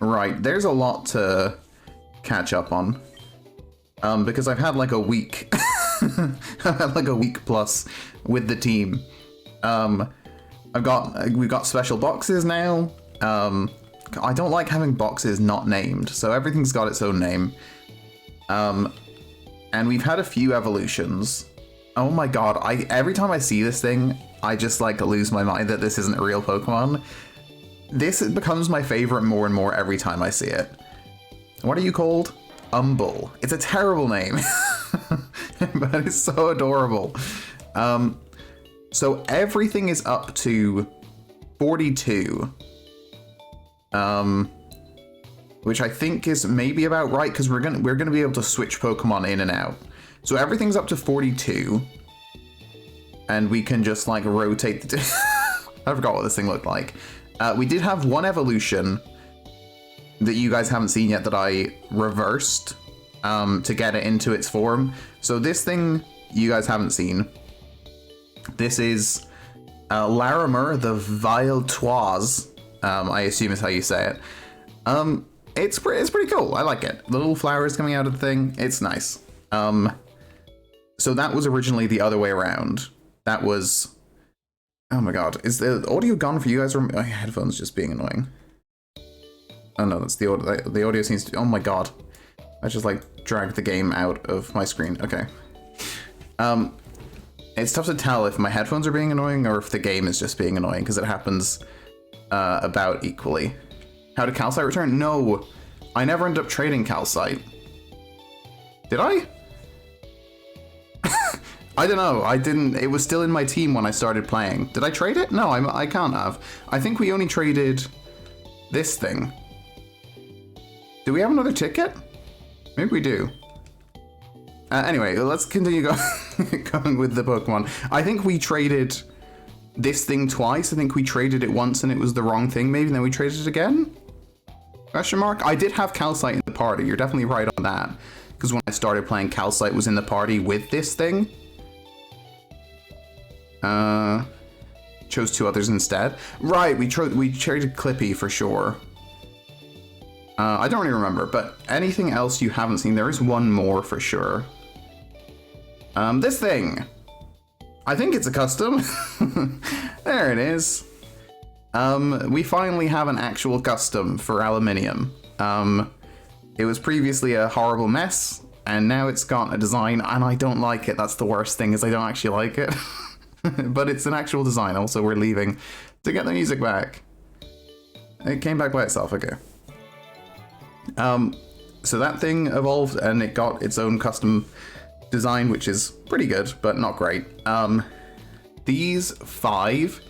Right, there's a lot to catch up on. Because I've had like a week. I've had like a week plus with the team. We've got special boxes now. I don't like having boxes not named, so everything's got its own name. And we've had a few evolutions. Oh my god, every time I see this thing, I just like lose my mind that this isn't a real Pokemon. This becomes my favorite more and more every time I see it. What are you called? Umble. It's a terrible name, but it's so adorable. So everything is up to 42. Which I think is maybe about right, because we're gonna be able to switch Pokemon in and out. So everything's up to 42, and we can just like rotate the. I forgot what this thing looked like. We did have one evolution that you guys haven't seen yet that I reversed to get it into its form. So this thing you guys haven't seen. This is Larimer the Viletoise. I assume is how you say it. It's pretty cool. I like it. The little flowers coming out of the thing. It's nice. So that was originally the other way around. That was. Oh my god, is the audio gone for you guys? Or my headphones just being annoying? Oh no, that's the audio. The audio seems to. Oh my god, I just like dragged the game out of my screen. Okay. It's tough to tell if my headphones are being annoying or if the game is just being annoying because it happens about equally. How did Calcite return? No, I never ended up trading Calcite. Did I? I don't know. I didn't. It was still in my team when I started playing. Did I trade it? No, I can't have. I think we only traded this thing. Do we have another ticket? Maybe we do. Anyway, let's continue going with the Pokemon. I think we traded this thing twice. I think we traded it once and it was the wrong thing maybe, and then we traded it again? Question mark? I did have Calcite in the party. You're definitely right on that. Because when I started playing, Calcite was in the party with this thing. Chose two others instead. Right, we traded Clippy for sure. I don't really remember, but anything else you haven't seen? There is one more for sure. This thing. I think it's a custom. There it is. We finally have an actual custom for Aluminium. It was previously a horrible mess, and now it's got a design, and I don't like it. That's the worst thing, is I don't actually like it. But it's an actual design. Also, we're leaving to get the music back. It came back by itself, okay. So that thing evolved, and it got its own custom design, which is pretty good, but not great. These 5,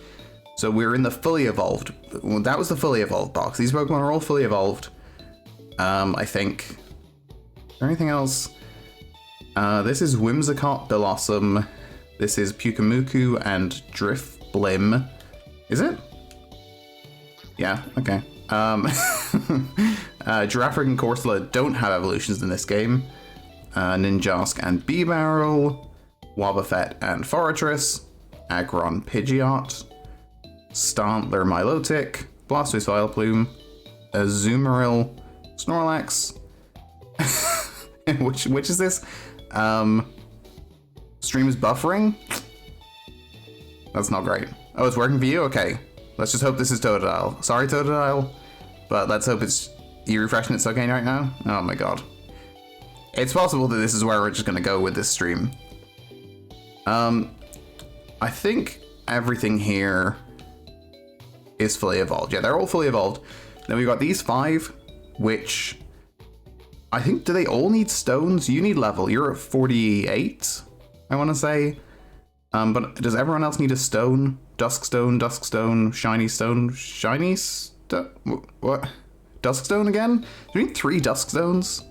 so we're in the fully evolved. Well, that was the fully evolved box. These Pokemon are all fully evolved. I think. Is there anything else? This is Whimsicott, Bellossom. This is Pyukumuku and Drifblim. Is it? Yeah, okay. Girafarig and Corsola don't have evolutions in this game. Ninjask and Bebarrel. Wobbuffet and Forretress. Aggron Pidgeot. Stantler Milotic. Blastoise Vileplume. Azumarill. Snorlax. Which is this? Stream is buffering? That's not great. Oh, it's working for you? Okay. Let's just hope this is Totodile. Sorry, Totodile. But let's hope it's... You refreshing it's okay right now? Oh my god. It's possible that this is where we're just gonna go with this stream. I think everything here is fully evolved. Yeah, they're all fully evolved. Then we've got these 5, which... I think, do they all need stones? You need level. You're at 48, I want to say. But does everyone else need a stone? Duskstone, shiny stone, what? Duskstone again? Do we need 3 Duskstones?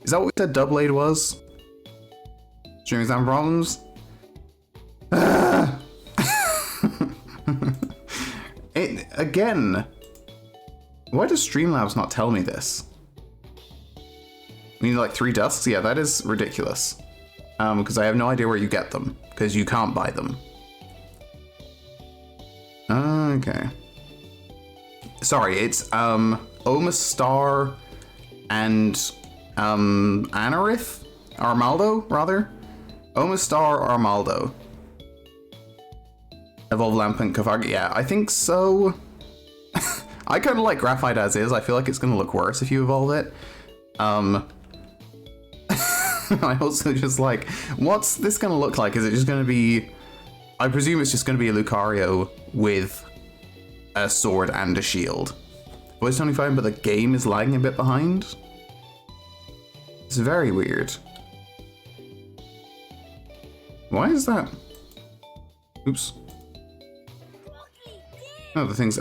Is that what we said Doublade was? Streaming's having problems? Again, why does Streamlabs not tell me this? We need like 3 Dusks? Yeah, that is ridiculous. Because I have no idea where you get them, because you can't buy them. Okay. Sorry, it's Omastar and Anorith? Armaldo, rather? Omastar, Armaldo. Evolve Lampent Kavagi. Yeah, I think so. I kind of like Graphite as is. I feel like it's going to look worse if you evolve it. I also just like, what's this going to look like? Is it just going to be... I presume it's just going to be a Lucario with a sword and a shield. Voice 25, but the game is lagging a bit behind. It's very weird. Why is that? Oops. Oh, the thing's...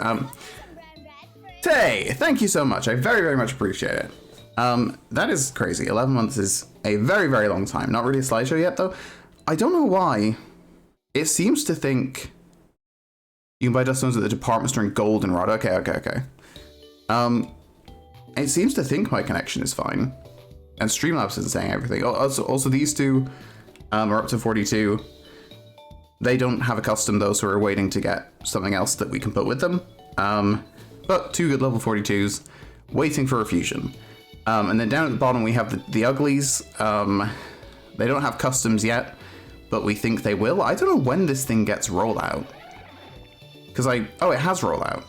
Tay, thank you so much. I very, very much appreciate it. That is crazy. 11 months is a very, very long time. Not really a slideshow yet, though. I don't know why. It seems to think you can buy dust stones at the department store in Goldenrod. Okay. It seems to think my connection is fine. And Streamlabs isn't saying everything. Also these two are up to 42. They don't have a custom, though, so we're waiting to get something else that we can put with them. But 2 good level 42s, waiting for a fusion. And then down at the bottom we have the uglies. They don't have customs yet, but we think they will. I don't know when this thing gets rolled out. Because oh, it has rolled out.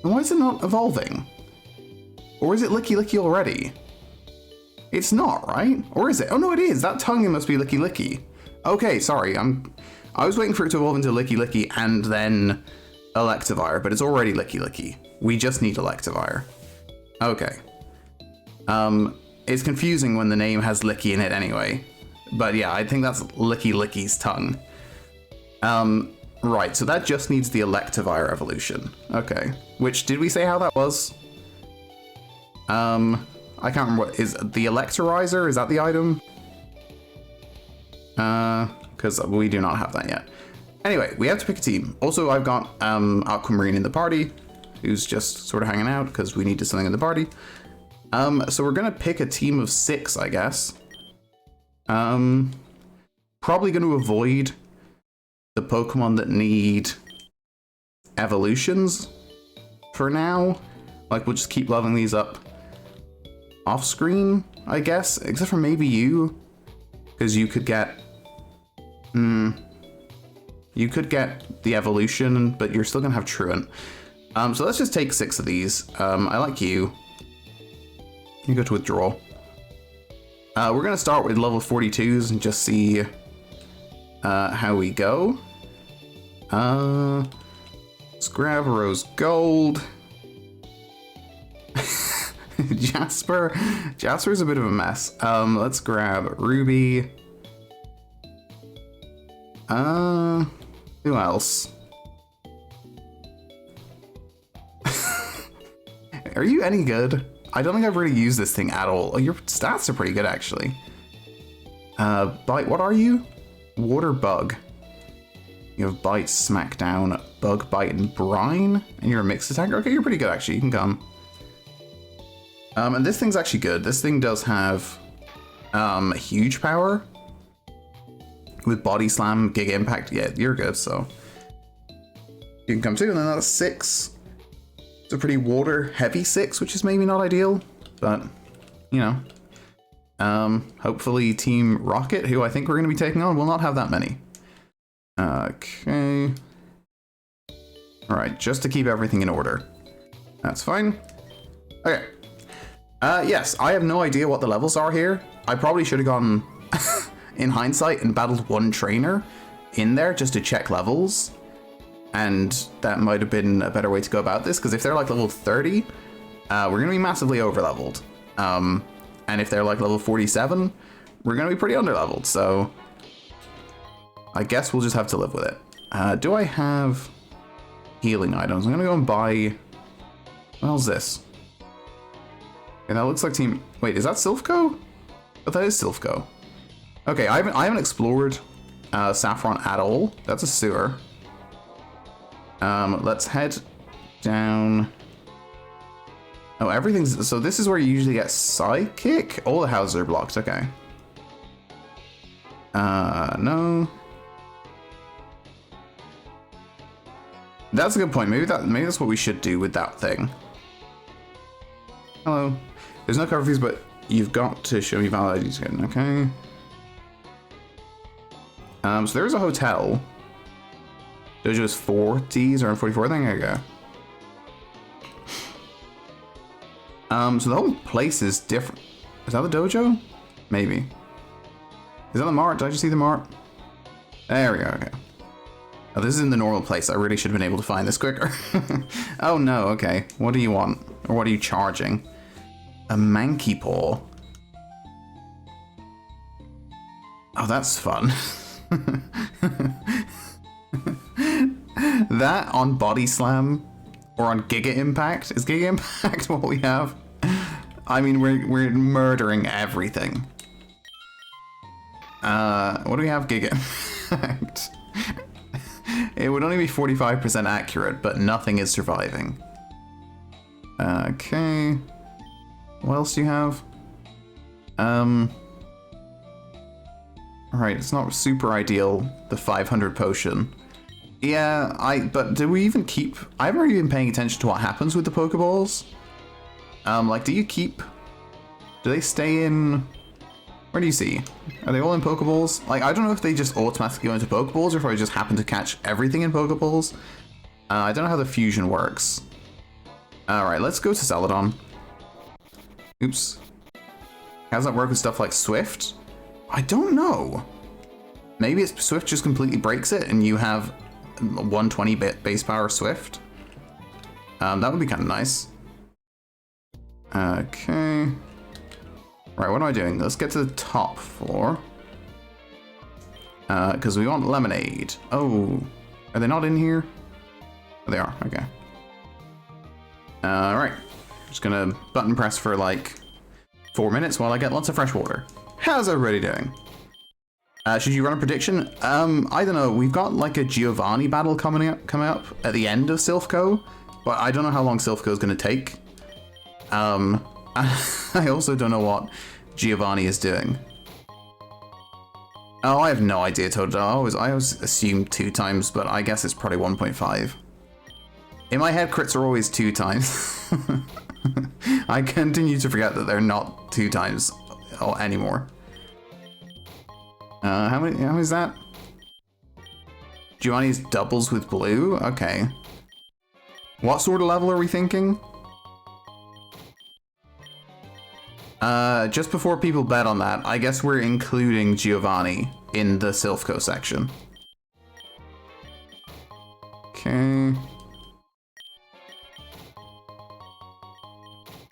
And why is it not evolving? Or is it Licky Licky already? It's not, right? Or is it? Oh no, it is. That tongue must be Licky Licky. Okay, sorry. I was waiting for it to evolve into Licky Licky and then Electivire, but it's already Licky Licky. We just need Electivire. Okay. It's confusing when the name has Licky in it anyway. But yeah, I think that's Licky Licky's tongue. Right, so that just needs the Electivire evolution. Okay. Which, did we say how that was? I can't remember. Is the Electorizer, is that the item? Because we do not have that yet. Anyway, we have to pick a team. Also, I've got Aquamarine in the party, who's just sort of hanging out because we need to something in the party. So we're gonna pick a team of 6, I guess. Probably going to avoid the Pokemon that need evolutions for now. Like, we'll just keep leveling these up off screen, I guess, except for maybe you, because you could get you could get the evolution, but you're still gonna have Truant. So let's just take 6 of these. I like you. You go to withdrawal. We're gonna start with level 42s and just see how we go. Let's grab Rose Gold. Jasper's a bit of a mess. Let's grab Ruby. Who else? Are you any good? I don't think I've really used this thing at all. Oh, your stats are pretty good, actually. Bite, what are you? Water Bug. You have Bite, Smackdown, Bug, Bite, and Brine. And you're a mixed attacker? Okay, you're pretty good, actually. You can come. And this thing's actually good. This thing does have huge power. With Body Slam, Giga Impact. Yeah, you're good, so. You can come too, and then that's 6. It's a pretty water heavy 6, which is maybe not ideal, but you know. Hopefully Team Rocket, who I think we're going to be taking on, will not have that many. Okay. Alright, just to keep everything in order. That's fine. Okay. Yes, I have no idea what the levels are here. I probably should have gone, in hindsight, and battled one trainer in there just to check levels. And that might have been a better way to go about this, because if they're like level 30, we're going to be massively over-leveled. And if they're like level 47, we're going to be pretty under-leveled, so I guess we'll just have to live with it. Do I have healing items? I'm going to go and buy... What hell's this? Okay, that looks like team... Wait, is that Silphco? Oh, that is Silphco. Okay, I haven't explored Saffron at all. That's a sewer. Let's head down. Oh, everything's... So this is where you usually get Psychic? All the houses are blocked, okay. No. That's a good point. Maybe that's what we should do with that thing. Hello. There's no cover fees, but you've got to show me valid IDs again, okay? So there's a hotel. Dojo's 40s or 44, I think. There you go. So the whole place is different. Is that the dojo? Maybe. Is that the mart? Did I just see the mart? There we go, okay. Oh, this is in the normal place. I really should have been able to find this quicker. Oh no, okay. What do you want? Or what are you charging? A monkey paw. Oh, that's fun. That on Body Slam or on Giga Impact? Is Giga Impact what we have? I mean, we're murdering everything. What do we have? Giga Impact. It would only be 45% accurate, but nothing is surviving. Okay. What else do you have? Alright, it's not super ideal, the 500 potion. Yeah, but do we even keep... I haven't really been paying attention to what happens with the Pokeballs. Like, do you keep... Do they stay in... Where do you see? Are they all in Pokeballs? Like, I don't know if they just automatically go into Pokeballs or if I just happen to catch everything in Pokeballs. I don't know how the fusion works. Alright, let's go to Celadon. Oops. How does that work with stuff like Swift? I don't know. Maybe it's Swift just completely breaks it and you have 120 base power Swift. That would be kind of nice. Okay. Right, what am I doing? Let's get to the top floor. Because we want lemonade. Oh, are they not in here? Oh, they are, okay. Alright. Just gonna button press for like 4 minutes while I get lots of fresh water. How's everybody doing? Should you run a prediction? I don't know. We've got like a Giovanni battle coming up at the end of Silphco, but I don't know how long Silphco is going to take. I also don't know what Giovanni is doing. Oh, I have no idea, Total. I always assume 2 times, but I guess it's probably 1.5. In my head, crits are always 2 times. I continue to forget that they're not 2 times anymore. How many is that? Giovanni's doubles with blue? Okay. What sort of level are we thinking? Just before people bet on that, I guess we're including Giovanni in the Silphco section. Okay.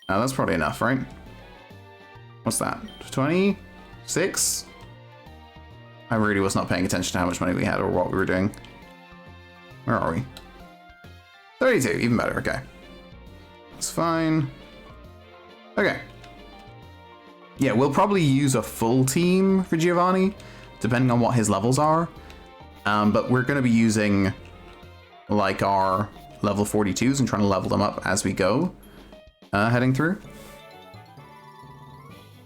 Oh, that's probably enough, right? What's that? 26? I really was not paying attention to how much money we had or what we were doing. Where are we? 32, even better, okay. That's fine. Okay. Yeah, we'll probably use a full team for Giovanni, depending on what his levels are. But we're going to be using like our level 42s and trying to level them up as we go. Heading through.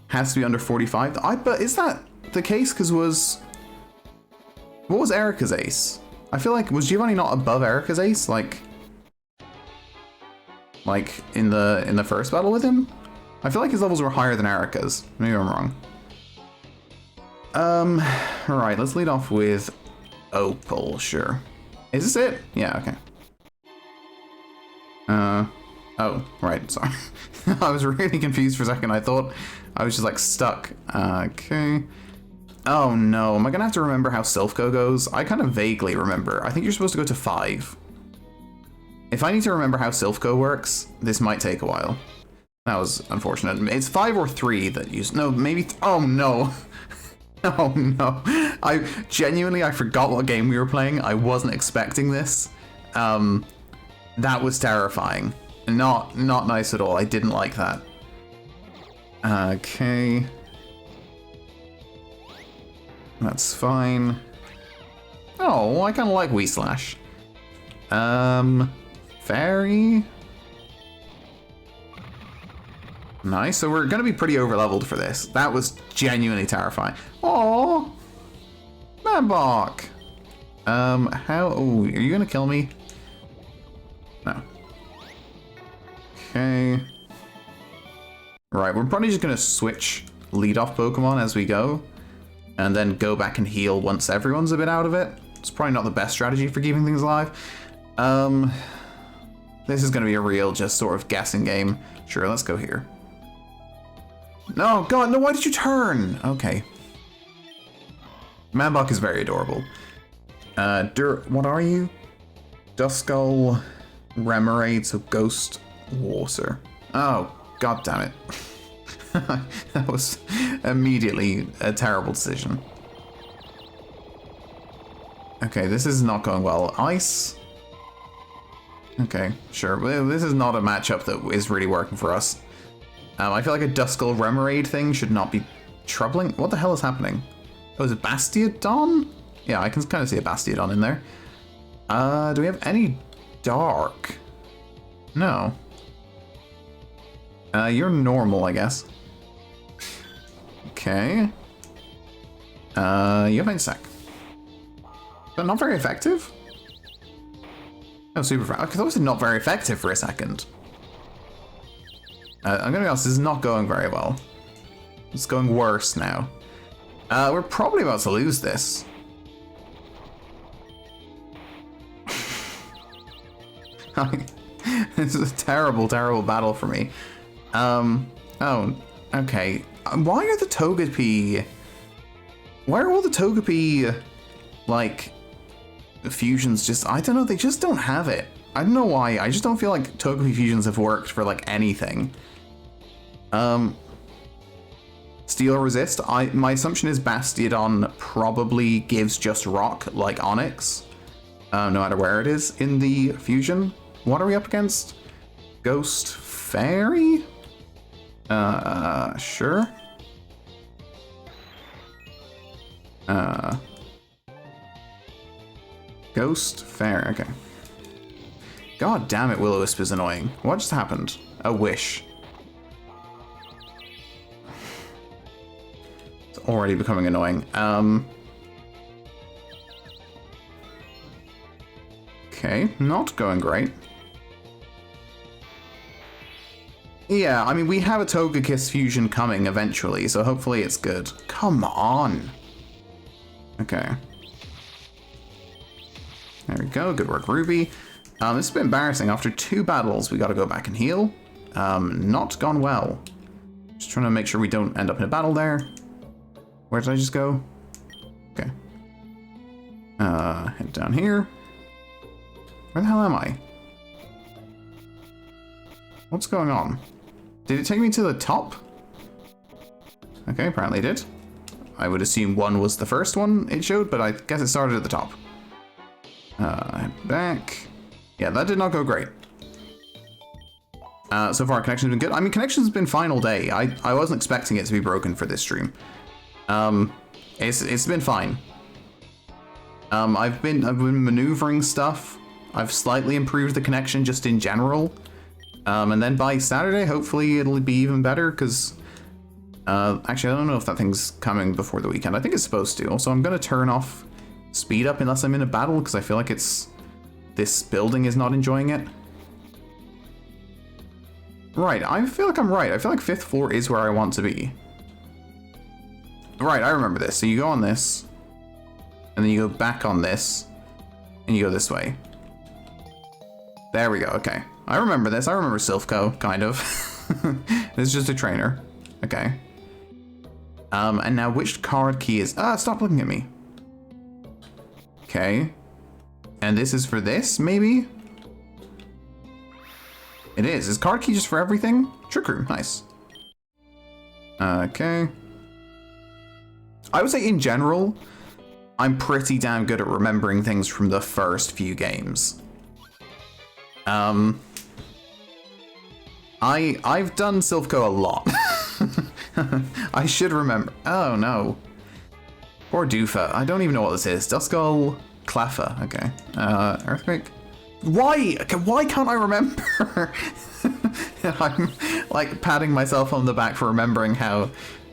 Has to be under 45. But is that the case? Because what was Erica's ace? I feel like, was Giovanni not above Erica's ace? Like in the first battle with him? I feel like his levels were higher than Erica's. Maybe I'm wrong. Alright, let's lead off with Opal, sure. Is this it? Yeah, okay. Oh, right, sorry. I was really confused for a second. I thought I was just like stuck. Okay. Oh no, am I gonna have to remember how Silphco goes? I kind of vaguely remember. I think you're supposed to go to 5. If I need to remember how Silphco works, this might take a while. That was unfortunate. It's 5 or 3 that use. No, maybe. Oh no. Oh no. I forgot what game we were playing. I wasn't expecting this. That was terrifying. Not nice at all. I didn't like that. Okay. That's fine. Oh, I kind of like Weaslash. Fairy. Nice, so we're going to be pretty overleveled for this. That was genuinely terrifying. Oh, Madbok. How? Oh, are you going to kill me? No. Okay. Right, we're probably just going to switch lead-off Pokemon as we go. And then go back and heal once everyone's a bit out of it. It's probably not the best strategy for keeping things alive. This is going to be a real just sort of guessing game. Sure, let's go here. No, God, no, why did you turn? Okay. Manbach is very adorable. What are you? Duskull, Remoraid, so Ghost Water. Oh, God damn it. That was immediately a terrible decision. Okay, this is not going well. Ice. Okay, sure. This is not a matchup that is really working for us. I feel like a Duskull Remoraid thing should not be troubling. What the hell is happening? Oh, is it Bastiodon? Yeah, I can kind of see a Bastiodon in there. Do we have any Dark? No. You're normal, I guess. Okay. You have Insect. But not very effective? Oh, super fast. Okay, that was not very effective for a second. I'm gonna be honest, this is not going very well. It's going worse now. We're probably about to lose this. This is a terrible, terrible battle for me. Oh, okay. Why are the Togepi... Why are all the Togepi, like, fusions just... I don't know, they just don't have it. I don't know why, I just don't feel like Togepi fusions have worked for, like, anything. Steel Resist, my assumption is Bastiodon probably gives just rock, like Onyx. No matter where it is in the fusion. What are we up against? Ghost Fairy? Sure. Ghost Fairy, okay. God damn it, Will-O-Wisp is annoying. What just happened? A wish. It's already becoming annoying. Okay, not going great. Yeah, I mean, we have a Togekiss fusion coming eventually, so hopefully it's good. Come on. Okay. There we go, good work, Ruby. This has been embarrassing. After 2 battles, we gotta go back and heal. Not gone well. Just trying to make sure we don't end up in a battle there. Where did I just go? Okay. Head down here. Where the hell am I? What's going on? Did it take me to the top? Okay, apparently it did. I would assume 1 was the first one it showed, but I guess it started at the top. Head back. Yeah, that did not go great. So far, connection's been good. I mean, connection's been fine all day. I wasn't expecting it to be broken for this stream. It's been fine. I've been maneuvering stuff. I've slightly improved the connection just in general. And then by Saturday, hopefully it'll be even better, because... actually, I don't know if that thing's coming before the weekend. I think it's supposed to. Also, I'm going to turn off speed up unless I'm in a battle, because I feel like it's... This building is not enjoying it. Right, I feel like I'm right. I feel like 5th floor is where I want to be. Right, I remember this. So you go on this, and then you go back on this, and you go this way. There we go, okay. I remember this. I remember Silphco, kind of. This is just a trainer. Okay. And now which card key is... Ah, stop looking at me. Okay. And this is for this, maybe? It is. Is card key just for everything? Trick Room, nice. Okay. I would say in general, I'm pretty damn good at remembering things from the first few games. I've done Silphco a lot. I should remember. Oh no. Poor Doofa. I don't even know what this is. Duskull Cleffa. Okay. Earthquake. Why can't I remember? I'm like patting myself on the back for remembering how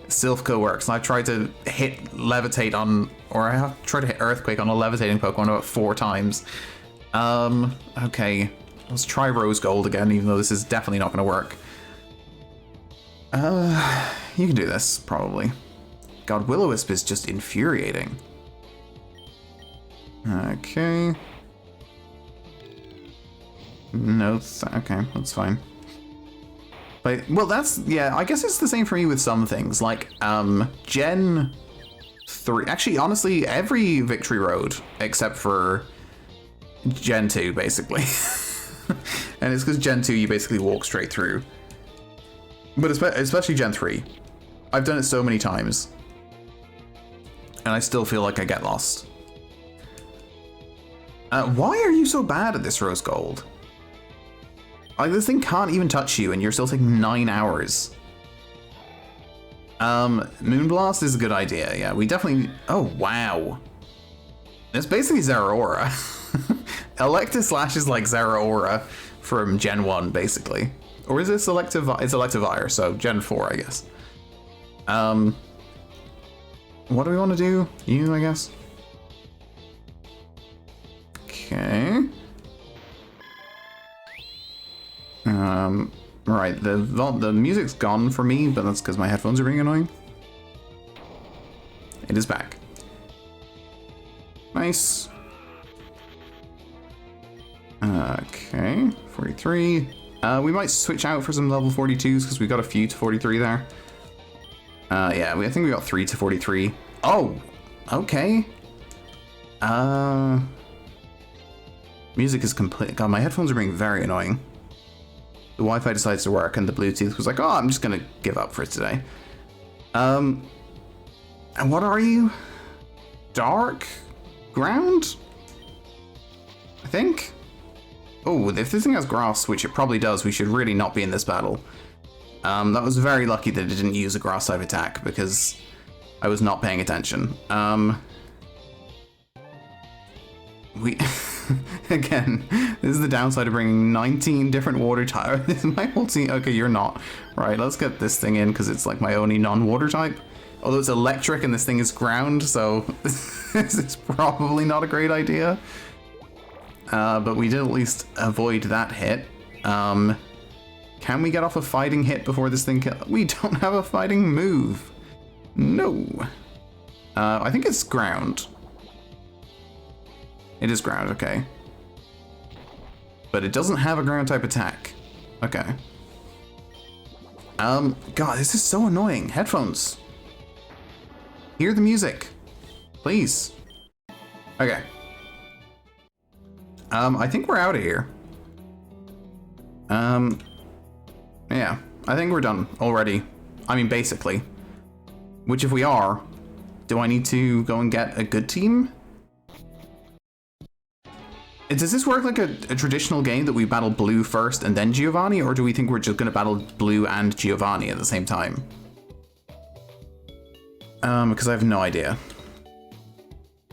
Silphco works. And I tried to hit Levitate on, or I have tried to hit Earthquake on a levitating Pokemon about 4 times. Okay. Let's try Rose Gold again, even though this is definitely not going to work. You can do this, probably. God, Will-O-Wisp is just infuriating. Okay. No, okay, that's fine. But, well, that's, yeah, I guess it's the same for me with some things. Like, Gen 3, actually, honestly, every Victory Road, except for Gen 2, basically. And it's because Gen 2, you basically walk straight through. But especially Gen 3. I've done it so many times. And I still feel like I get lost. Why are you so bad at this, Rose Gold? Like, this thing can't even touch you, and you're still taking 9 hours. Moonblast is a good idea, yeah. We definitely... Oh, wow. It's basically Zeraora. Electroslash is like Zeraora from Gen 1, basically. Or is it Selective... It's Electivire, so Gen 4, I guess. What do we want to do? You, I guess? Okay. Right, the music's gone for me, but that's because my headphones are being annoying. It is back. Nice. Okay, 43. We might switch out for some level 42s because we got a few to 43 there. Yeah, I think we got 3 to 43. Oh, okay. Music is complete. God, my headphones are being very annoying. The Wi-Fi decides to work, and the Bluetooth was like, "Oh, I'm just gonna give up for today." And what are you? Dark ground? I think. Oh, if this thing has grass, which it probably does, we should really not be in this battle. That was very lucky that it didn't use a grass type attack because I was not paying attention. We again, this is the downside of bringing 19 different water types. This is my whole team. Okay, you're not. Right, let's get this thing in because it's like my only non-water type. Although it's electric and this thing is ground, so this is probably not a great idea. But we did at least avoid that hit. Can we get off a fighting hit before this thing We don't have a fighting move. No. I think it's ground. It is ground, okay. But it doesn't have a ground type attack. Okay. God, this is so annoying. Headphones. Hear the music. Please. Okay. I think we're out of here. Yeah, I think we're done already. I mean, basically. Which if we are, do I need to go and get a good team? Does this work like a traditional game that we battle Blue first and then Giovanni, or do we think we're just going to battle Blue and Giovanni at the same time? Because I have no idea.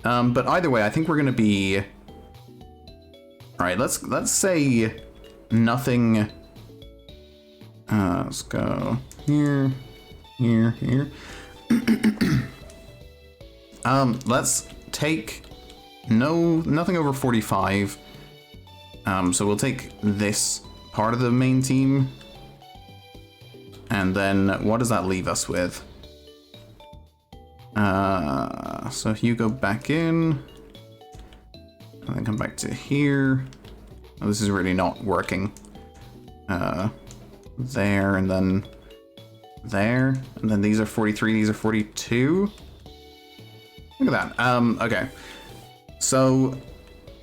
But either way, I think we're going to be... Alright, let's say nothing... let's go here, here, here. Let's take... nothing over 45. So we'll take this part of the main team. And then what does that leave us with? So if you go back in, and then come back to here. Oh, this is really not working. There, and then there. And then these are 43, these are 42. Look at that. Okay. So,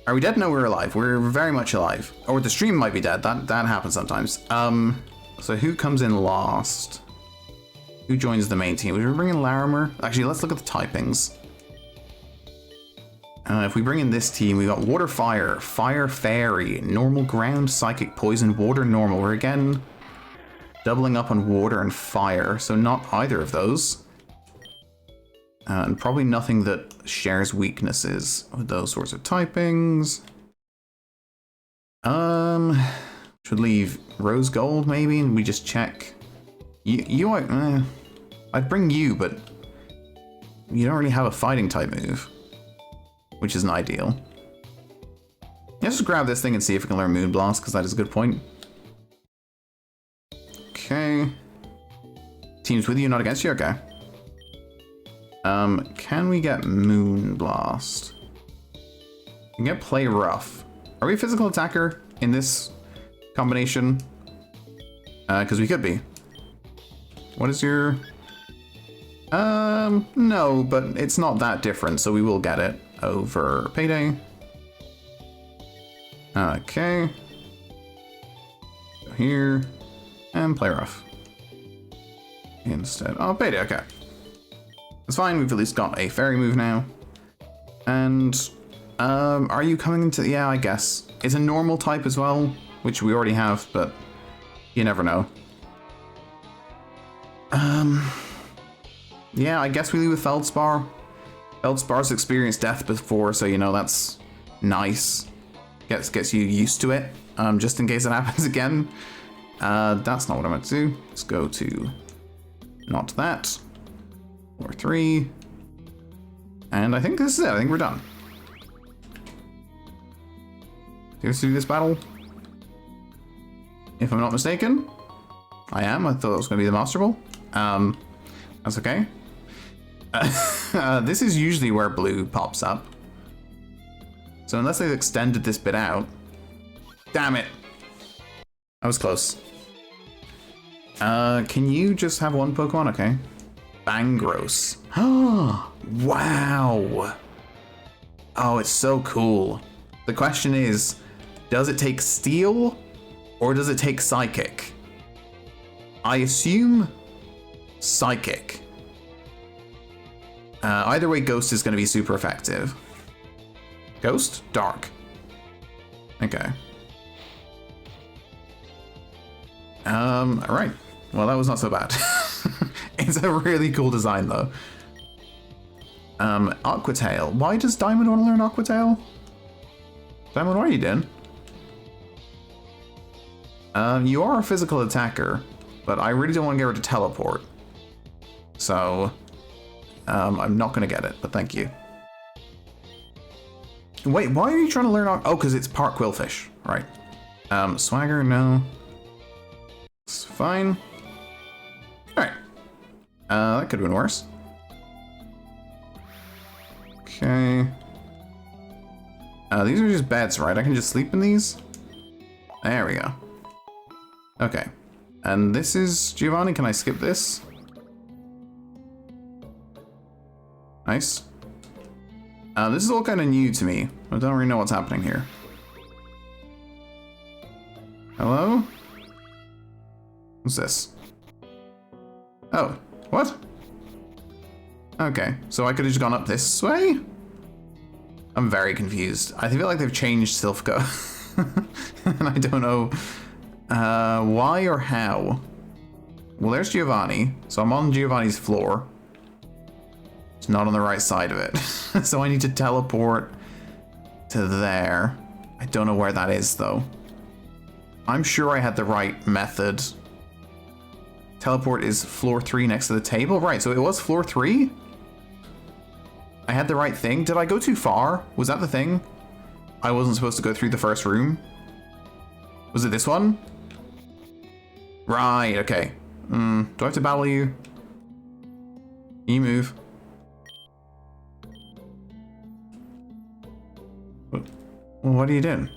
are we dead? No, we're alive. We're very much alive. Or the stream might be dead. That happens sometimes. So who comes in last? Who joins the main team? We bring in Larimer. Actually, let's look at the typings. If we bring in this team, we got Water Fire, Fire Fairy, Normal Ground, Psychic Poison, Water Normal. We're again doubling up on Water and Fire, so not either of those. And probably nothing that shares weaknesses with those sorts of typings. Should leave Rose Gold maybe, and we just check. I'd bring you, but you don't really have a fighting type move, which isn't ideal. Let's just grab this thing and see if we can learn Moonblast, because that is a good point. Okay. Teams with you, not against you? Okay. Can we get Moonblast? We can get Play Rough. Are we a physical attacker in this combination? Because we could be. What is your... no, but it's not that different, so we will get it over Payday. Okay. Go here. And Play Rough. Instead. Oh, Payday, okay. It's fine, we've at least got a fairy move now. And, are you coming into... Yeah, I guess. It's a normal type as well, which we already have, but you never know. Yeah, I guess we leave with Feldspar. Feldspar's experienced death before, so you know, that's nice. Gets you used to it, just in case it happens again. That's not what I'm going to do. Let's go to not that. Or 3. And I think this is it. I think we're done. Do we do this battle? If I'm not mistaken. I am. I thought it was going to be the Master Ball. That's okay. This is usually where blue pops up. So unless they've extended this bit out... Damn it! I was close. Can you just have one Pokemon? Okay. Bangros. Oh, wow! Oh, it's so cool. The question is, does it take Steel or does it take Psychic? I assume Psychic. Either way, Ghost is going to be super effective. Ghost? Dark. Okay. Alright. Well, that was not so bad. It's a really cool design, though. Aquatail. Why does Diamond want to learn Aquatail? Diamond, what are you doing? You are a physical attacker, but I really don't want to get her to teleport. So, I'm not going to get it, but thank you. Wait, why are you trying to learn... Oh, because it's part Quillfish. Right. Swagger, no. It's fine. Alright. That could have been worse. Okay. These are just beds, right? I can just sleep in these? There we go. Okay. And this is Giovanni. Can I skip this? Nice. This is all kind of new to me. I don't really know what's happening here. Hello? What's this? Oh, what? Okay, so I could have just gone up this way? I'm very confused. I feel like they've changed Silphco. And I don't know why or how. Well, there's Giovanni. So I'm on Giovanni's floor. It's not on the right side of it. So I need to teleport to there. I don't know where that is, though. I'm sure I had the right method. Teleport is floor 3 next to the table? Right, so it was floor 3? I had the right thing? Did I go too far? Was that the thing? I wasn't supposed to go through the first room? Was it this one? Right, okay. Do I have to battle you? You move. What are you doing?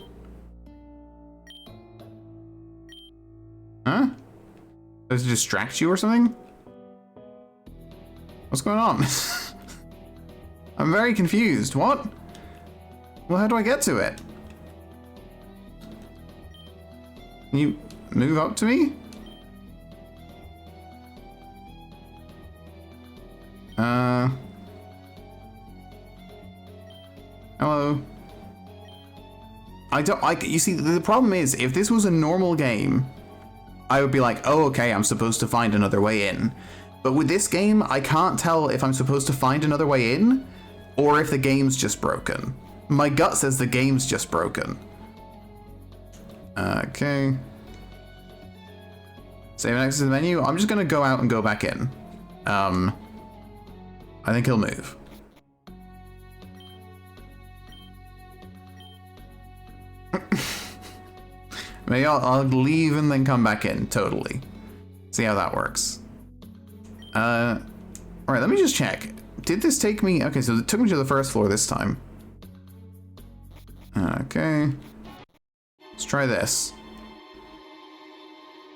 Huh? Does it distract you or something? What's going on? I'm very confused. What? Well, how do I get to it? Can you move up to me? Hello? You see, the problem is, if this was a normal game, I would be like, oh, okay, I'm supposed to find another way in. But with this game, I can't tell if I'm supposed to find another way in, or if the game's just broken. My gut says the game's just broken. Okay. Save and exit to the menu. I'm just gonna go out and go back in. I think he'll move. Maybe I'll leave and then come back in, totally. See how that works. Alright, let me just check. Did this take me... Okay, so it took me to the first floor this time. Okay. Let's try this.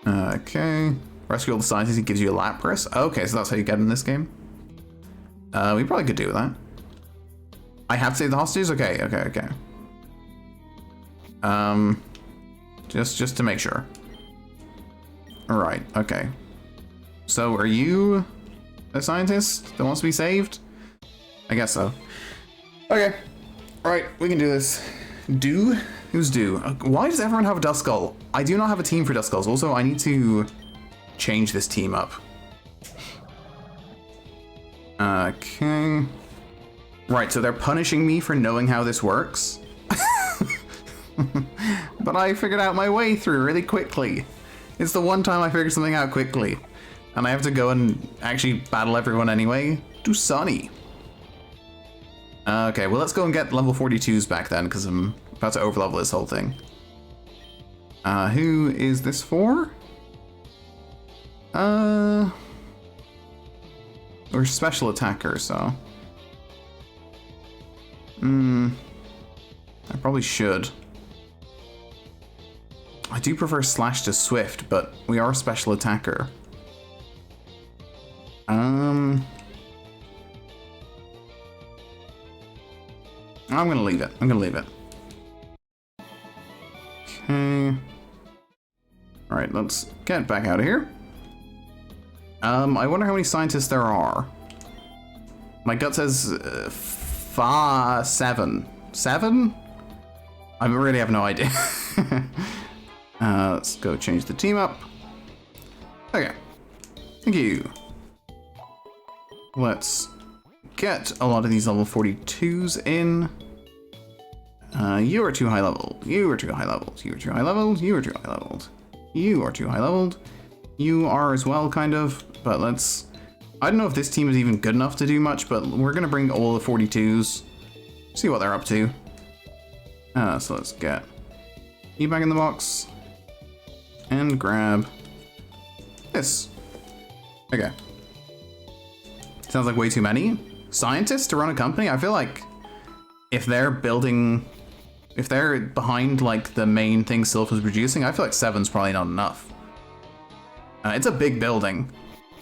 Okay. Rescue all the scientists, it gives you a Lapras. Okay, so that's how you get in this game. We probably could do that. I have to save the hostages? Okay, okay. Just to make sure. Alright, okay. So, are you a scientist that wants to be saved? I guess so. Okay. Alright, we can do this. Do? Who's do? Why does everyone have a Duskull? I do not have a team for Duskulls. Also, I need to change this team up. Okay. Right, so they're punishing me for knowing how this works. But I figured out my way through really quickly. It's the one time I figured something out quickly. And I have to go and actually battle everyone anyway. Do Sunny. Okay, well let's go and get level 42s back then, because I'm about to overlevel this whole thing. Who is this for? We're special attacker, so... I probably should. I do prefer Slash to Swift, but we are a special attacker. I'm gonna leave it. Okay. Alright, let's get back out of here. I wonder how many scientists there are. My gut says 7. 7? I really have no idea. Let's go change the team up. Okay. Thank you. Let's get a lot of these level 42s in. You are too high leveled. You are too high leveled. You are too high leveled. You are too high leveled. You are too high leveled. You are as well, kind of. But let's... I don't know if this team is even good enough to do much, but we're going to bring all the 42s. See what they're up to. So let's get you back in the box. And grab this. Okay. Sounds like way too many scientists to run a company. I feel like if they're building... If they're behind, like, the main thing Silpha's producing, I feel like 7's probably not enough. It's a big building.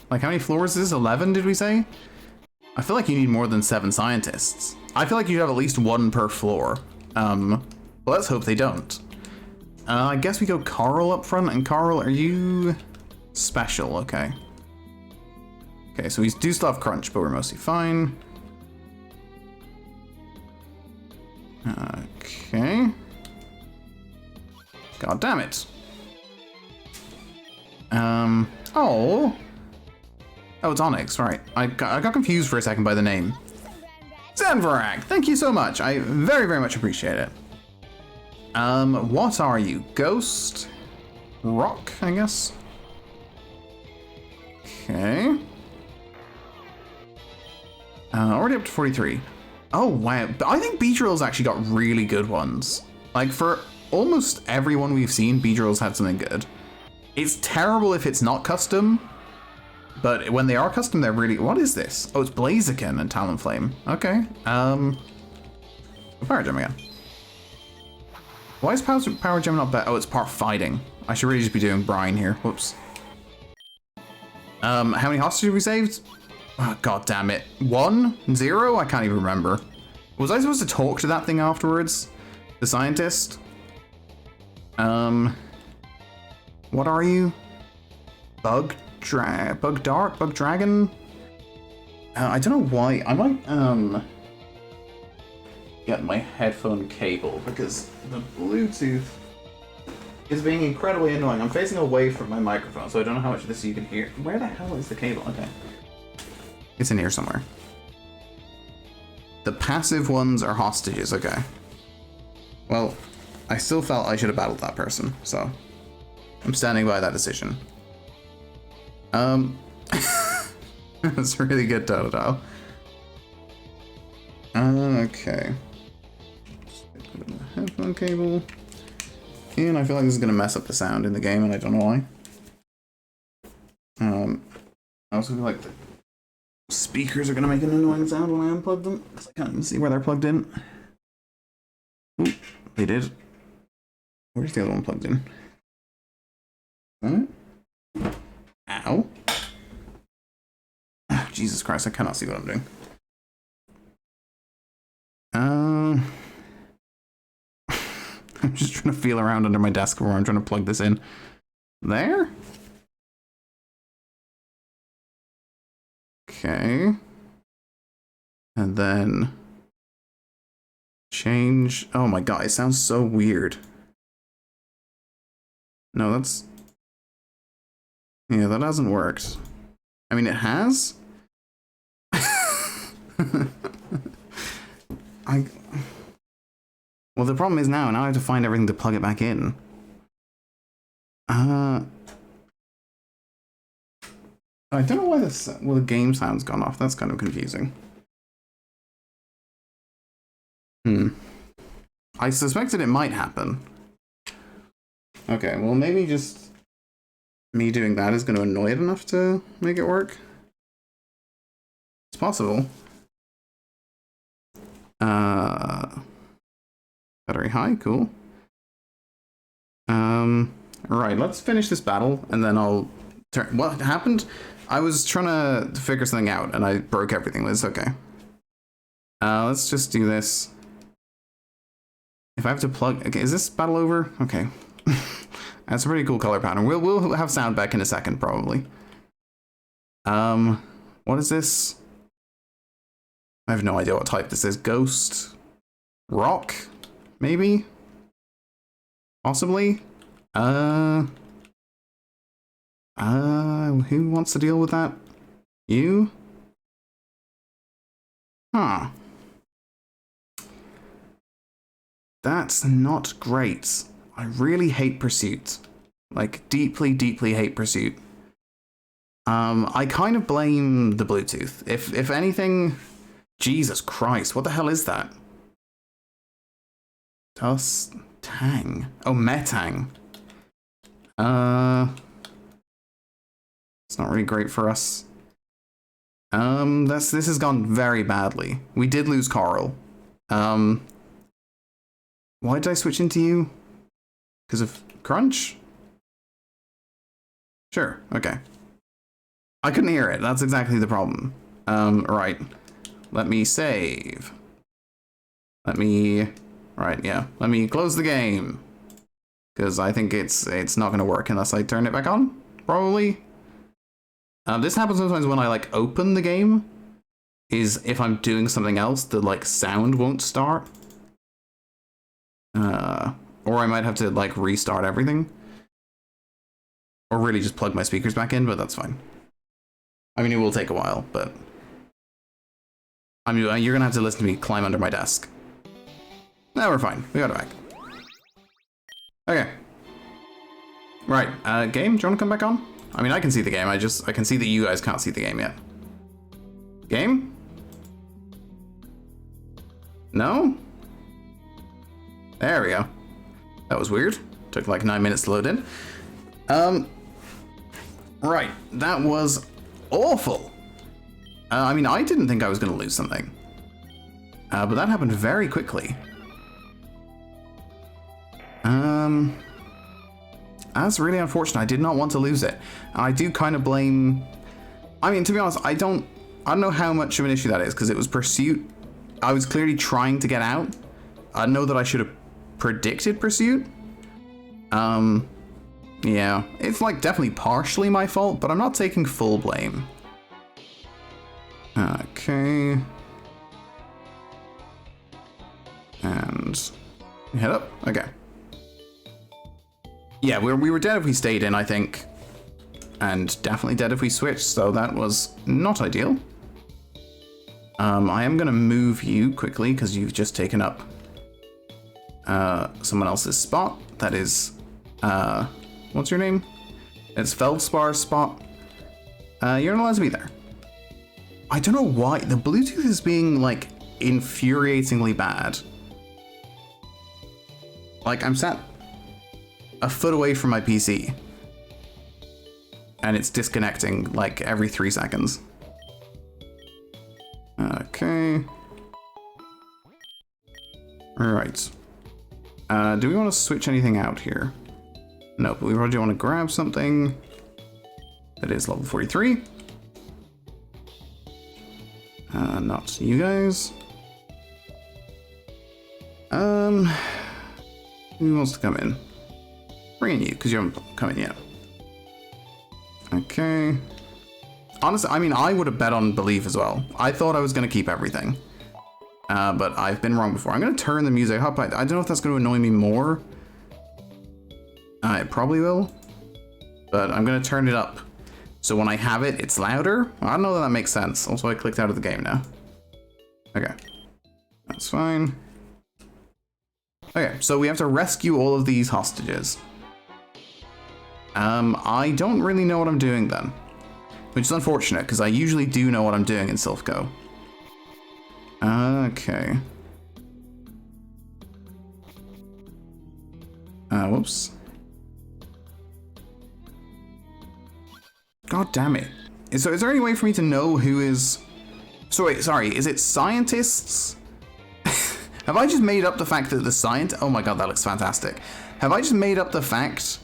Like, how many floors is this? 11, did we say? I feel like you need more than 7 scientists. I feel like you'd have at least 1 per floor. Well, let's hope they don't. I guess we go Carl up front, and Carl, are you special? Okay. Okay, so we do still have Crunch, but we're mostly fine. Okay. God damn it. Oh. Oh, it's Onyx, right. I got confused for a second by the name. Zanvarak, thank you so much. I very, very much appreciate it. What are you? Ghost? Rock, I guess? Okay. Already up to 43. Oh, wow. I think Beedrill's actually got really good ones. Like, for almost everyone we've seen, Beedrill's had something good. It's terrible if it's not custom, but when they are custom, they're really... What is this? Oh, it's Blaziken and Talonflame. Okay. Power Gem again. Why is Power Gem not better? Oh, it's part fighting. I should really just be doing Brine here. Whoops. How many hostages have we saved? Oh, God damn it. 1? 0? I can't even remember. Was I supposed to talk to that thing afterwards? The scientist? What are you? Bug Dragon? I don't know why. I might, get my headphone cable because the Bluetooth is being incredibly annoying. I'm facing away from my microphone, so I don't know how much of this you can hear. Where the hell is the cable? Okay. It's in here somewhere. The passive ones are hostages, okay. Well, I still felt I should have battled that person, so I'm standing by that decision. That's really good, Totodile. Okay. Put in the headphone cable. And I feel like this is going to mess up the sound in the game, and I don't know why. I also feel like the Speakers are gonna make an annoying sound when I unplug them, because I can't even see where they're plugged in. Ooh, they did. Where's the other one plugged in? Huh? Ow. Oh, Jesus Christ, I cannot see what I'm doing. I'm just trying to feel around under my desk where I'm trying to plug this in. There? Okay. And then change. Oh my god, it sounds so weird. No, that's... Yeah, that hasn't worked. I mean, it has? Well, the problem is now I have to find everything to plug it back in. I don't know why the game sound's gone off. That's kind of confusing. I suspected it might happen. Okay, well maybe just me doing that is going to annoy it enough to make it work. It's possible. Battery high, cool. Right, let's finish this battle and then I'll turn. What happened? I was trying to figure something out and I broke everything, but it's okay. Let's just do this. If I have to plug, okay, is this battle over? Okay. That's a pretty cool color pattern. We'll have sound back in a second, probably. What is this? I have no idea what type this is. Ghost? Rock? Maybe? Possibly? Who wants to deal with that? You? Huh. That's not great. I really hate Pursuit. Like, deeply, deeply hate Pursuit. I kind of blame the Bluetooth. If anything... Jesus Christ, what the hell is that? Tang. Oh, Metang. It's not really great for us. This has gone very badly. We did lose Carl. Why did I switch into you? Because of Crunch? Sure, okay. I couldn't hear it, that's exactly the problem. Right. Let me save. Let me close the game. Because I think it's not going to work unless I turn it back on, probably. This happens sometimes when I, like, open the game. Is if I'm doing something else, the, like, sound won't start. Or I might have to, like, restart everything. Or really just plug my speakers back in, but that's fine. I mean, it will take a while, but... I mean, you're gonna have to listen to me climb under my desk. No, we're fine. We got it back. Okay. Right, game, do you want to come back on? I mean, I can see the game, I can see that you guys can't see the game yet. Game? No? There we go. That was weird. Took like 9 minutes to load in. Right, that was awful. I mean, I didn't think I was going to lose something. But that happened very quickly. That's really unfortunate. I did not want to lose it. And I do kind of blame... I mean, to be honest, I don't know how much of an issue that is, because it was Pursuit. I was clearly trying to get out. I know that I should have predicted Pursuit. Yeah, it's like definitely partially my fault, but I'm not taking full blame. Okay. And head up. Okay. Yeah, we were dead if we stayed in, I think. And definitely dead if we switched, so that was not ideal. I am going to move you quickly because you've just taken up someone else's spot. That is, what's your name? It's Feldspar's spot. You're not allowed to be there. I don't know why. The Bluetooth is being, like, infuriatingly bad. Like, I'm sat a foot away from my PC. And it's disconnecting, like, every 3 seconds. Okay. Alright. Do we want to switch anything out here? No, but we probably want to grab something that is level 43. Not you guys. Who wants to come in? Bring in you, because you haven't come in yet. Okay. Honestly, I mean, I would have bet on Believe as well. I thought I was going to keep everything. But I've been wrong before. I'm going to turn the music up. I don't know if that's going to annoy me more. It probably will. But I'm going to turn it up. So when I have it, it's louder. I don't know that that makes sense. Also, I clicked out of the game now. Okay. That's fine. Okay, so we have to rescue all of these hostages. I don't really know what I'm doing then. Which is unfortunate, because I usually do know what I'm doing in Silphco. Okay. Whoops. God damn it. So is there any way for me to know who is... So wait, sorry, is it scientists? Have I just made up the fact that the scientist... Oh my god, that looks fantastic. Have I just made up the fact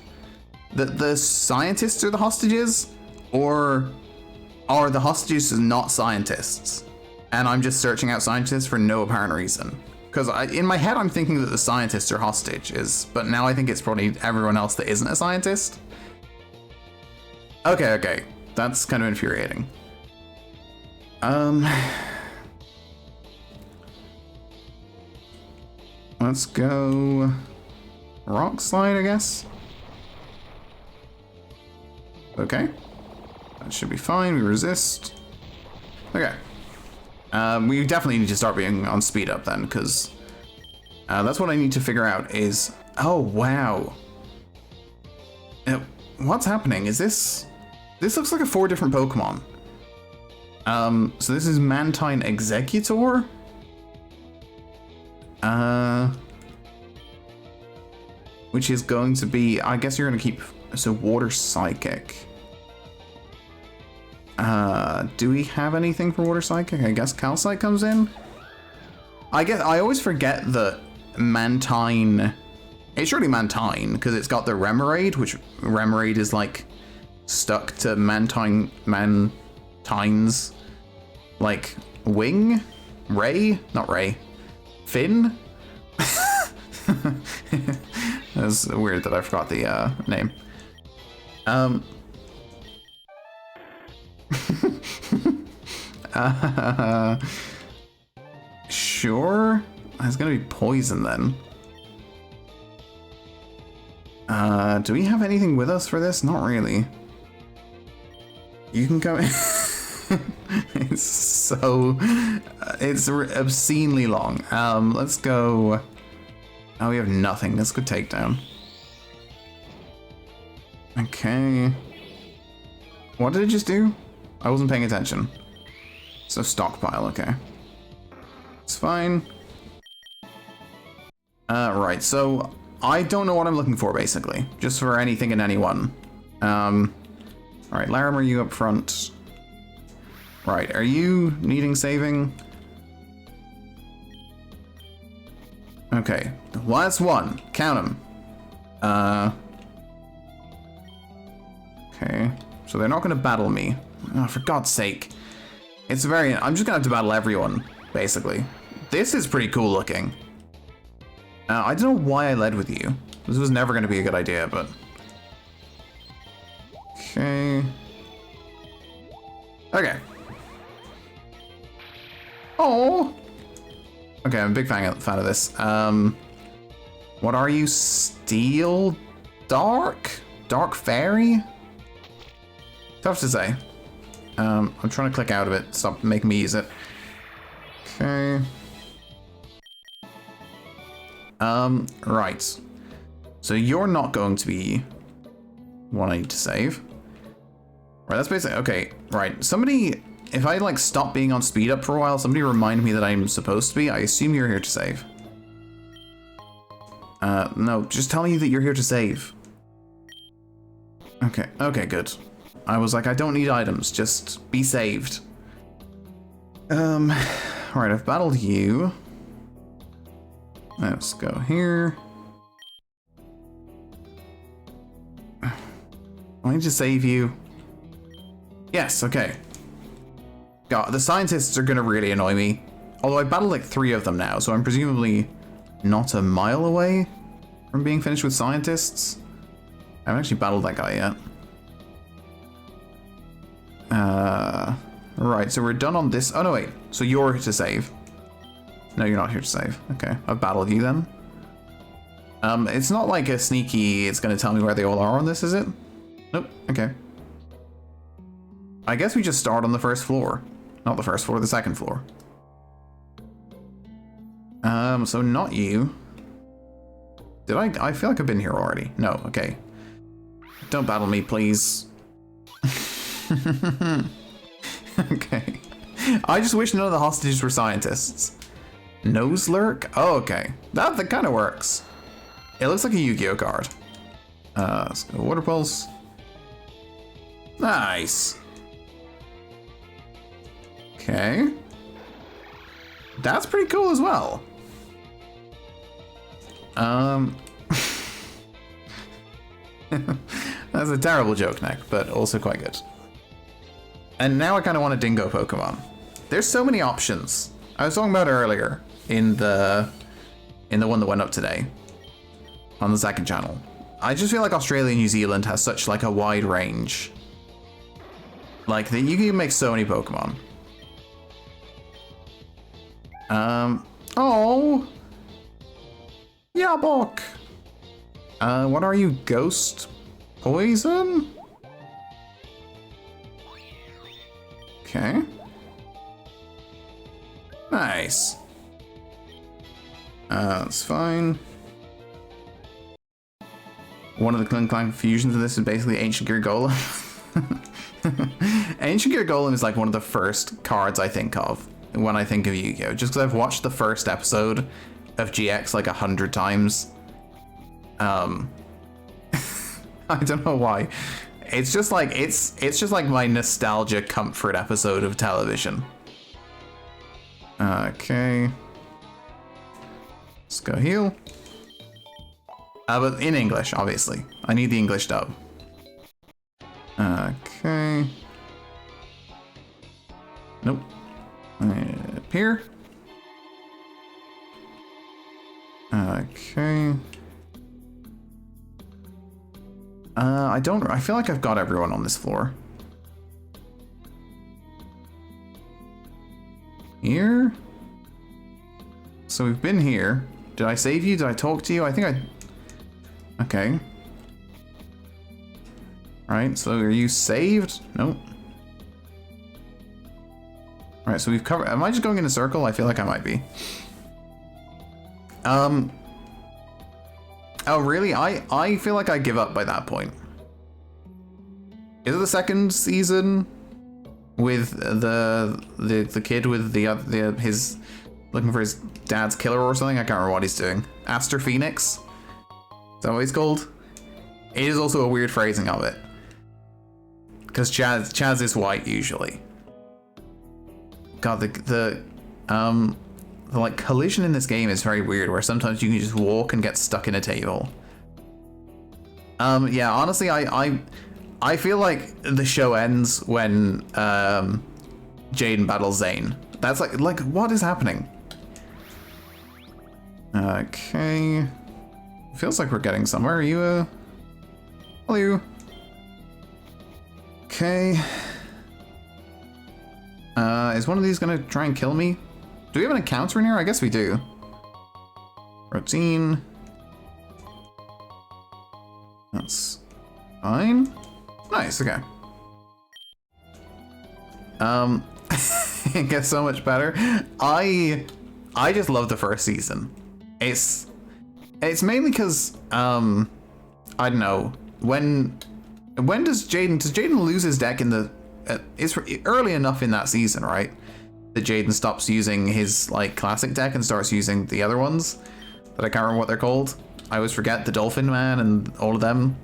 that the scientists are the hostages? Or are the hostages not scientists? And I'm just searching out scientists for no apparent reason. Because in my head, I'm thinking that the scientists are hostages. But now I think it's probably everyone else that isn't a scientist. Okay, okay. That's kind of infuriating. Let's go rock slide, I guess. Okay. That should be fine. We resist. Okay. We definitely need to start being on speed up then, because that's what I need to figure out is... Oh, wow. What's happening? Is this... This looks like 4 different Pokemon. So this is Mantine Executor? Which is going to be... I guess you're going to keep... So Water Psychic. Do we have anything for Water Psychic? I guess Calcite comes in? I always forget that Mantine... It's surely Mantine, because it's got the Remoraid, which Remoraid is like stuck to Mantine's like wing? Ray? Not Ray. Fin? That's weird that I forgot the name. Sure. It's gonna be poison then. Do we have anything with us for this? Not really. You can come in. It's so... it's obscenely long. Let's go... Oh, we have nothing. Let's go takedown. Okay. What did it just do? I wasn't paying attention. So stockpile, okay. It's fine. Right, so I don't know what I'm looking for, basically. Just for anything and anyone. Alright, Larimer, you up front. Right, are you needing saving? Okay, well, that's 1. Count them. Okay, so they're not going to battle me. Oh, for God's sake. It's very... I'm just going to have to battle everyone, basically. This is pretty cool looking. I don't know why I led with you. This was never going to be a good idea, but... Okay. Okay. Oh. Okay, I'm a big fan of this. What are you? Steel Dark? Dark Fairy? Tough to say. I'm trying to click out of it. Stop making me use it. Okay. Right. So you're not going to be one I need to save. Right, that's basically... Okay, right. Somebody... If I, like, stop being on speed up for a while, somebody remind me that I'm supposed to be. I assume you're here to save. No, just telling you that you're here to save. Okay, okay, good. I was like, I don't need items, just be saved. Alright, I've battled you. Let's go here. I need to save you. Yes, okay. God, the scientists are gonna really annoy me. Although I battled like 3 of them now, so I'm presumably not a mile away from being finished with scientists. I haven't actually battled that guy yet. Right, so we're done on this. Oh no, wait. So you're here to save. No, you're not here to save. Okay, I've battled you then. It's not like a sneaky, it's gonna tell me where they all are on this, is it? Nope, okay. I guess we just start on the first floor. Not the first floor, the second floor. So not you. Did I feel like I've been here already. No, okay. Don't battle me, please. Okay. I just wish none of the hostages were scientists. Nuzlocke? Oh, okay. That kind of works. It looks like a Yu-Gi-Oh card. Let's go Water Pulse. Nice. Okay. That's pretty cool as well. That's a terrible joke, Nick, but also quite good. And now I kind of want a dingo Pokemon. There's so many options. I was talking about it earlier in the one that went up today on the second channel. I just feel like Australia and New Zealand has such like a wide range. Like that you can make so many Pokemon. Oh. Yabok. What are you? Ghost poison? Okay. Nice. That's fine. One of the Clang fusions of this is basically Ancient Gear Golem. Ancient Gear Golem is like one of the first cards I think of when I think of Yu-Gi-Oh! Just because I've watched the first episode of GX like 100 times. I don't know why. It's just like it's just like my nostalgia comfort episode of television. Okay. Let's go heal. But in English, obviously. I need the English dub. Okay. Nope. Here. Okay. I feel like I've got everyone on this floor. Here? So we've been here. Did I save you? Did I talk to you? I think I... Okay. Alright, so are you saved? Nope. Alright, so we've covered... Am I just going in a circle? I feel like I might be. Oh, really? I feel like I give up by that point. Is it the second season with the kid with his looking for his dad's killer or something? I can't remember what he's doing. Aster Phoenix? Is that what he's called? It is also a weird phrasing of it. Because Chaz is white usually. God, the like collision in this game is very weird, where sometimes you can just walk and get stuck in a table. Yeah, honestly, I feel like the show ends when Jaden battles Zane. That's like what is happening? Okay. Feels like we're getting somewhere. Are you hello? Okay. Is one of these gonna try and kill me? Do we have an encounter in here? I guess we do. Routine. That's fine. Nice, okay. It gets so much better. I just love the first season. It's mainly because I don't know, when does Jaden lose his deck in the it's early enough in that season, right? That Jaden stops using his like classic deck and starts using the other ones that I can't remember what they're called. I always forget, the Dolphin Man and all of them.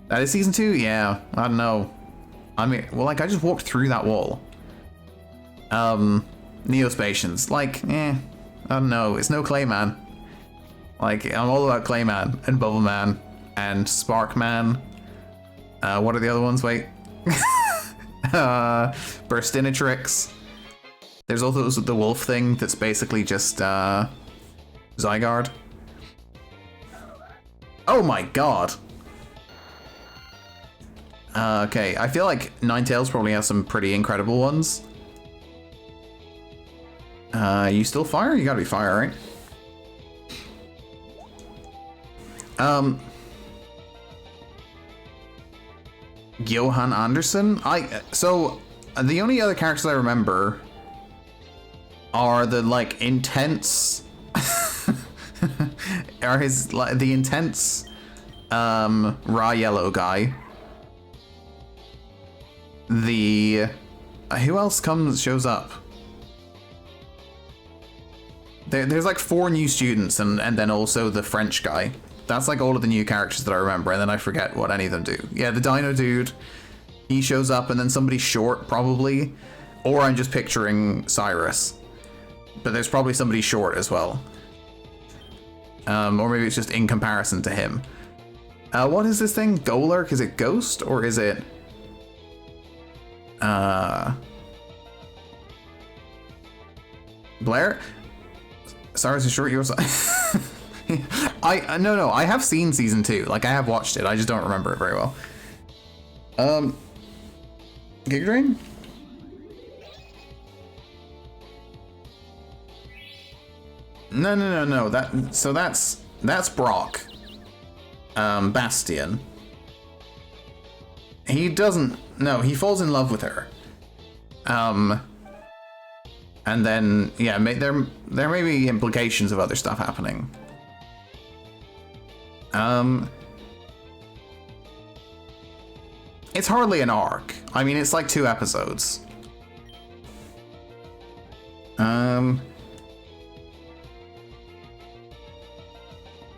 That is season 2? Yeah, I don't know. I mean, well, like I just walked through that wall. Neospatians. Like, I don't know. It's no Clayman. Like, I'm all about Clayman and Bubbleman and Sparkman. What are the other ones? Wait. Burstinatrix. There's also the wolf thing that's basically just Zygarde. Oh my god. Okay, I feel like Ninetales probably has some pretty incredible ones. You still fire? You gotta be fire, right? Johan Anderson? So the only other characters I remember are the like intense are his like the intense raw yellow guy. The who else shows up? There's like 4 new students and then also the French guy. That's like all of the new characters that I remember, and then I forget what any of them do. Yeah, the Dino dude, he shows up, and then somebody short probably, or I'm just picturing Cyrus. But there's probably somebody short as well. Or maybe it's just in comparison to him. What is this thing? Golurk? Is it Ghost or is it? Blair? Cyrus is short. Yours. No. I have seen season 2. Like I have watched it. I just don't remember it very well. Giga Drain? No. That's Brock. Bastion. He doesn't. No, he falls in love with her. And then yeah, there may be implications of other stuff happening. It's hardly an arc. I mean, it's like 2 episodes.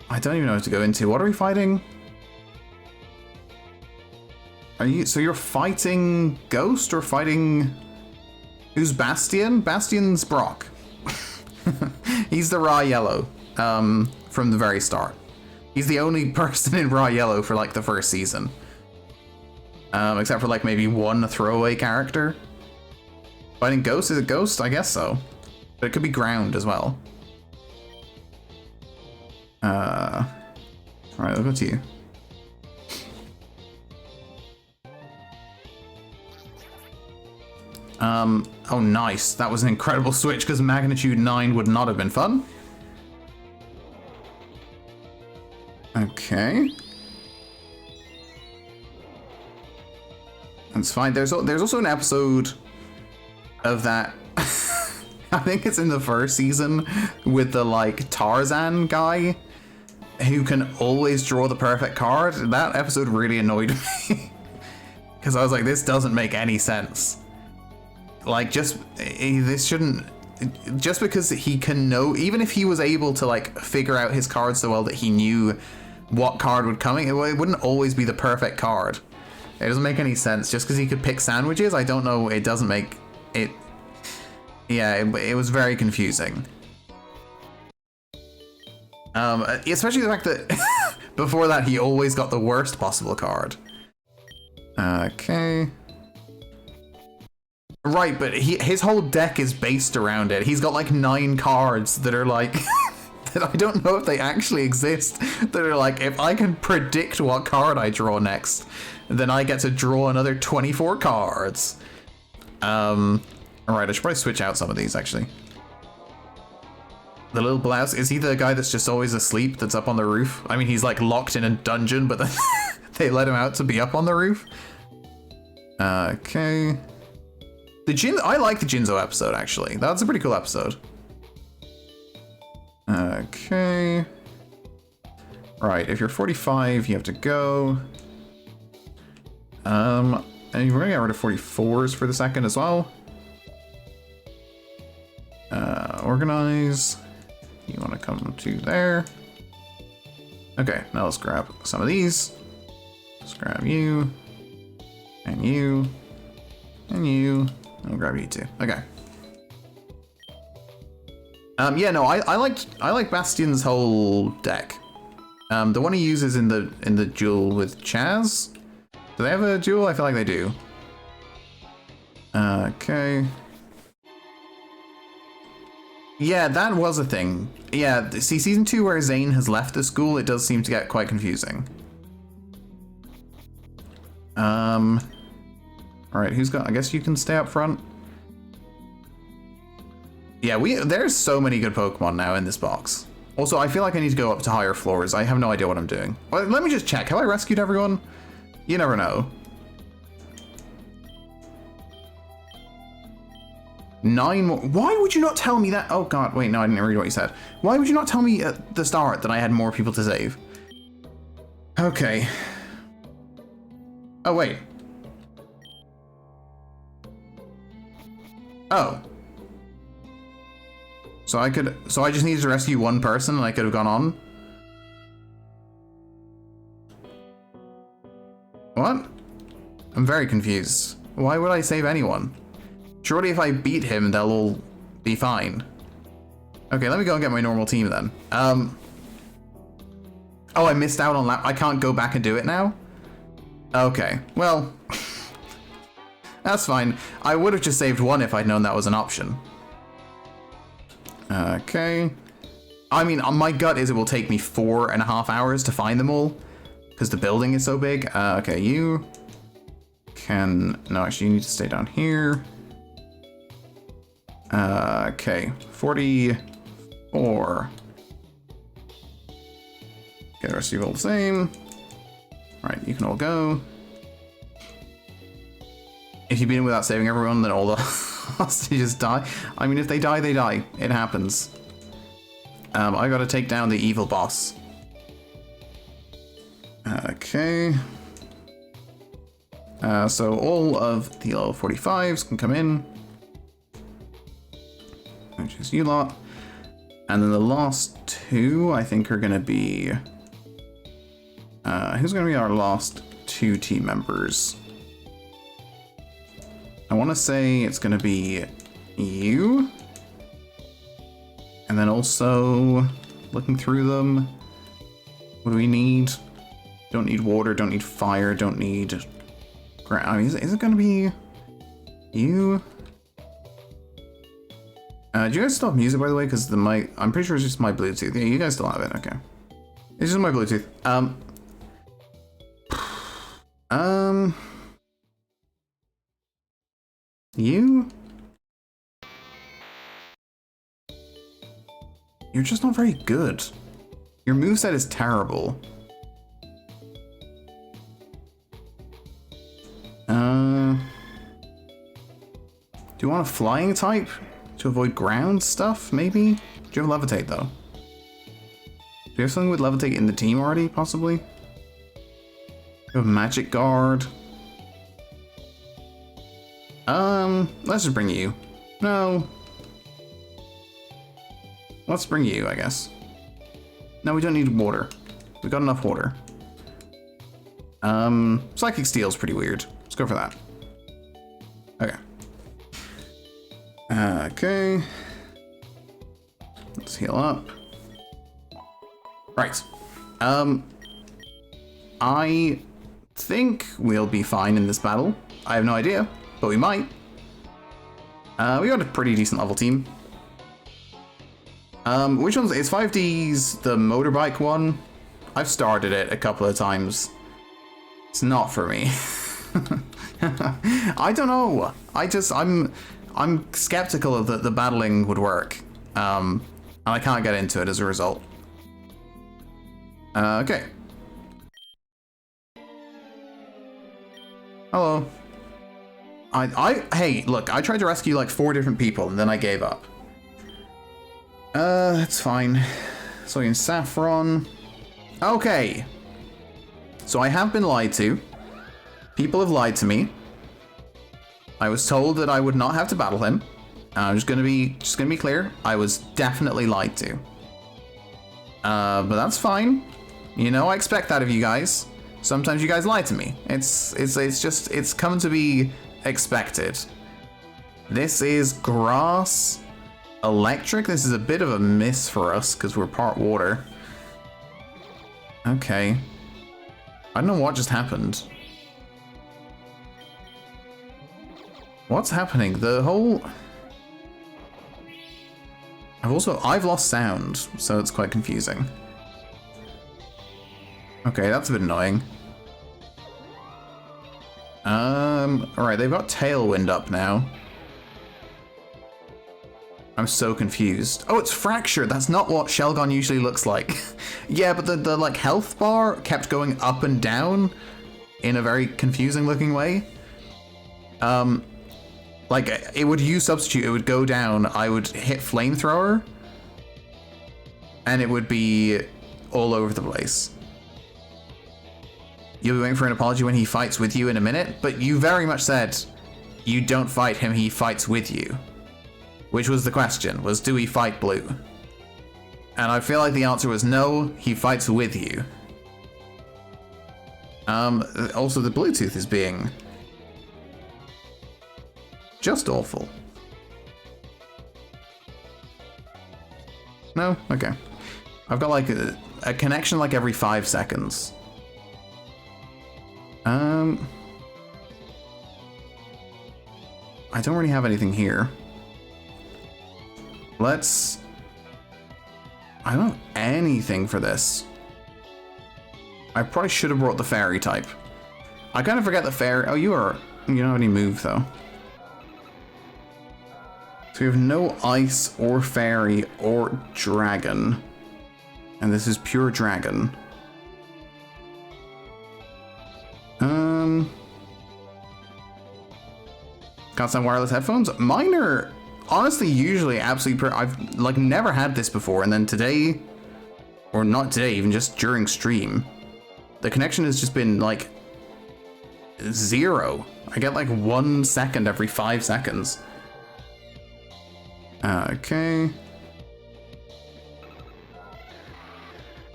I don't even know what to go into. What are we fighting? So you're fighting Ghost or fighting... Who's Bastion? Bastion's Brock. He's the raw yellow, from the very start. He's the only person in raw yellow for like the first season. Except for like maybe one throwaway character. Fighting Ghost? Is it Ghost? I guess so. But it could be Ground as well. Alright, I'll go to you. Oh nice. That was an incredible switch because Magnitude 9 would not have been fun. Okay. That's fine. There's also an episode of that. I think it's in the first season with the like Tarzan guy who can always draw the perfect card. That episode really annoyed me because I was like, this doesn't make any sense. Like, this shouldn't, just because he can know, even if he was able to like figure out his card so well that he knew what card would come, it wouldn't always be the perfect card. It doesn't make any sense. Just because he could pick sandwiches, I don't know, it doesn't make it. Yeah, it was very confusing. Especially the fact that before that he always got the worst possible card. Okay. Right, but his whole deck is based around it. He's got like 9 cards that are like that I don't know if they actually exist. That are like, if I can predict what card I draw next, then I get to draw another 24 cards. Alright, I should probably switch out some of these actually. The little blouse, is he the guy that's just always asleep that's up on the roof? I mean, he's like locked in a dungeon, but then they let him out to be up on the roof. Okay. I like the Jinzo episode, actually. That's a pretty cool episode. Okay. Right, if you're 45, you have to go. And we're gonna get rid of 44s for the second as well. Organize. You wanna come to there. Okay, now let's grab some of these. Let's grab you. And you. And you. I'll grab you too. Okay. Yeah, no, I like Bastion's whole deck. The one he uses in the duel with Chaz. Do they have a duel? I feel like they do. Okay. Yeah, that was a thing. Yeah, see, season 2 where Zane has left the school, it does seem to get quite confusing. Alright, who's got... I guess you can stay up front. Yeah, there's so many good Pokemon now in this box. Also, I feel like I need to go up to higher floors. I have no idea what I'm doing. Well, let me just check. Have I rescued everyone? You never know. 9 more. Why would you not tell me that? Oh god, wait, no, I didn't read what you said. Why would you not tell me at the start that I had more people to save? Okay. Oh, wait. Oh. So I just needed to rescue one person and I could have gone on? What? I'm very confused. Why would I save anyone? Surely if I beat him, they'll all be fine. Okay, let me go and get my normal team then. Oh, I missed out on I can't go back and do it now? Okay, well, that's fine. I would have just saved one if I'd known that was an option. Okay. I mean, my gut is it will take me 4.5 hours to find them all, because the building is so big. Okay, you can... No, actually, you need to stay down here. Okay, 44. Okay, the rest of you all the same. Alright, you can all go. If you beat him without saving everyone, then all the hostages die. I mean, if they die, they die. It happens. I gotta take down the evil boss. Okay. So all of the level 45s can come in. Which is you lot. And then the last two, I think, are gonna be... who's gonna be our last 2 team members? I want to say it's going to be you. And then also, looking through them, what do we need? Don't need water, don't need fire, don't need ground. I mean, is it going to be you? Do you guys still have music, by the way? Because I'm pretty sure it's just my Bluetooth. Yeah, you guys still have it. Okay. It's just my Bluetooth. You? You're just not very good. Your moveset is terrible. Do you want a flying type? To avoid ground stuff, maybe? Do you have levitate, though? Do you have something with levitate in the team already, possibly? You have magic guard. Let's just bring you. No. Let's bring you, I guess. No, we don't need water. We've got enough water. Psychic Steel's pretty weird. Let's go for that. Okay. Okay. Let's heal up. Right. I think we'll be fine in this battle. I have no idea, but we might. We got a pretty decent level team. Which one's... Is 5D's the motorbike one? I've started it a couple of times. It's not for me. I don't know. I'm skeptical that the battling would work. And I can't get into it as a result. Okay. Hello. Hey, look, I tried to rescue like 4 different people and then I gave up. That's fine. So in Saffron. Okay. So I have been lied to. People have lied to me. I was told that I would not have to battle him. I'm just gonna be clear. I was definitely lied to. But that's fine. You know, I expect that of you guys. Sometimes you guys lie to me. It's come to be expected. This is grass, Electric, this is a bit of a miss for us because we're part water. Okay. I don't know what just happened. What's happening? The whole... I've lost sound, so it's quite confusing. Okay, that's a bit annoying. Alright, they've got Tailwind up now. I'm so confused. Oh, it's Fractured. That's not what Shelgon usually looks like. Yeah, but the like health bar kept going up and down in a very confusing looking way. Like it would use substitute, it would go down, I would hit flamethrower, and it would be all over the place. You'll be waiting for an apology when he fights with you in a minute, but you very much said you don't fight him, he fights with you. Which was the question, was do we fight Blue? And I feel like the answer was no, he fights with you. Also the Bluetooth is being just awful. No? Okay. I've got like a connection like every 5 seconds. I don't really have anything here. I don't have anything for this. I probably should have brought the fairy type. I kind of forget the fairy. Oh, you don't have any move though. So we have no ice or fairy or dragon. And this is pure dragon. Got some wireless headphones. Mine are honestly usually absolutely I've like never had this before, and then today, or not today, even just during stream, the connection has just been like 0. I get like 1 second every 5 seconds. Okay.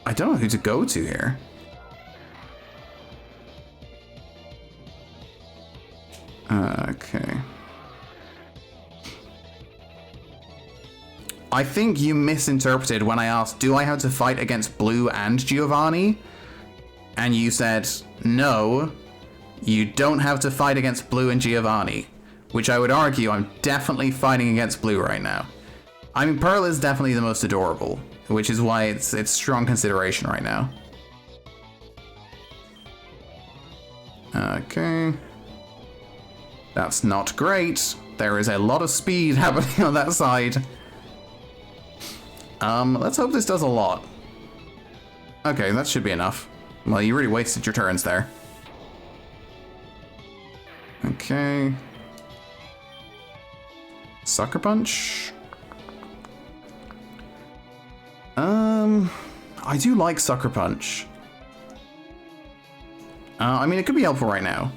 I don't know who to go to here. Okay. I think you misinterpreted when I asked, do I have to fight against Blue and Giovanni? And you said, no, you don't have to fight against Blue and Giovanni. Which I would argue I'm definitely fighting against Blue right now. I mean, Pearl is definitely the most adorable, which is why it's strong consideration right now. Okay. That's not great. There is a lot of speed happening on that side. Let's hope this does a lot. Okay, that should be enough. Well, you really wasted your turns there. Okay. Sucker Punch. I do like Sucker Punch. I mean, it could be helpful right now.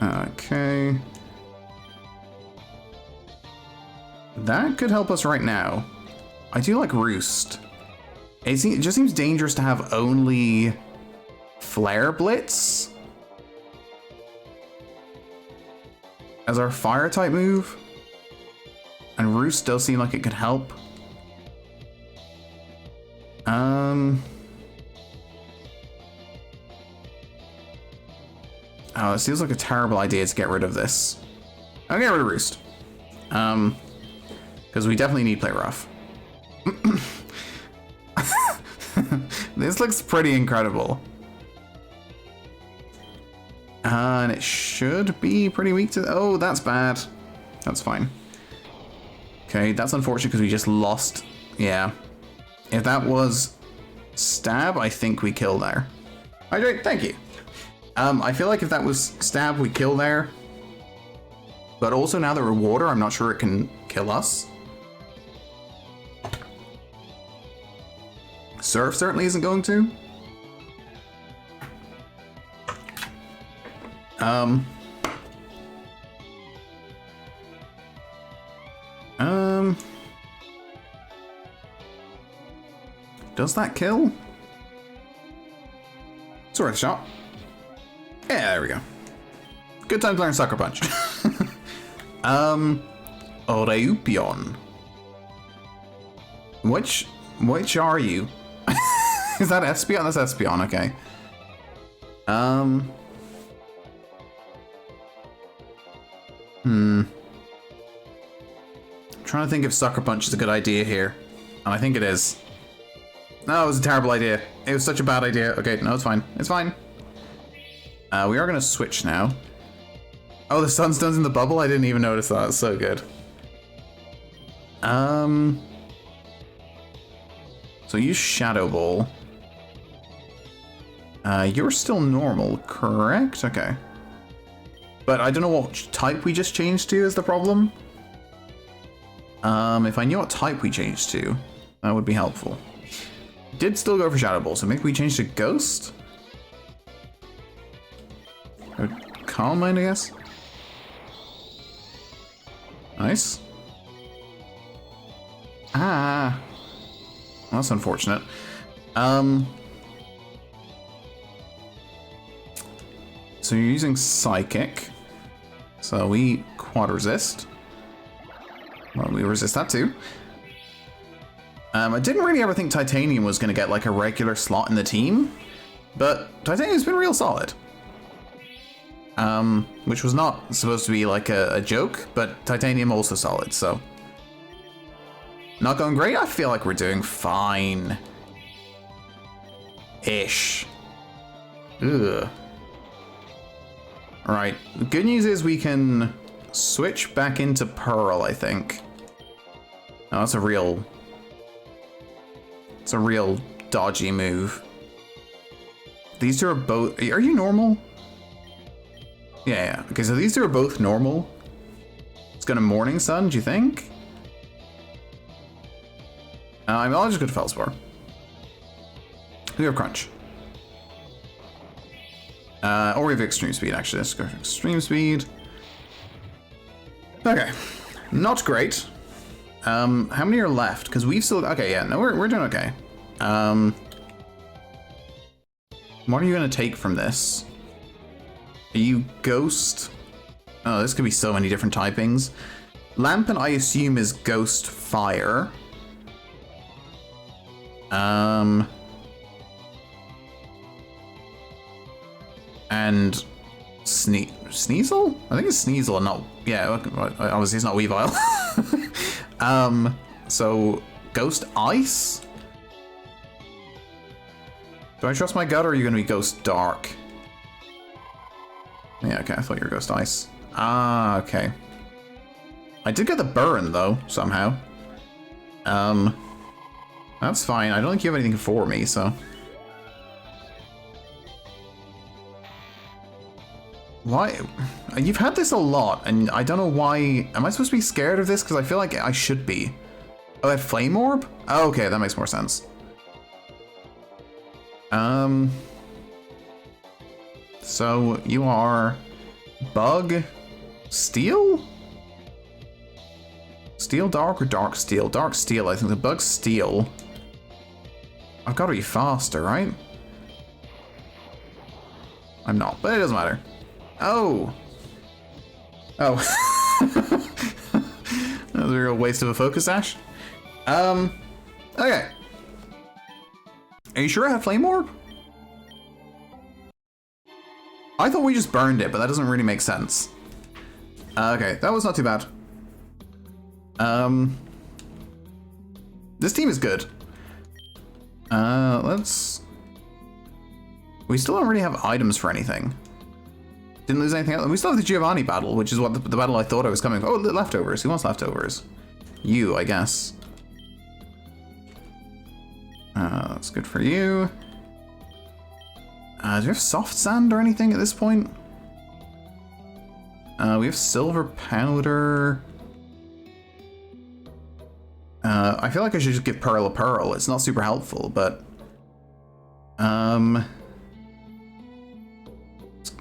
Okay. That could help us right now. I do like Roost. It just seems dangerous to have only Flare Blitz as our fire type move. And Roost does seem like it could help. Oh, it seems like a terrible idea to get rid of this. I'll get rid of Roost. Because we definitely need Play Rough. This looks pretty incredible. And it should be pretty weak to... Oh, that's bad. That's fine. Okay, that's unfortunate because we just lost... Yeah. If that was stab, I think we kill there. Hydrate, thank you. I feel like if that was stab, we kill there. But also now that we're water, I'm not sure it can kill us. Surf certainly isn't going to. Does that kill? It's worth a shot. Yeah, there we go. Good time to learn Sucker Punch. Oh Oreupion. Which are you? Is that Espeon? That's Espeon, okay. Trying to think if Sucker Punch is a good idea here. And I think it is. No, it was a terrible idea. It was such a bad idea. Okay, no, it's fine. It's fine. We are going to switch now. Oh, the Sunstone's in the bubble? I didn't even notice that. It's so good. So use Shadow Ball. You're still normal, correct? Okay. But I don't know what type we just changed to is the problem. If I knew what type we changed to, that would be helpful. Did still go for Shadow Ball, so maybe we change to Ghost? Or Calm Mind, I guess? Nice. Ah. Well, that's unfortunate. So you're using Psychic. So we Quad Resist. Well, we resist that too. I didn't really ever think Titanium was going to get like a regular slot in the team, but Titanium's been real solid. Which was not supposed to be like a joke, but Titanium also solid, so. Not going great? I feel like we're doing fine. Ish. Ugh. Alright, the good news is we can switch back into Pearl, I think. Oh, that's a real... It's a real dodgy move. These two are both... Are you normal? Yeah. Okay, so these two are both normal. It's gonna Morning Sun, do you think? I'll just go to Felspar. We have Crunch. Or we have Extreme Speed, actually. Let's go for Extreme Speed. Okay. Not great. How many are left? Because we've still... Okay, yeah, no, we're doing okay. What are you going to take from this? Are you Ghost? Oh, this could be so many different typings. Lampent, I assume, is Ghost Fire. And Sneasel? I think it's Sneasel and not... Yeah, obviously it's not Weavile. So Ghost Ice? Do I trust my gut, or are you going to be Ghost Dark? Yeah, okay, I thought you were Ghost Ice. Ah, okay. I did get the burn, though, somehow. That's fine. I don't think you have anything for me, so... Why? You've had this a lot, and I don't know why... Am I supposed to be scared of this? Because I feel like I should be. Oh, that Flame Orb? Oh, okay, that makes more sense. So, you are... Bug? Steel? Steel Dark or Dark Steel? Dark Steel, I think. The Bug's Steel. I've got to be faster, right? I'm not, but it doesn't matter. Oh! Oh. That was a real waste of a Focus Sash. Okay. Are you sure I have Flame Orb? I thought we just burned it, but that doesn't really make sense. Okay, that was not too bad. This team is good. Let's... We still don't really have items for anything. Didn't lose anything else. We still have the Giovanni battle, which is what the battle I thought I was coming for. Oh, leftovers. Who wants leftovers? You, I guess. That's good for you. Do we have soft sand or anything at this point? We have silver powder. I feel like I should just give Pearl a Pearl. It's not super helpful, but...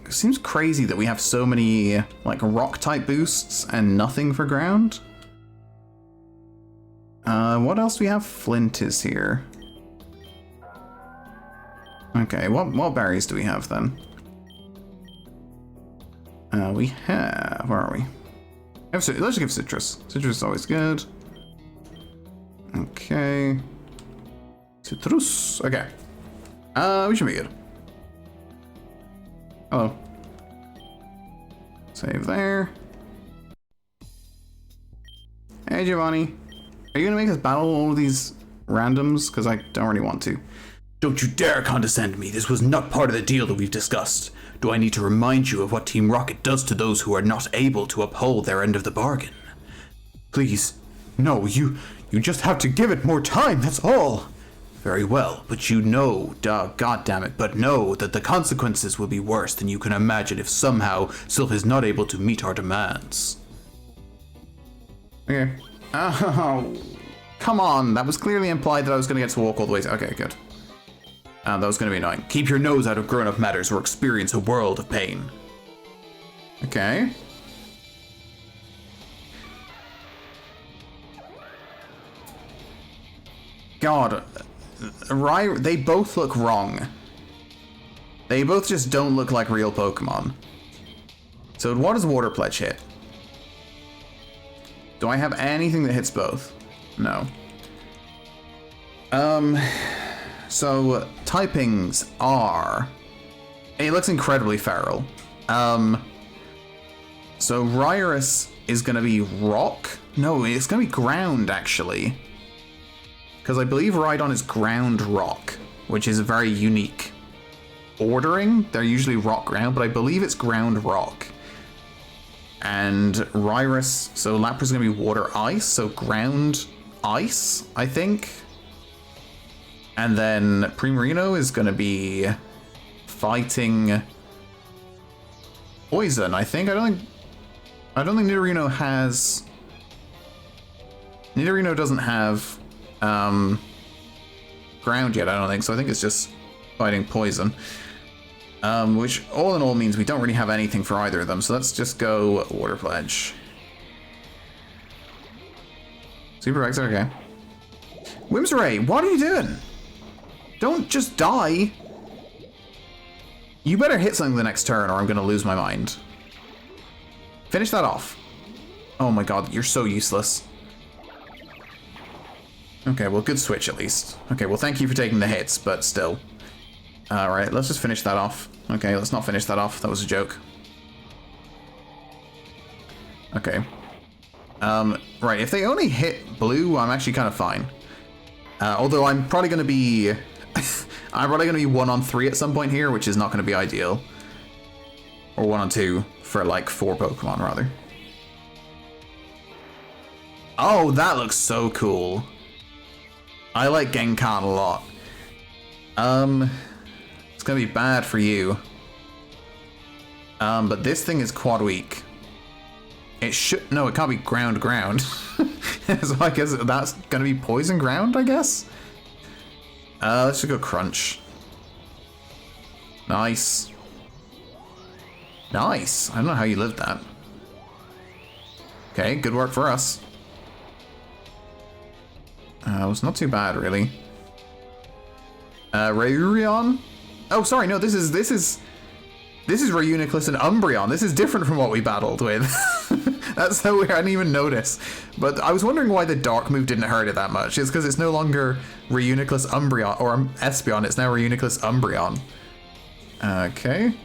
It seems crazy that we have so many, like, rock-type boosts and nothing for ground. What else do we have? Flint is here. Okay, what berries do we have then? We have... Where are we? Let's just give citrus. Citrus is always good. Okay. Citrus. Okay. We should be good. Hello. Save there. Hey, Giovanni. Are you gonna make us battle all of these randoms? Because I don't really want to. Don't you dare condescend me. This was not part of the deal that we've discussed. Do I need to remind you of what Team Rocket does to those who are not able to uphold their end of the bargain? Please. No, you just have to give it more time, that's all. Very well, but you know, goddammit, but know that the consequences will be worse than you can imagine if somehow Sylph is not able to meet our demands. Okay. Oh, come on. That was clearly implied that I was going to get to walk all the way. Okay, good. That was going to be annoying. Keep your nose out of grown-up matters or experience a world of pain. Okay. God. They both look wrong. They both just don't look like real Pokemon. So what does Water Pledge hit? Do I have anything that hits both? No. So typings are... It looks incredibly feral. So Ryrus is gonna be rock? No, it's gonna be ground, actually. Because I believe Rhydon is ground rock, which is a very unique ordering. They're usually rock ground, but I believe it's ground rock. And Ryrus, so Lapras is going to be water ice, so ground ice, I think. And then Primarino is going to be fighting poison, I think. I don't think Nidorino has... Nidorino doesn't have ground yet, I don't think, so I think it's just fighting poison. Which all in all means we don't really have anything for either of them, so let's just go Water Pledge. Super X, okay. Whimsray, what are you doing? Don't just die. You better hit something the next turn or I'm gonna lose my mind. Finish that off. Oh my god, you're so useless. Okay, well, good switch at least. Okay, well, thank you for taking the hits, but still. Alright, let's just finish that off. Okay, let's not finish that off. That was a joke. Okay. Right, if they only hit blue, I'm actually kind of fine. Although I'm probably going to be... I'm probably going to be 1-on-3 at some point here, which is not going to be ideal. Or 1-on-2 for, like, 4 Pokemon, rather. Oh, that looks so cool. I like Genkan a lot. It's gonna be bad for you. But this thing is quad weak. It should... No, it can't be ground. So I guess that's gonna be poison ground, I guess? Let's just go crunch. Nice. Nice. I don't know how you lived that. Okay, good work for us. It was not too bad, really. Rayurion? Oh, sorry, no, this is Reuniclus and Umbreon. This is different from what we battled with. That's so weird, I didn't even notice. But I was wondering why the dark move didn't hurt it that much. It's because it's no longer Reuniclus Umbreon, or Espeon, it's now Reuniclus Umbreon. Okay.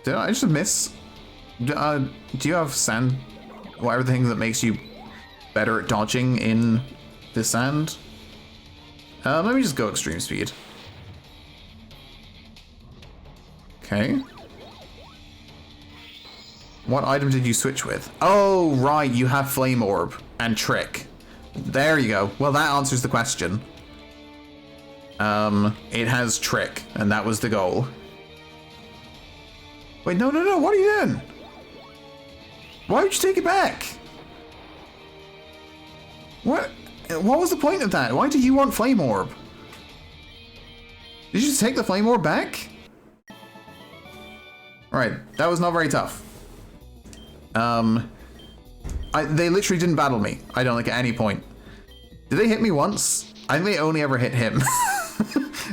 Did I just miss? Do you have sand? Whatever the thing that makes you better at dodging in the sand? Let me just go extreme speed. Okay. What item did you switch with? Oh, right, you have Flame Orb and Trick. There you go. Well, that answers the question. It has Trick, and that was the goal. Wait, no, what are you doing? Why would you take it back? What was the point of that? Why do you want Flame Orb? Did you just take the Flame Orb back? Alright, that was not very tough. They literally didn't battle me, I don't think, at any point. Did they hit me once? I think they only ever hit him.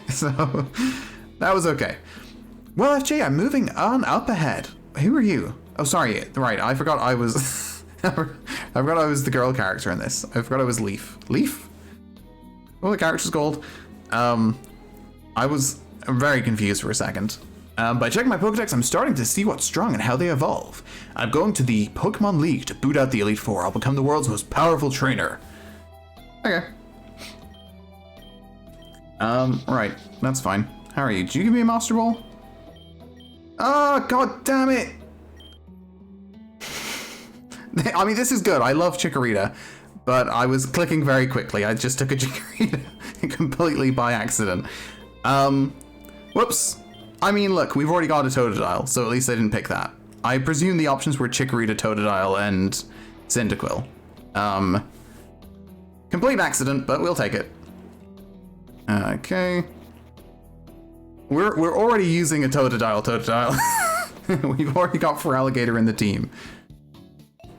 So, that was okay. Well, FJ, I'm moving on up ahead. Who are you? Oh, sorry. Right, I forgot I was... I forgot I was the girl character in this. I forgot I was Leaf. Leaf? What the character's called? I was very confused for a second. By checking my Pokedex, I'm starting to see what's strong and how they evolve. I'm going to the Pokemon League to boot out the Elite Four. I'll become the world's most powerful trainer. Okay. Right. That's fine. How are you? Did you give me a Master Ball? Oh, god damn it! I mean, this is good. I love Chikorita, but I was clicking very quickly. I just took a Chikorita completely by accident. Whoops. I mean, look, we've already got a Totodile, so at least I didn't pick that. I presume the options were Chikorita, Totodile, and Cyndaquil. Complete accident, but we'll take it. Okay. We're already using a Totodile. We've already got Feraligatr in the team.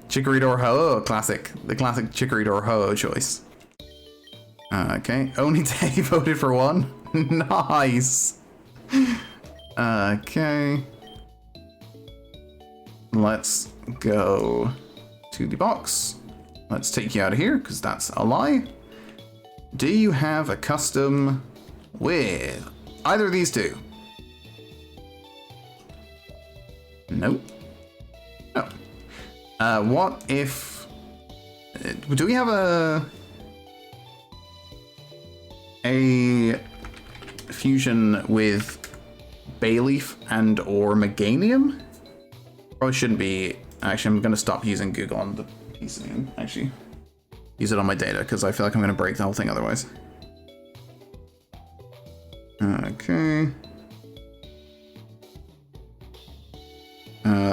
Chikorita or Ho-Oh, classic. The classic Chikorita or Ho-Oh choice. Okay, only Tay voted for one. Nice. Okay. Let's go to the box. Let's take you out of here, because that's a lie. Do you have a custom with either of these two? Nope. No. What if... do we have a fusion with Bayleaf and or Meganium? Probably shouldn't be. Actually, I'm going to stop using Google on the PC and actually use it on my data, because I feel like I'm going to break the whole thing otherwise. Okay.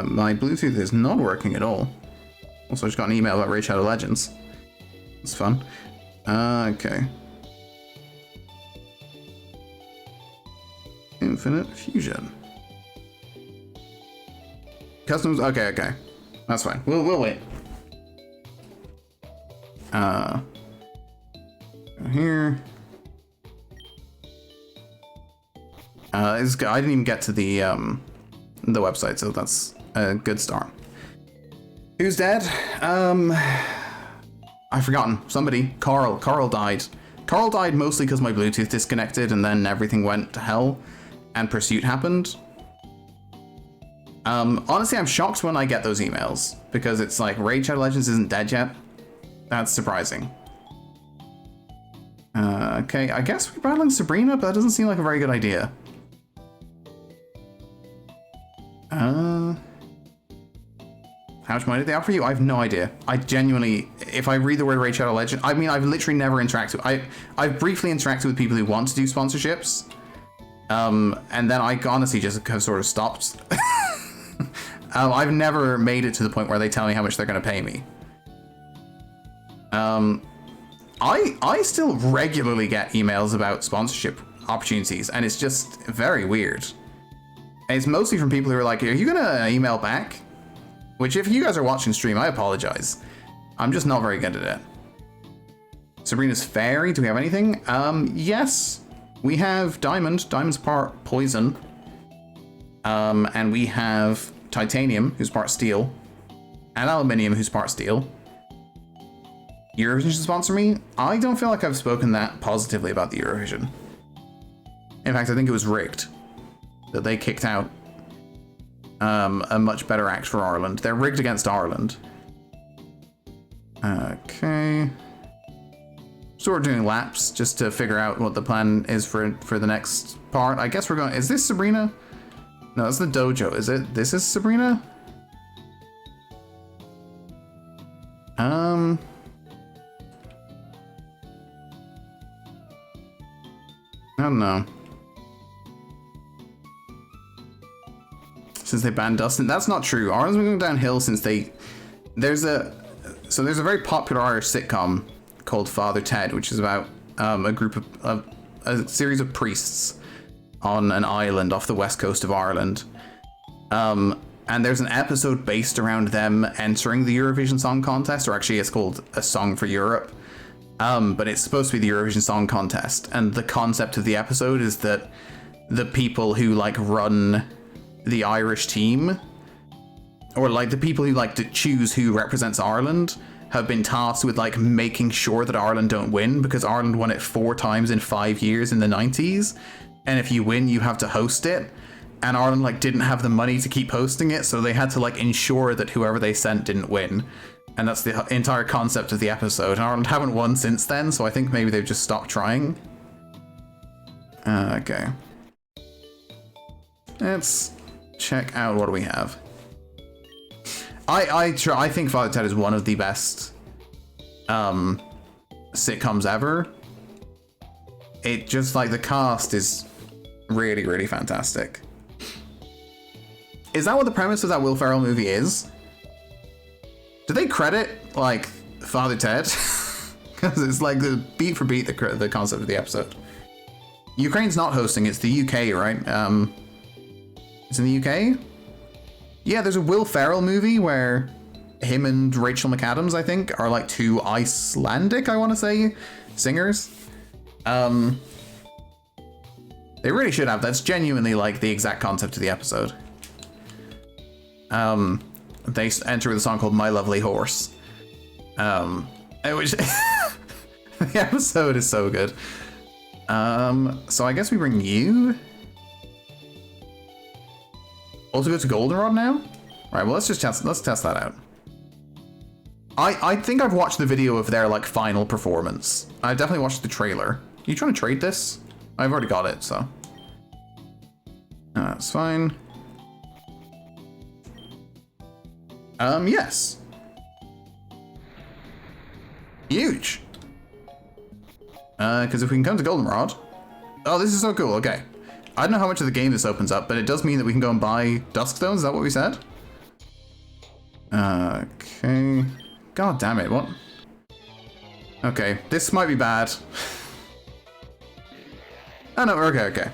My Bluetooth is not working at all. Also, I just got an email about Raid Shadow Legends. It's fun. Okay. Infinite Fusion. Customs. Okay. That's fine. We'll wait. Here. I didn't even get to the website, so that's a good start. Who's dead? I've forgotten. Somebody. Carl. Carl died. Carl died mostly because my Bluetooth disconnected and then everything went to hell and Pursuit happened. Honestly, I'm shocked when I get those emails because it's like Raid Shadow Legends isn't dead yet. That's surprising. Okay, I guess we're battling Sabrina, but that doesn't seem like a very good idea. How much money did they offer you? I have no idea. I genuinely, if I read the word Raid Shadow Legend, I mean, I've literally never interacted. I've briefly interacted with people who want to do sponsorships. And then I honestly just sort of stopped. I've never made it to the point where they tell me how much they're going to pay me. I still regularly get emails about sponsorship opportunities, and it's just very weird. And it's mostly from people who are like, are you going to email back? Which, if you guys are watching stream, I apologize. I'm just not very good at it. Sabrina's Fairy, do we have anything? Yes. We have Diamond. Diamond's part poison. And we have Titanium, who's part steel. And Aluminium, who's part steel. Eurovision should sponsor me? I don't feel like I've spoken that positively about the Eurovision. In fact, I think it was rigged. That they kicked out a much better act for Ireland. They're rigged against Ireland. Okay. So we're doing laps just to figure out what the plan is for the next part. I guess we're going... Is this Sabrina? No, that's the dojo. Is it? This is Sabrina? I don't know. Since they banned Dustin. That's not true. Ireland's been going downhill since they... There's a very popular Irish sitcom called Father Ted, which is about a group of a series of priests on an island off the west coast of Ireland. And there's an episode based around them entering the Eurovision Song Contest, or actually it's called A Song for Europe. But it's supposed to be the Eurovision Song Contest. And the concept of the episode is that the people who like run the Irish team or like the people who like to choose who represents Ireland have been tasked with like making sure that Ireland don't win, because Ireland won it 4 times in 5 years in the 90s, and if you win you have to host it, and Ireland like didn't have the money to keep hosting it, so they had to like ensure that whoever they sent didn't win. And that's the entire concept of the episode. And Ireland haven't won since then, so I think maybe they've just stopped trying. Okay. Let's check out what do we have. I think Father Ted is one of the best sitcoms ever. It just like the cast is really, really fantastic. Is that what the premise of that Will Ferrell movie is? Do they credit like Father Ted? Because it's like the beat for beat the concept of the episode. Ukraine's not hosting, it's the UK, right? It's in the UK? Yeah, there's a Will Ferrell movie where him and Rachel McAdams, I think, are like 2 Icelandic, I want to say, singers. They really should have. That's genuinely like the exact concept of the episode. They enter with a song called My Lovely Horse. Which the episode is so good. So I guess we bring you. Also go to Goldenrod now? Alright, well let's test that out. I think I've watched the video of their like final performance. I definitely watched the trailer. Are you trying to trade this? I've already got it, so. That's fine. Yes. Huge. Because if we can come to Goldenrod. Oh, this is so cool. Okay. I don't know how much of the game this opens up, but it does mean that we can go and buy Duskstones. Is that what we said? Okay. God damn it. What? Okay. This might be bad. Oh, no. Okay.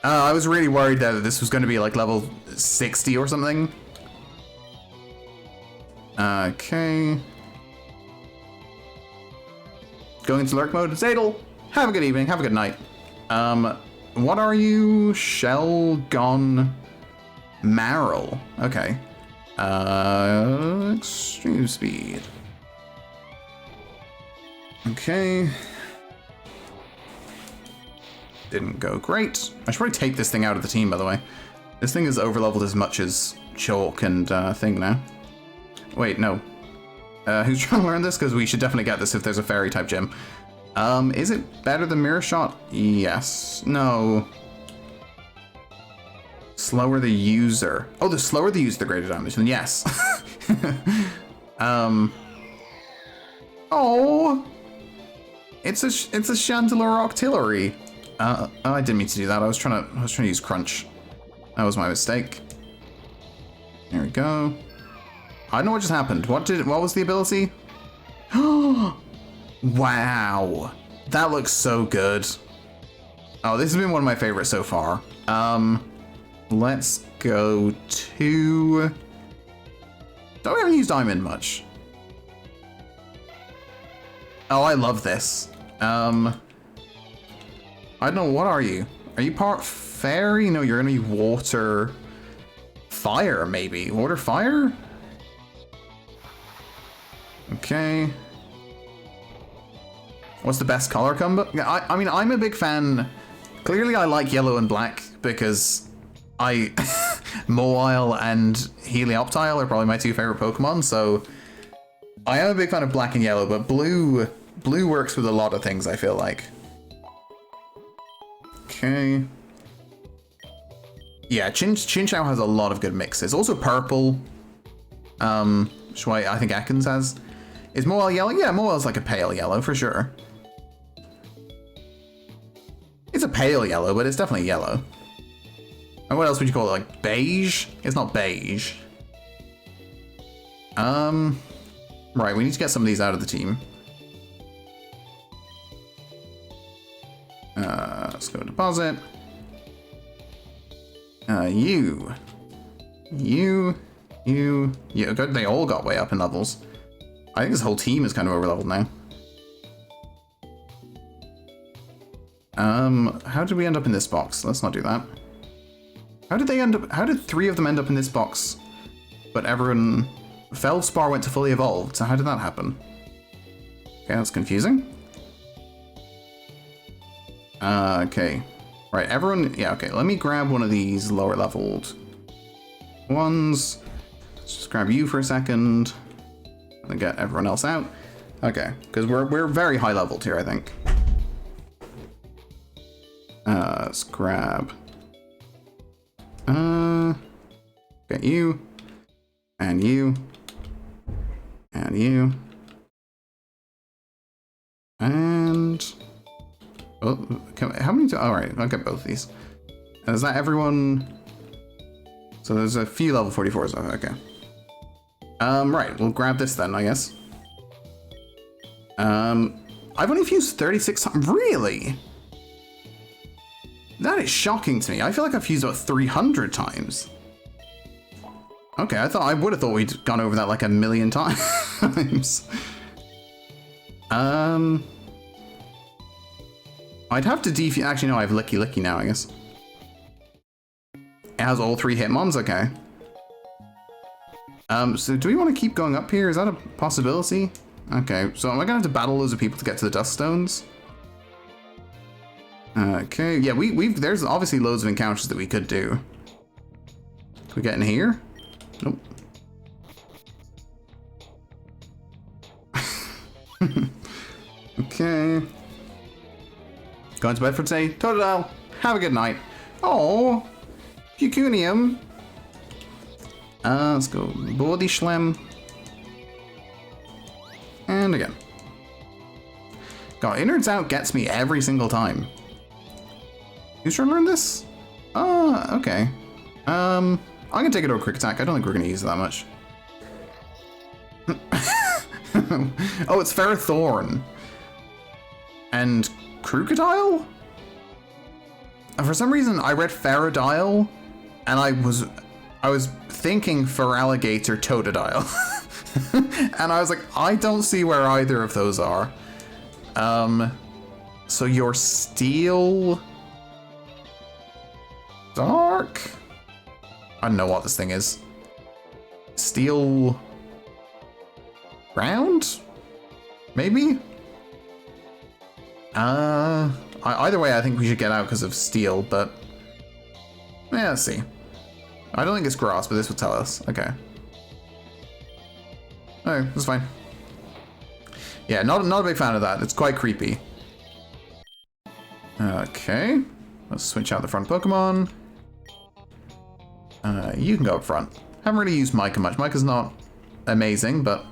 I was really worried that this was going to be like level 60 or something. Okay. Going into lurk mode. Zadel, have a good evening. Have a good night. What are you? Shelgon Marl. Okay. Extreme speed. Okay. Didn't go great. I should probably take this thing out of the team, by the way. This thing is overleveled as much as Chalk and Thing now. Wait, no. Who's trying to learn this? Because we should definitely get this if there's a fairy type gym. Is it better than Mirror Shot? Yes. No. Slower the user. Oh, the slower the user, the greater damage. Then yes. Oh. It's a Chandelure Octillery. Oh, I didn't mean to do that. I was trying to use Crunch. That was my mistake. There we go. I don't know what just happened. What was the ability? Wow. That looks so good. Oh, this has been one of my favorites so far. Let's go to... Don't we ever use Diamond much? Oh, I love this. I don't know, what are you? Are you part fairy? No, you're gonna be water... Fire, maybe. Water fire? Okay. What's the best color combo? I mean, I'm a big fan. Clearly, I like yellow and black because Mawile and Helioptile are probably my 2 favorite Pokemon. So I am a big fan of black and yellow, but blue works with a lot of things, I feel like. Okay. Yeah, Chinchou has a lot of good mixes. Also purple. Which is why I think Ekans has. Is Mawile yellow? Yeah, Mawile's like a pale yellow for sure. It's a pale yellow, but it's definitely yellow. And what else would you call it? Like beige? It's not beige. Right, we need to get some of these out of the team. Let's go deposit. You. Good, they all got way up in levels. I think this whole team is kind of overleveled now. How did we end up in this box? Let's not do that. How did 3 of them end up in this box but everyone... Feldspar went to fully evolved, so how did that happen? Okay, that's confusing. Okay. Right, everyone... Yeah, okay, let me grab one of these lower leveled ones. Let's just grab you for a second. And get everyone else out. Okay, because we're very high leveled here, I think. Let's grab... Get you. And you. And you. And... Oh, how many... Alright, I'll get both these. Is that everyone? So there's a few level 44s. Okay. Right, we'll grab this then, I guess. I've only fused 36 times. Really? That is shocking to me. I feel like I've fused about 300 times. Okay, I would have thought we'd gone over that like a million times. I'd have to defuse. Actually, no, I have Licky Licky now, I guess. It has all 3 Hitmons? Okay. So do we want to keep going up here? Is that a possibility? Okay, so am I gonna have to battle loads of people to get to the Dust Stones? Okay, yeah, there's obviously loads of encounters that we could do. Can we get in here? Nope. Okay. Going to bed for today. Totodile, have a good night. Oh, Peucunium. Let's go Body Schlem. And again. God, Innards Out gets me every single time. Who's trying to learn this? Oh, okay. I'm gonna take it over Quick Attack. I don't think we're gonna use it that much. Oh, it's Ferrothorn. And Crocodile? For some reason, I read Ferrodile, and I was thinking Feraligator Totodile. And I was like, I don't see where either of those are. So your Steel... Dark? I don't know what this thing is. Steel... Ground? Maybe? Either way, I think we should get out because of steel, but... Yeah, let's see. I don't think it's grass, but this will tell us. Okay. Oh, that's fine. Yeah, not a big fan of that. It's quite creepy. Okay. Let's switch out the front Pokemon. You can go up front. Haven't really used Micah much. Micah's not amazing, but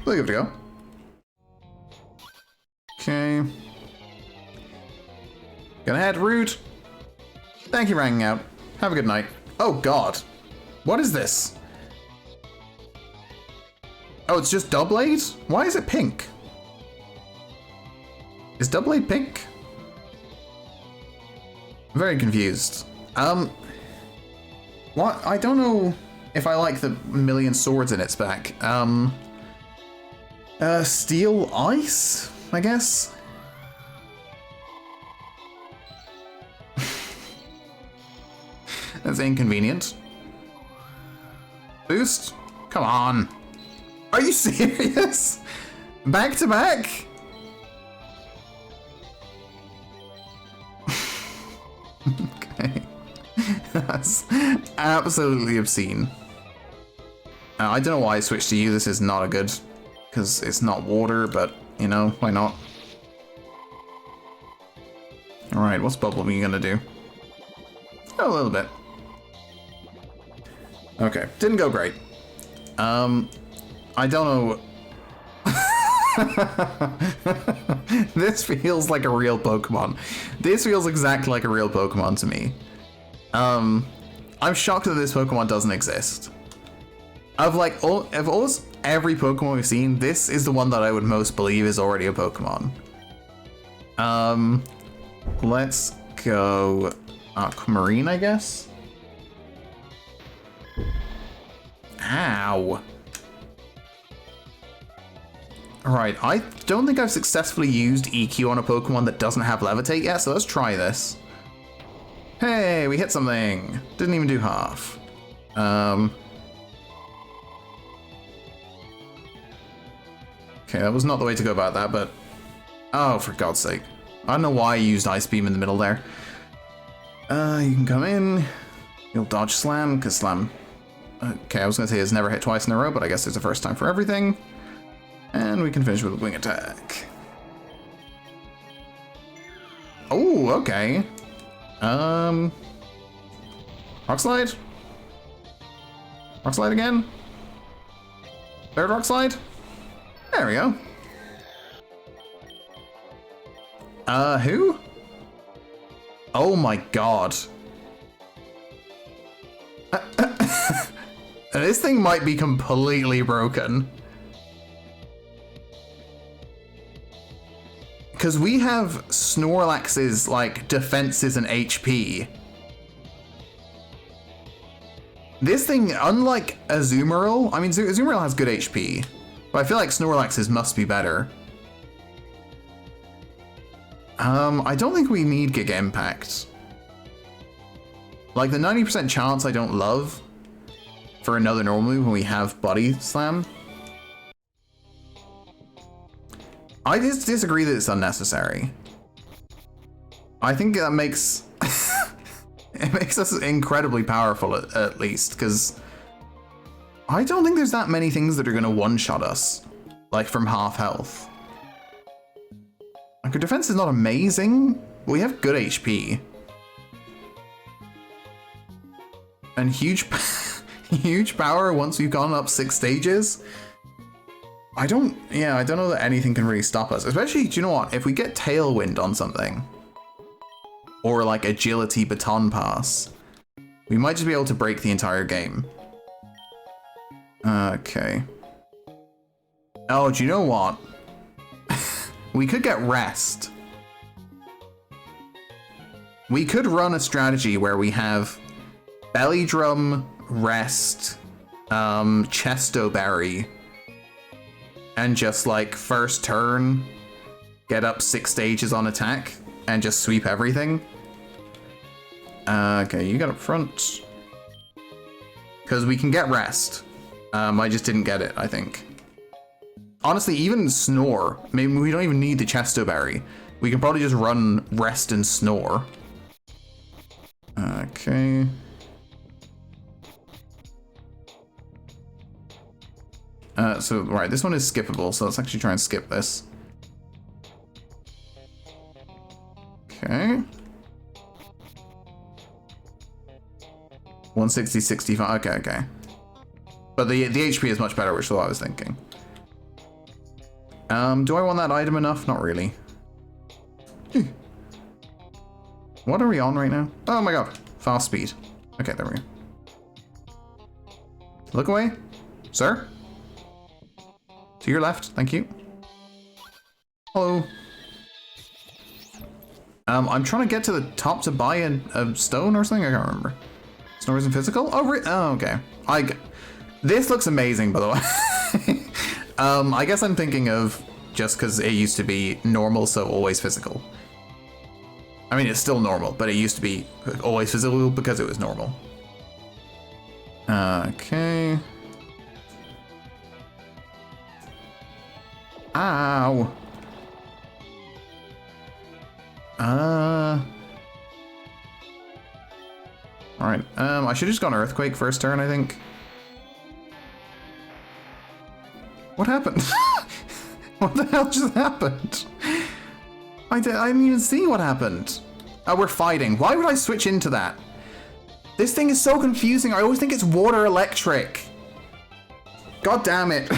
we'll give it a go. Okay. Gonna head route. Thank you for hanging out. Have a good night. Oh god. What is this? Oh, it's just Doublade? Why is it pink? Is Doublade pink? I'm very confused. What? I don't know if I like the million swords in its back. Steel Ice, I guess? That's inconvenient. Boost? Come on. Are you serious? Back to back? Okay. That's absolutely obscene. I don't know why I switched to you. This is not a good... Because it's not water, but, you know, why not? Alright, what's Bubblebee gonna do? Oh, a little bit. Okay, didn't go great. I don't know... This feels like a real Pokemon. This feels exactly like a real Pokemon to me. I'm shocked that this Pokemon doesn't exist. Of almost every Pokemon we've seen, this is the one that I would most believe is already a Pokemon. Let's go Aquamarine, I guess. Ow. Alright, I don't think I've successfully used EQ on a Pokemon that doesn't have Levitate yet, so let's try this. Hey, we hit something. Didn't even do half. Okay, that was not the way to go about that, but... Oh, for God's sake. I don't know why I used Ice Beam in the middle there. You can come in. You'll dodge Slam, because Slam... Okay, I was going to say it's never hit twice in a row, but I guess there's a first time for everything. And we can finish with a Wing Attack. Oh, okay. Rock Slide? Rock Slide again? Third Rock Slide? There we go. Who? Oh my god. This thing might be completely broken. Because we have Snorlax's, like, defenses and HP. This thing, unlike Azumarill, I mean, Azumarill has good HP, but I feel like Snorlax's must be better. I don't think we need Giga Impact. Like, the 90% chance I don't love for another normal move when we have Body Slam. I just disagree that it's unnecessary. I think that makes it makes us incredibly powerful at least, because I don't think there's that many things that are going to one-shot us, like from half health. Like, our defense is not amazing, but we have good HP. And huge power once we've gone up 6 stages. I don't know that anything can really stop us. Especially, do you know what? If we get Tailwind on something, or like Agility Baton Pass, we might just be able to break the entire game. Okay. Oh, do you know what? We could get Rest. We could run a strategy where we have Belly Drum, Rest, Chesto Berry, and just like first turn, get up 6 stages on attack and just sweep everything. Okay, you got up front. Because we can get Rest. I just didn't get it, I think. Honestly, even Snore, maybe we don't even need the Chesto Berry. We can probably just run Rest and Snore. Okay. So, right, this one is skippable, so let's actually try and skip this. Okay. 160, 65, okay. But the HP is much better, which is what I was thinking. Do I want that item enough? Not really. What are we on right now? Oh my god, fast speed. Okay, there we go. Look away, sir. To your left, thank you. Hello. I'm trying to get to the top to buy a stone or something. I can't remember. Snore isn't physical. Oh, okay. This looks amazing, by the way. I guess I'm thinking of just because it used to be normal, so always physical. I mean, it's still normal, but it used to be always physical because it was normal. Okay. Ow. Alright, I should have just gone Earthquake first turn, I think. What happened? What the hell just happened? I didn't even see what happened. Oh, we're fighting. Why would I switch into that? This thing is so confusing. I always think it's water electric. God damn it.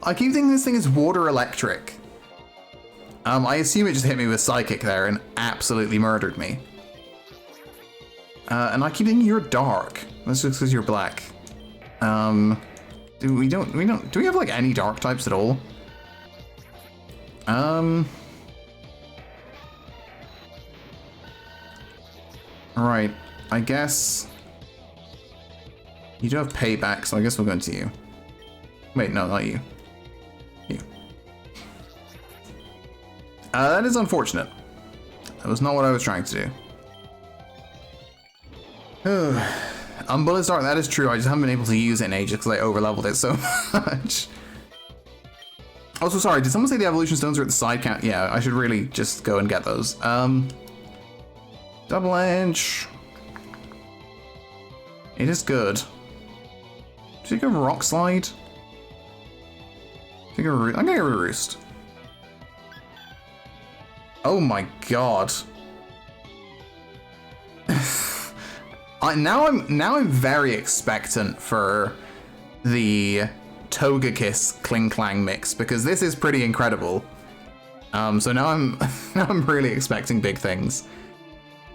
I keep thinking this thing is water electric. I assume it just hit me with Psychic there and absolutely murdered me. And I keep thinking you're dark. That's just because you're black. Do we have like any dark types at all? Alright, I guess you do have payback, so I guess we'll go into you. Wait, no, not you. You. That is unfortunate. That was not what I was trying to do. Bullet's Dark, that is true. I just haven't been able to use it in ages because I overleveled it so much. Also, sorry, did someone say the evolution stones are at the side count? Yeah, I should really just go and get those. Double edge. It is good. Should I go rock slide? I'm gonna go roost. Oh my god. Now I'm very expectant for the Togekiss Kling Clang mix because this is pretty incredible. So now I'm really expecting big things.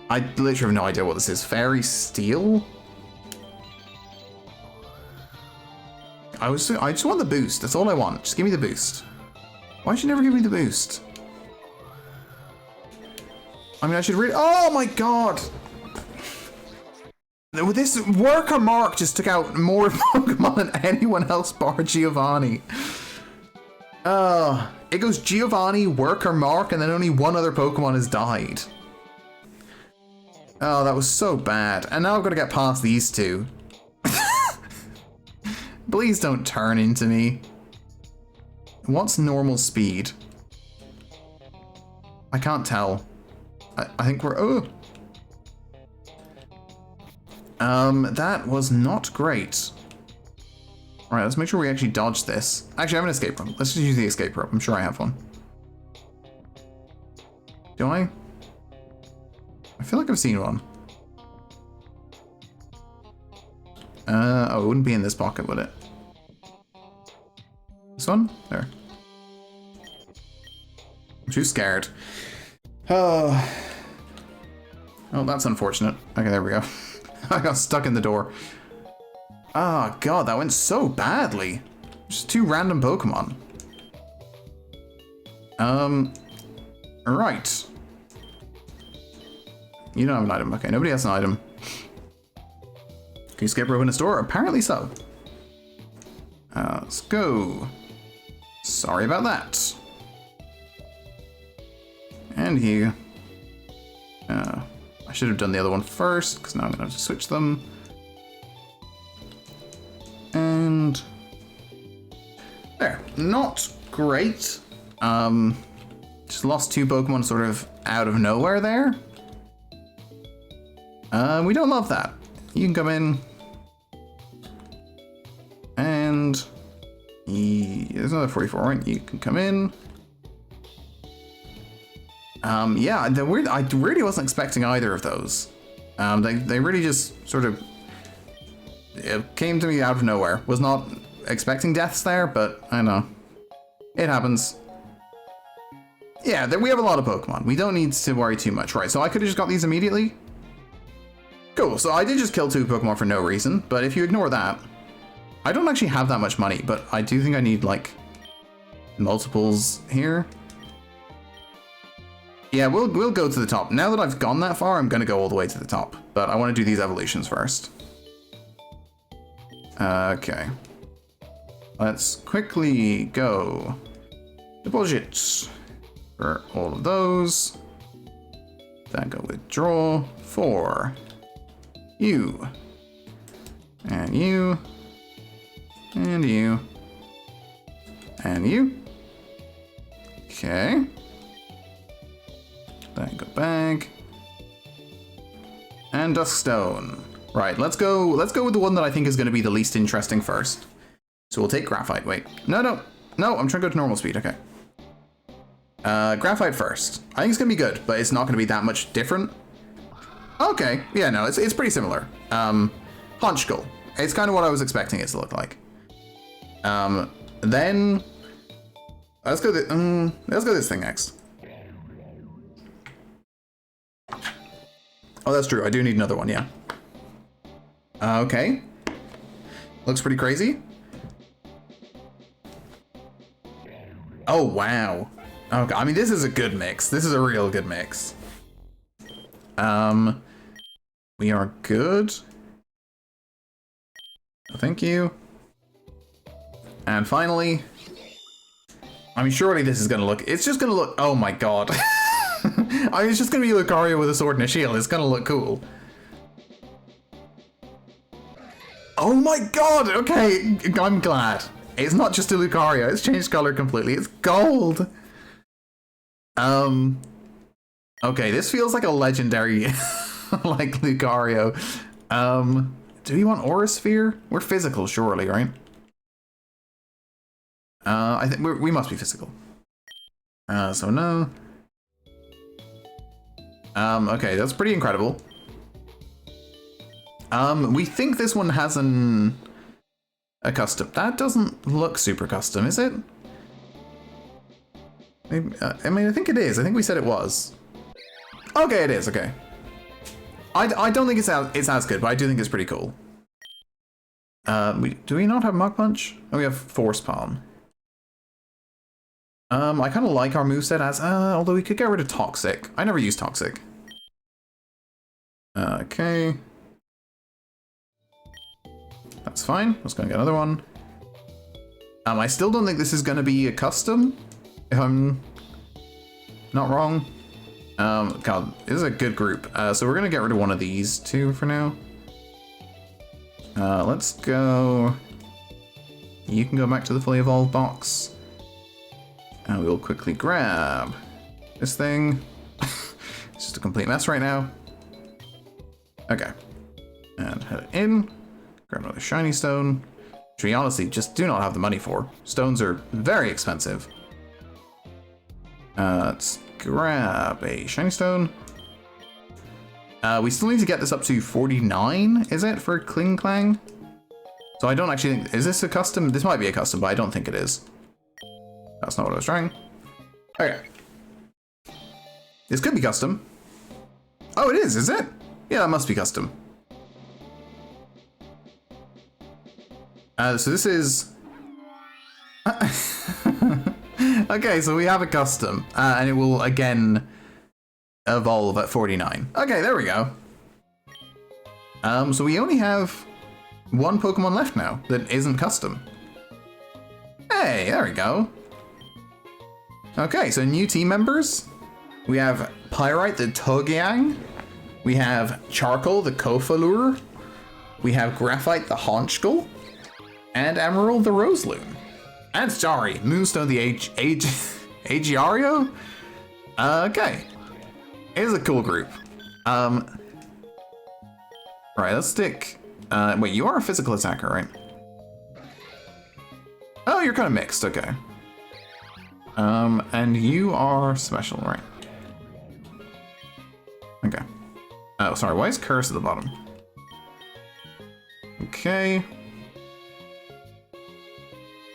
I literally have no idea what this is. Fairy Steel? I just want the boost. That's all I want. Just give me the boost. Why should you never give me the boost? I mean, I should really. Oh my god! This Worker Mark just took out more Pokemon than anyone else bar Giovanni. It goes Giovanni, Worker Mark, and then only one other Pokemon has died. Oh, that was so bad. And now I've got to get past these two. Please don't turn into me. What's normal speed? I can't tell. I think we're... Oh! That was not great. Alright, let's make sure we actually dodge this. Actually, I have an escape rope. Let's just use the escape rope. I'm sure I have one. Do I? I feel like I've seen one. Oh, it wouldn't be in this pocket, would it? This one? There. I'm too scared. Oh, that's unfortunate. Okay, there we go. I got stuck in the door. Oh god, that went so badly. Just two random Pokemon. Right. You don't have an item. Okay, nobody has an item. Can you escape open a store? Apparently so. Let's go. Sorry about that. And you. I should have done the other one first, because now I'm going to have to switch them. And there. Not great. Just lost two Pokemon sort of out of nowhere there. We don't love that. You can come in. And there's another 44, right? You can come in. Yeah, I really wasn't expecting either of those. They really just sort of it came to me out of nowhere. Was not expecting deaths there, but I know. It happens. Yeah, we have a lot of Pokemon. We don't need to worry too much, right? So I could have just got these immediately. Cool, so I did just kill two Pokemon for no reason, but if you ignore that, I don't actually have that much money, but I do think I need, like, multiples here. Yeah, we'll go to the top. Now that I've gone that far, I'm going to go all the way to the top, but I want to do these evolutions first. Okay. Let's quickly go deposit for all of those. Then go withdraw for you. And you. And you. And you. Okay. Then go back. And Duskstone. Right, let's go with the one that I think is going to be the least interesting first. So we'll take Graphite. Wait. No, I'm trying to go to normal speed. Okay. Graphite first. I think it's going to be good, but it's not going to be that much different. Okay. Yeah, no, it's pretty similar. Honchkul. It's kind of what I was expecting it to look like. Then let's go this thing next. Oh, that's true. I do need another one, yeah. Okay. Looks pretty crazy. Oh, wow. Okay, I mean, this is a good mix. This is a real good mix. We are good. Thank you. And finally, I mean, surely this is gonna look, it's just gonna look, oh my god. I mean, it's just gonna be Lucario with a sword and a shield. It's gonna look cool. Oh my god, okay, I'm glad. It's not just a Lucario. It's changed color completely. It's gold. Okay, this feels like a legendary, like Lucario. Do we want Aura Sphere? We're physical, surely, right? I think we must be physical. So no. Okay, that's pretty incredible. We think this one has a custom. That doesn't look super custom, is it? Maybe, I mean, I think it is. I think we said it was. Okay, it is. Okay. I don't think it's as good, but I do think it's pretty cool. Do we not have Mach Punch? Oh, we have Force Palm. I kind of like our moveset as, although we could get rid of Toxic. I never use Toxic. Okay. That's fine. Let's go and get another one. I still don't think this is going to be a custom, if I'm not wrong. God, this is a good group. So we're going to get rid of one of these two for now. Let's go. You can go back to the fully evolved box. And we'll quickly grab this thing. It's just a complete mess right now. Okay. And head it in. Grab another shiny stone, which we honestly just do not have the money for. Stones are very expensive. Let's grab a shiny stone. We still need to get this up to 49, is it, for Kling Clang? So I don't actually think, is this a custom? This might be a custom, but I don't think it is. That's not what I was trying. Okay. This could be custom. Oh, it is it? Yeah, that must be custom. So this is... Okay, so we have a custom, and it will again evolve at 49. Okay, there we go. So we only have one Pokemon left now that isn't custom. Hey, there we go. Okay, so new team members. We have Pyrite the Togeang. We have Charcoal the Kofalure. We have Graphite the Haunchkull. And Emerald the Rosaloon. And sorry, Moonstone the Agiario? Okay. It is a cool group. Right, let's stick... wait, you are a physical attacker, right? Oh, you're kind of mixed, okay. And you are special, right? Okay. Oh, sorry, why is Curse at the bottom? Okay.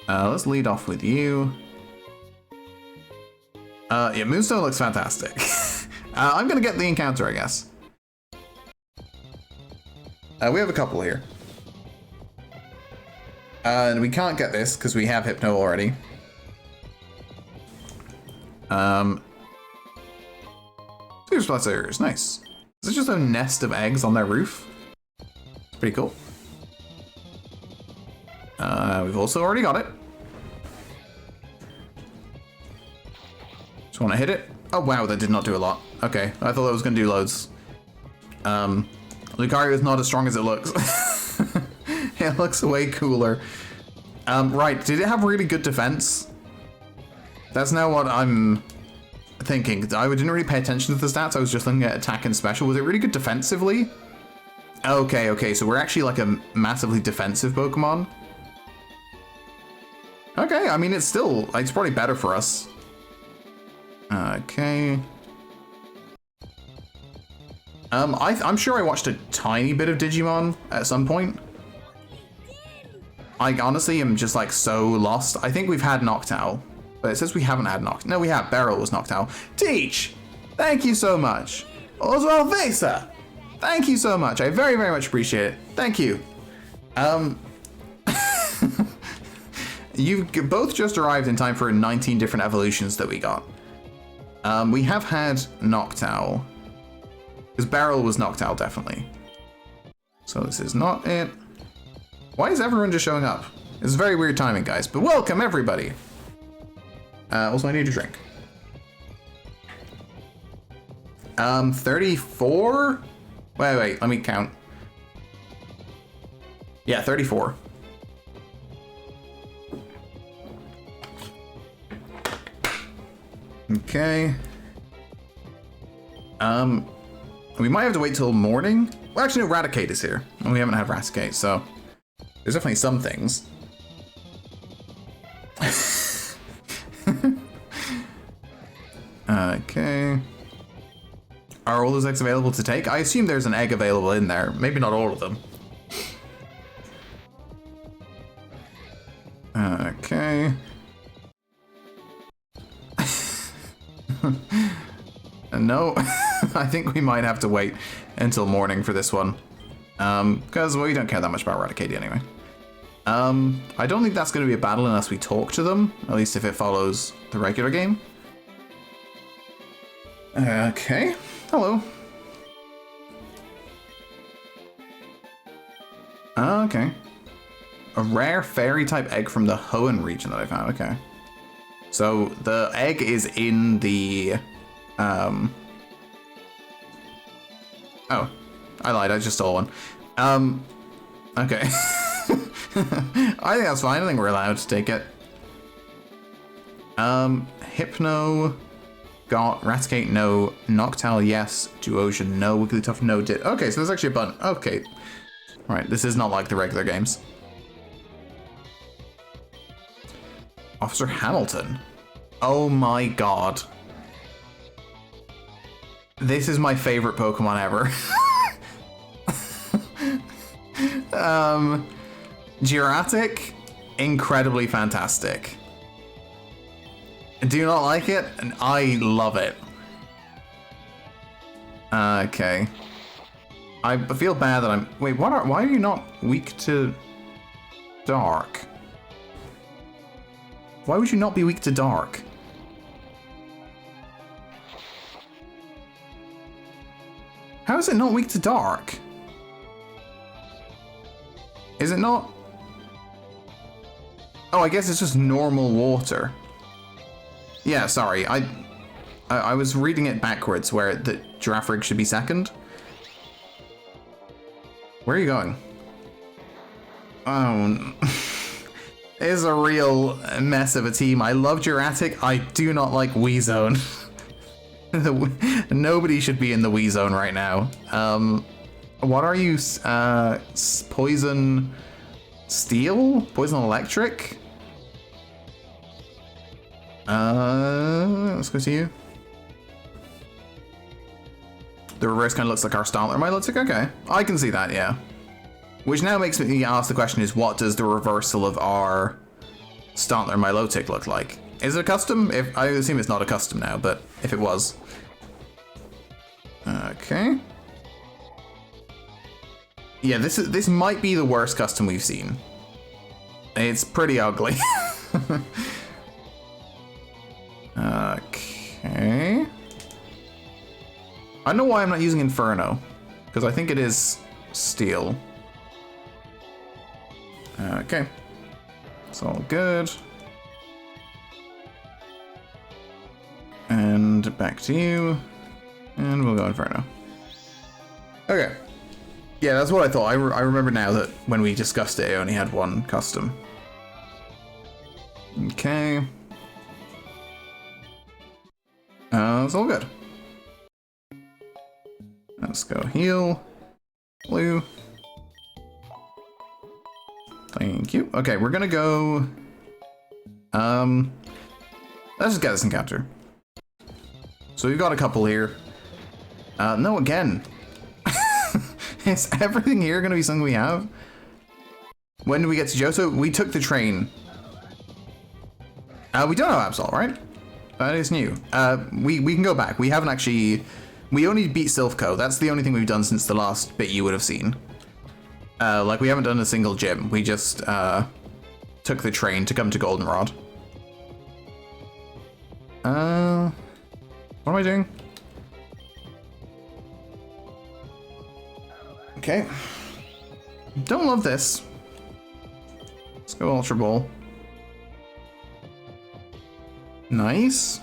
Let's lead off with you. Yeah, Moonstone looks fantastic. I'm gonna get the encounter, I guess. We have a couple here. And we can't get this because we have Hypno already. Two Splashers, nice. Is this just a nest of eggs on their roof? It's pretty cool. We've also already got it. Just want to hit it. Oh wow, that did not do a lot. Okay, I thought that was going to do loads. Lucario is not as strong as it looks. It looks way cooler. Right, did it have really good defense? That's now what I'm thinking. I didn't really pay attention to the stats. I was just looking at attack and special. Was it really good defensively? Okay, so we're actually like a massively defensive Pokemon. Okay, I mean, it's probably better for us. Okay. I'm sure I watched a tiny bit of Digimon at some point. I honestly am just like so lost. I think we've had Noctowl, but it says we haven't had Noctowl. No, we have. Beryl was Noctowl. Teach! Thank you so much. Oswald Vesa! Thank you so much. I very, very much appreciate it. Thank you. You both just arrived in time for 19 different evolutions that we got. We have had Noctowl. Because Beryl was Noctowl, definitely. So this is not it. Why is everyone just showing up? It's very weird timing, guys. But welcome, everybody. Also, I need a drink. 34? Wait, let me count. Yeah, 34. Okay. We might have to wait till morning. Well, actually, no, Raticate is here. And we haven't had Raticate, so there's definitely some things. Okay. Are all those eggs available to take? I assume there's an egg available in there. Maybe not all of them. Okay. No, I think we might have to wait until morning for this one. Because we don't care that much about Raticate anyway. I don't think that's going to be a battle unless we talk to them, at least if it follows the regular game. Okay, hello. Okay. A rare fairy type egg from the Hoenn region that I found, okay. So the egg is in the, oh, I lied, I just stole one. Okay. I think that's fine, I think we're allowed to take it. Hypno, got, Raticate, no, Noctowl, yes, Duosion, no, Wigglytuff, no, did. Okay, so there's actually a button, okay. Right, this is not like the regular games. Officer Hamilton. Oh my god. This is my favorite Pokemon ever. Giratic, incredibly fantastic. Do you not like it? And I love it. Okay. I feel bad that I'm... Wait, why are you not weak to dark? Why would you not be weak to dark? How is it not weak to dark? Is it not? Oh, I guess it's just normal water. Yeah, sorry. I was reading it backwards where the Giraffrig should be second. Where are you going? Oh, it is a real mess of a team. I love Giratic. I do not like Weezone. Nobody should be in the Weezone right now. What are you? Poison Steel? Poison Electric? Let's go to you. The reverse kind of looks like our Startler Milotic. Okay, I can see that, yeah. Which now makes me ask the question is, what does the reversal of our Startler Milotic look like? Is it a custom? If I assume it's not a custom now, but if it was. Okay. Yeah, this might be the worst custom we've seen. It's pretty ugly. Okay. I don't know why I'm not using Inferno, because I think it is Steel. Okay. It's all good. And back to you. And we'll go Inferno. Okay. Yeah, that's what I thought. I remember now that when we discussed it, it only had one custom. Okay. It's all good. Let's go heal. Blue. Thank you. Okay, we're gonna go... let's just get this encounter. So we've got a couple here. No, again. Is everything here gonna be something we have? When do we get to Johto? We took the train. We don't have Absol, right? That is new. We can go back. We haven't actually... We only beat Silphco. That's the only thing we've done since the last bit you would have seen. Like, we haven't done a single gym. We just took the train to come to Goldenrod. What am I doing? Okay. Don't love this. Let's go Ultra Ball. Nice.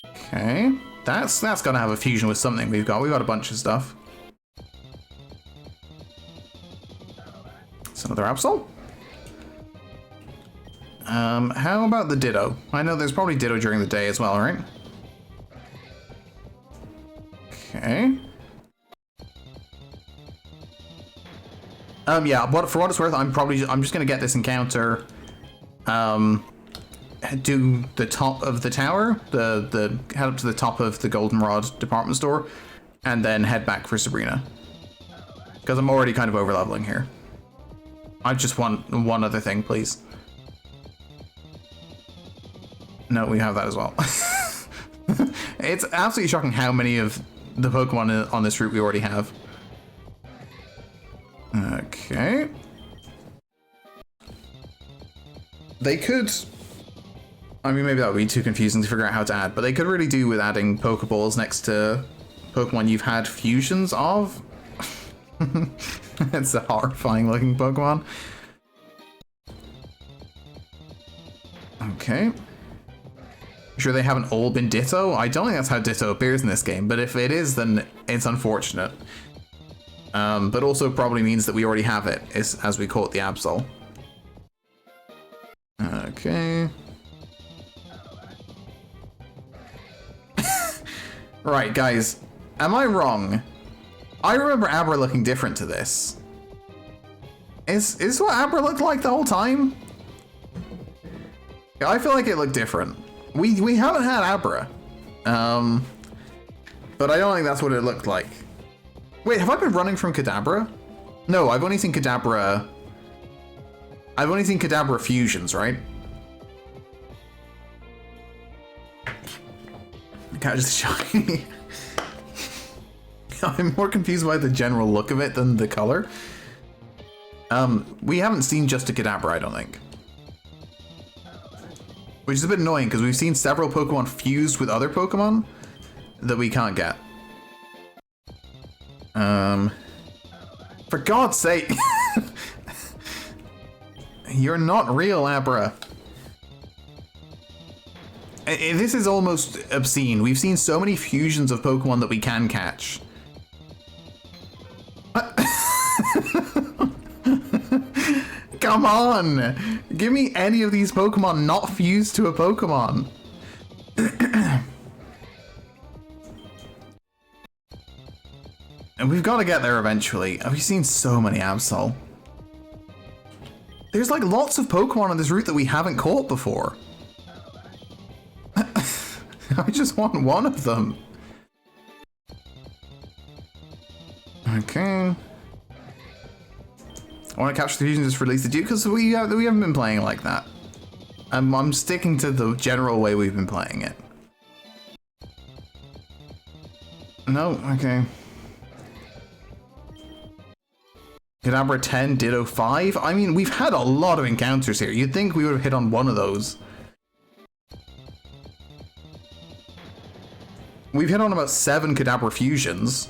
Okay. That's gonna have a fusion with something we've got. We've got a bunch of stuff. It's another Absol. How about the Ditto? I know there's probably Ditto during the day as well, right? Okay. Yeah, but for what it's worth, I'm just gonna get this encounter. Do the top of the tower, head up to the top of the Goldenrod department store, and then head back for Sabrina. Because I'm already kind of over leveling here. I just want one other thing, please. No, we have that as well. It's absolutely shocking how many of the Pokemon on this route we already have. Okay. They could... I mean, maybe that would be too confusing to figure out how to add, but they could really do with adding Pokeballs next to Pokemon you've had fusions of. It's a horrifying looking Pokemon. Okay. Sure they haven't all been Ditto? I don't think that's how Ditto appears in this game, but if it is, then it's unfortunate. But also probably means that we already have it, as we call it the Absol. Okay. Right, guys. Am I wrong? I remember Abra looking different to this. Is what Abra looked like the whole time? I feel like it looked different. We haven't had Abra. But I don't think that's what it looked like. Wait, have I been running from Kadabra? No, I've only seen Kadabra... I've only seen Kadabra fusions, right? The cat is shiny. I'm more confused by the general look of it than the color. We haven't seen just a Kadabra, I don't think. Which is a bit annoying because we've seen several Pokemon fused with other Pokemon that we can't get. For God's sake! You're not real, Abra. This is almost obscene. We've seen so many fusions of Pokemon that we can catch. Come on! Give me any of these Pokemon not fused to a Pokemon. And we've got to get there eventually. We've seen so many Absol. There's like lots of Pokemon on this route that we haven't caught before. I just want one of them. Okay. I want to capture the fusion just release the Duke because we haven't been playing like that. I'm sticking to the general way we've been playing it. No, okay. Kadabra 10, Ditto 5? I mean, we've had a lot of encounters here. You'd think we would have hit on one of those. We've hit on about 7 Kadabra fusions.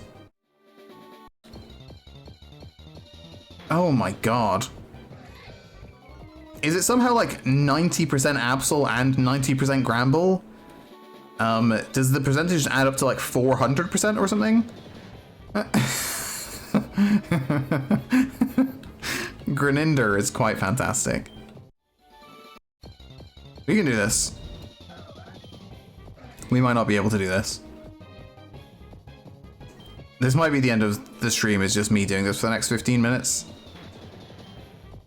Oh my god. Is it somehow like 90% Absol and 90% Gramble? Does the percentage add up to like 400% or something? Greninja is quite fantastic. We can do this. We might not be able to do this. This might be the end of the stream, is just me doing this for the next 15 minutes.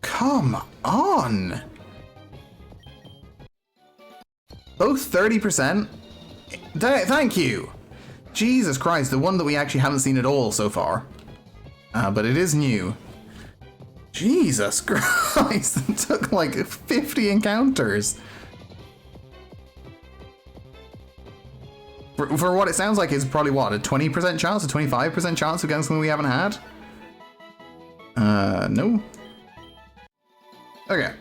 Come on! Both 30%? Thank you! Jesus Christ, the one that we actually haven't seen at all so far. But it is new. Jesus Christ, it took like 50 encounters. For what it sounds like, it's probably what, a 20% chance, a 25% chance of getting something we haven't had? No. Okay.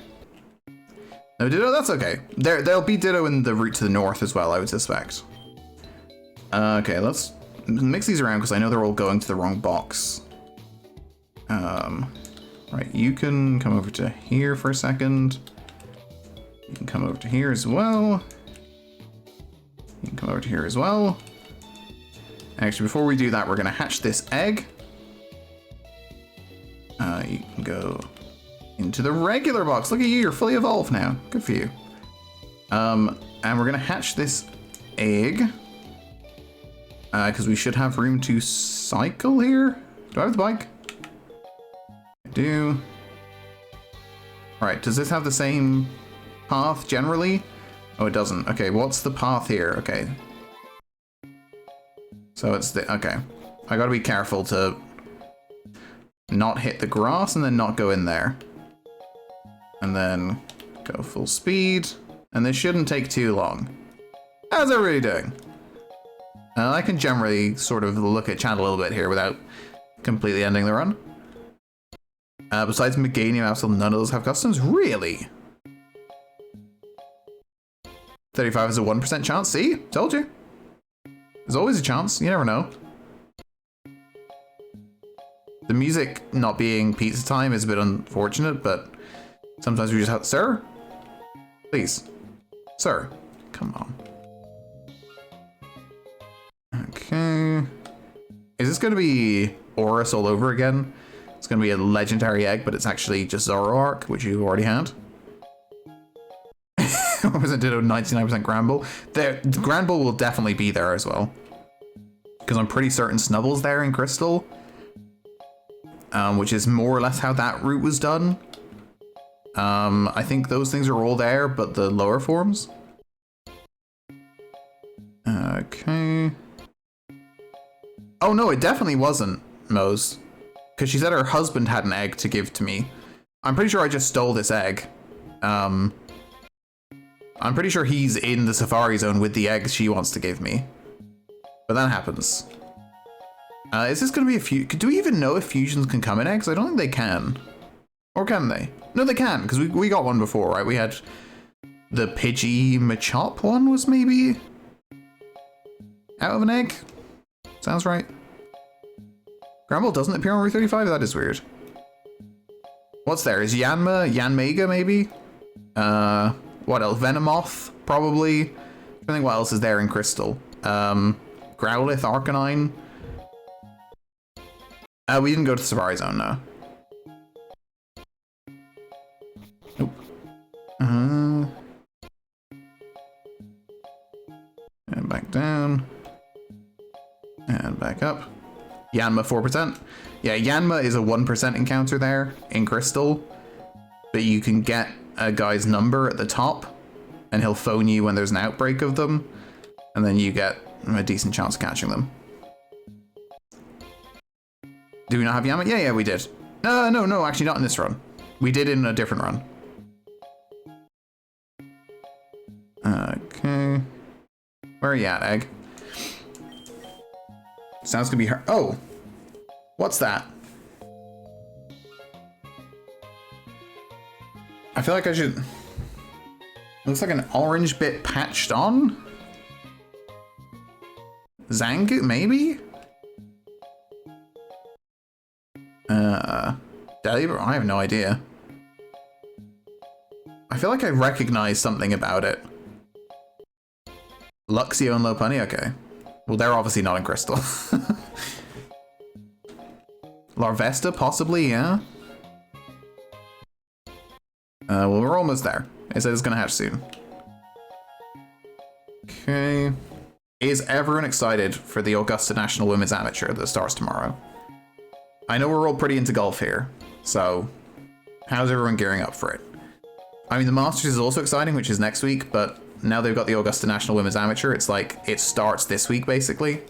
No Ditto, that's okay. There'll be Ditto in the route to the north as well, I would suspect. Okay, let's mix these around because I know they're all going to the wrong box. Right, you can come over to here for a second. You can come over to here as well. You can come over to here as well. Actually, before we do that, we're gonna hatch this egg. You can go into the regular box. Look at you, you're fully evolved now. Good for you. And we're gonna hatch this egg. Because we should have room to cycle here. Do I have the bike? I do. Alright, does this have the same path generally? Oh, it doesn't. Okay, what's the path here? Okay. So it's the... Okay. I gotta be careful to not hit the grass and then not go in there. And then go full speed. And this shouldn't take too long. How's everybody doing? I can generally sort of look at chat a little bit here without completely ending the run. Besides Meganium, absolutely none of those have customs. Really? 35 is a 1% chance. See? Told you. There's always a chance. You never know. The music not being pizza time is a bit unfortunate, but sometimes we just have... Sir? Please. Sir. Come on. Okay. Is this going to be Horus all over again? It's going to be a legendary egg, but it's actually just Zoroark, which you already had. What was it? Ditto 99% Granbull. The Granbull will definitely be there as well. Because I'm pretty certain Snubble's there in Crystal. Which is more or less how that route was done. I think those things are all there, but the lower forms. Okay. Oh no, it definitely wasn't Mose. Because she said her husband had an egg to give to me. I'm pretty sure I just stole this egg. I'm pretty sure he's in the Safari Zone with the eggs she wants to give me. But that happens. Is this going to be a few? Do we even know if fusions can come in eggs? I don't think they can. Or can they? No, they can, because we got one before, right? We had the Pidgey Machop one was maybe out of an egg? Sounds right. Gramble doesn't appear on Route 35? That is weird. What's there? Is Yanmega maybe? What else? Venomoth, probably. I think what else is there in Crystal? Growlithe, Arcanine. We didn't go to the Safari Zone, no. Nope. And back down. And back up. Yanma 4%. Yeah, Yanma is a 1% encounter there in Crystal. But you can get a guy's number at the top. And he'll phone you when there's an outbreak of them. And then you get a decent chance of catching them. Do we not have Yanma? Yeah, we did. No, actually not in this run. We did in a different run. Okay. Where are you at, Egg? Sounds gonna be her. Oh! What's that? I feel like I should... Looks like an orange bit patched on? Zangoose, maybe? Delibird? I have no idea. I feel like I recognize something about it. Luxio and Lopunny? Okay. Well, they're obviously not in Crystal. Larvesta, possibly, yeah? Well, we're almost there. It says it's gonna hatch soon. Okay. Is everyone excited for the Augusta National Women's Amateur that starts tomorrow? I know we're all pretty into golf here, so how's everyone gearing up for it? I mean, the Masters is also exciting, which is next week, but now they've got the Augusta National Women's Amateur. It's like, it starts this week, basically.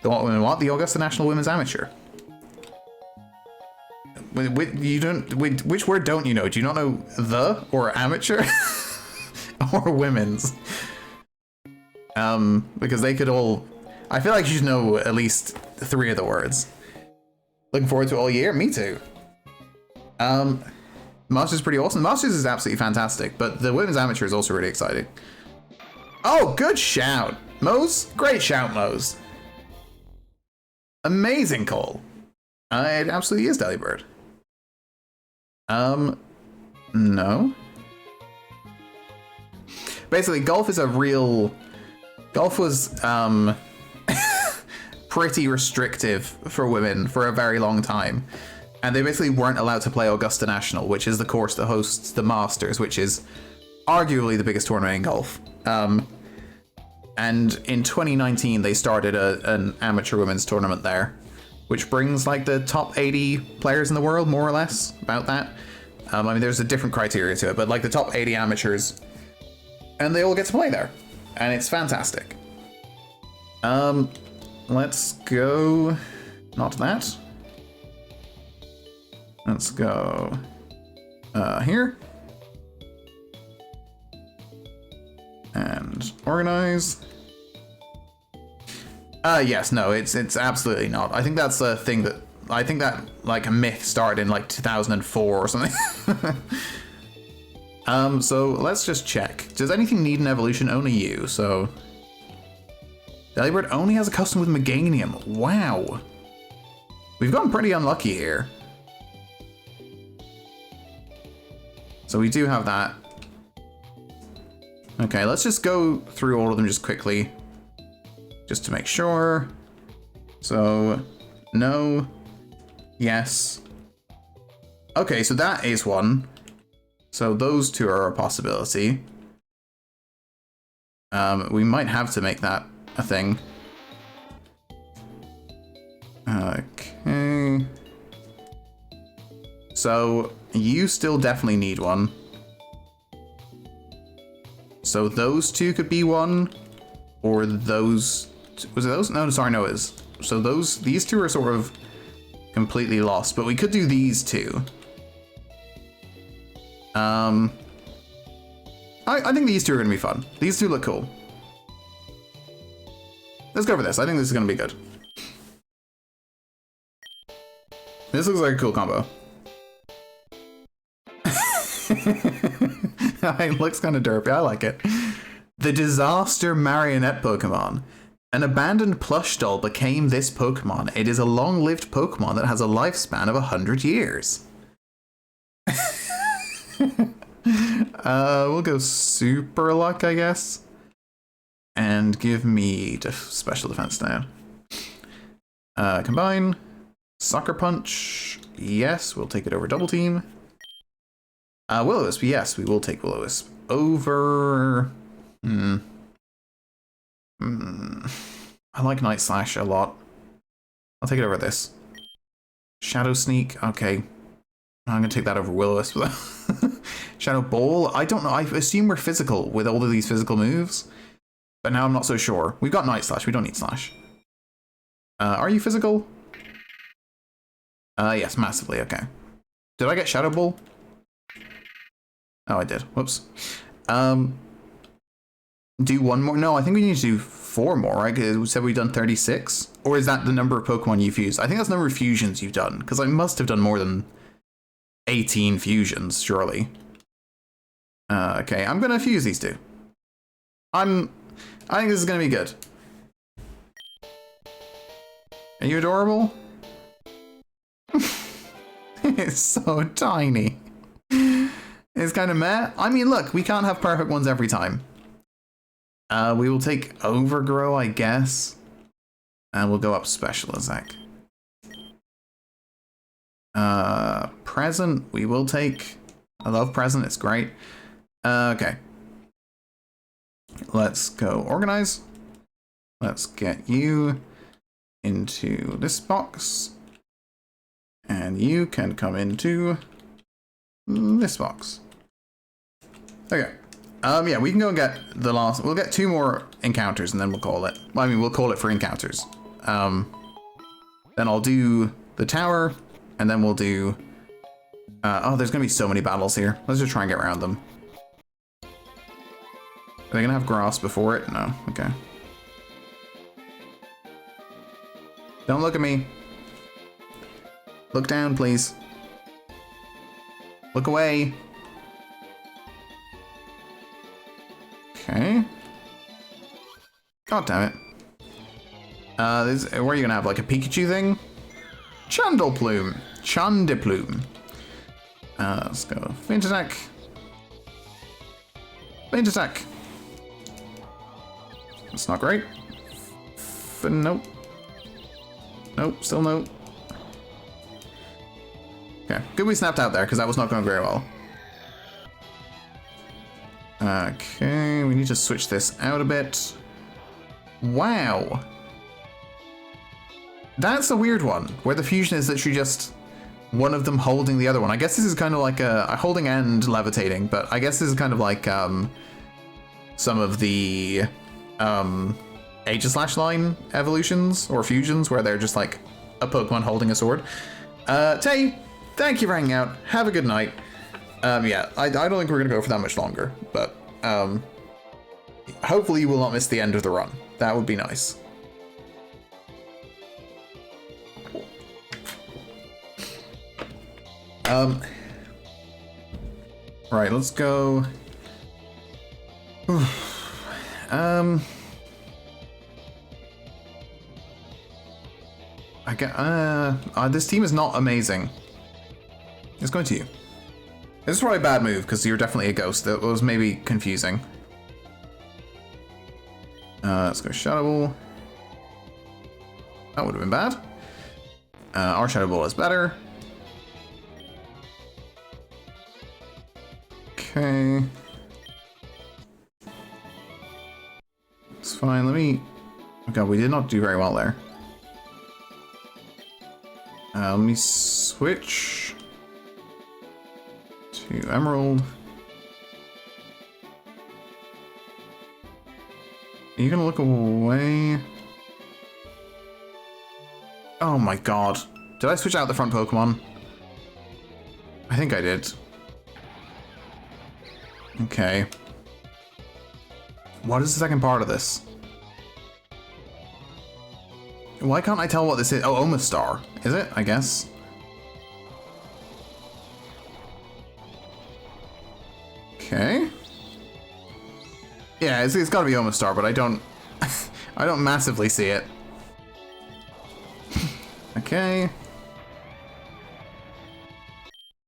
What? The Augusta National Women's Amateur? Which word don't you know? Do you not know the or amateur? Or women's? Because they could all... I feel like you should know at least 3 of the words. Looking forward to it all year? Me too. Masters is pretty awesome. Masters is absolutely fantastic, but the Women's Amateur is also really exciting. Oh, good shout. Mose? Great shout, Mose. Amazing call. It absolutely is Delibird. No. Basically, golf is a real... Golf was, pretty restrictive for women for a very long time. And they basically weren't allowed to play Augusta National, which is the course that hosts the Masters, which is arguably the biggest tournament in golf. And in 2019, they started an amateur women's tournament there, which brings like the top 80 players in the world, more or less, about that. I mean, there's a different criteria to it, but like the top 80 amateurs, and they all get to play there, and it's fantastic. Let's go, not that. Let's go here. And organize. Yes, no, it's absolutely not. I think that's a thing that, I think that like a myth started in like 2004 or something. So let's just check. Does anything need an evolution? Only you, so. Delibird only has a custom with Meganium. Wow. We've gotten pretty unlucky here. So we do have that. Okay, let's just go through all of them just quickly. Just to make sure. So, no. Yes. Okay, so that is one. So those two are a possibility. We might have to make that a thing. Okay. So you still definitely need one. So those two could be one, or those. Was it those? No, sorry, no, it is. So these two are sort of completely lost, but we could do these two. I think these two are gonna be fun. These two look cool. Let's go for this. I think this is gonna be good. This looks like a cool combo. It looks kind of derpy. I like it. The Disaster Marionette Pokemon. An abandoned plush doll became this Pokemon. It is a long-lived Pokemon that has a lifespan of 100 years. We'll go Super Luck, I guess. And give me special defense down. Combine. Sucker Punch. Yes, we'll take it over Double Team. Will-O-Wisp, yes, we will take Will-O-Wisp over. I like Night Slash a lot. I'll take it over this. Shadow Sneak, okay. I'm gonna take that over Will-O-Wisp. Shadow Ball, I don't know. I assume we're physical with all of these physical moves, but now I'm not so sure. We've got Night Slash, we don't need Slash. Are you physical? Yes, massively, okay. Did I get Shadow Ball? Oh, I did. Whoops. Do one more? No, I think we need to do 4 more, right? Because we said we've done 36. Or is that the number of Pokemon you've used? I think that's the number of fusions you've done. Because I must have done more than 18 fusions, surely. Okay, I'm going to fuse these two. I think this is going to be good. Are you adorable? It's so tiny. It's kind of meh. I mean, look, we can't have perfect ones every time. We will take Overgrow, I guess. And we'll go up Special Attack. Present, we will take. I love Present, it's great. Okay. Let's go Organize. Let's get you into this box. And you can come into this box. Okay. Yeah, we can go and get the last. We'll get 2 more encounters and then we'll call it. Well, I mean, we'll call it for encounters. Then I'll do the tower, and then we'll do. Oh, there's gonna be so many battles here. Let's just try and get around them. Are they gonna have grass before it? No. Okay. Don't look at me. Look down, please. Look away. Okay. God damn it. Where are you gonna have, like, a Pikachu thing? Chandelplume. Chandiplume. Let's go. Faint Attack. Faint Attack. That's not great. Nope. Nope, still no. Okay, good we snapped out there, because that was not going very well. Okay, we need to switch this out a bit. Wow. That's a weird one, where the fusion is literally just one of them holding the other one. I guess this is kind of like a holding and levitating, but I guess this is kind of like some of the Aegislash evolutions or fusions, where they're just like a Pokemon holding a sword. Tay, thank you for hanging out. Have a good night. Yeah, I don't think we're gonna go for that much longer, but hopefully you will not miss the end of the run. That would be nice. Right, let's go. I get, this team is not amazing. It's going to you. This is probably a bad move, because you're definitely a ghost. That was maybe confusing. Let's go Shadow Ball. That would have been bad. Our Shadow Ball is better. Okay. It's fine, let me... Oh god, we did not do very well there. Let me switch to Emerald. Are you gonna look away? Oh my god. Did I switch out the front Pokemon? I think I did. Okay. What is the second part of this? Why can't I tell what this is? Oh, Omastar. Is it? I guess. Okay. Yeah, it's gotta be Omastar, but I don't... I don't massively see it. Okay.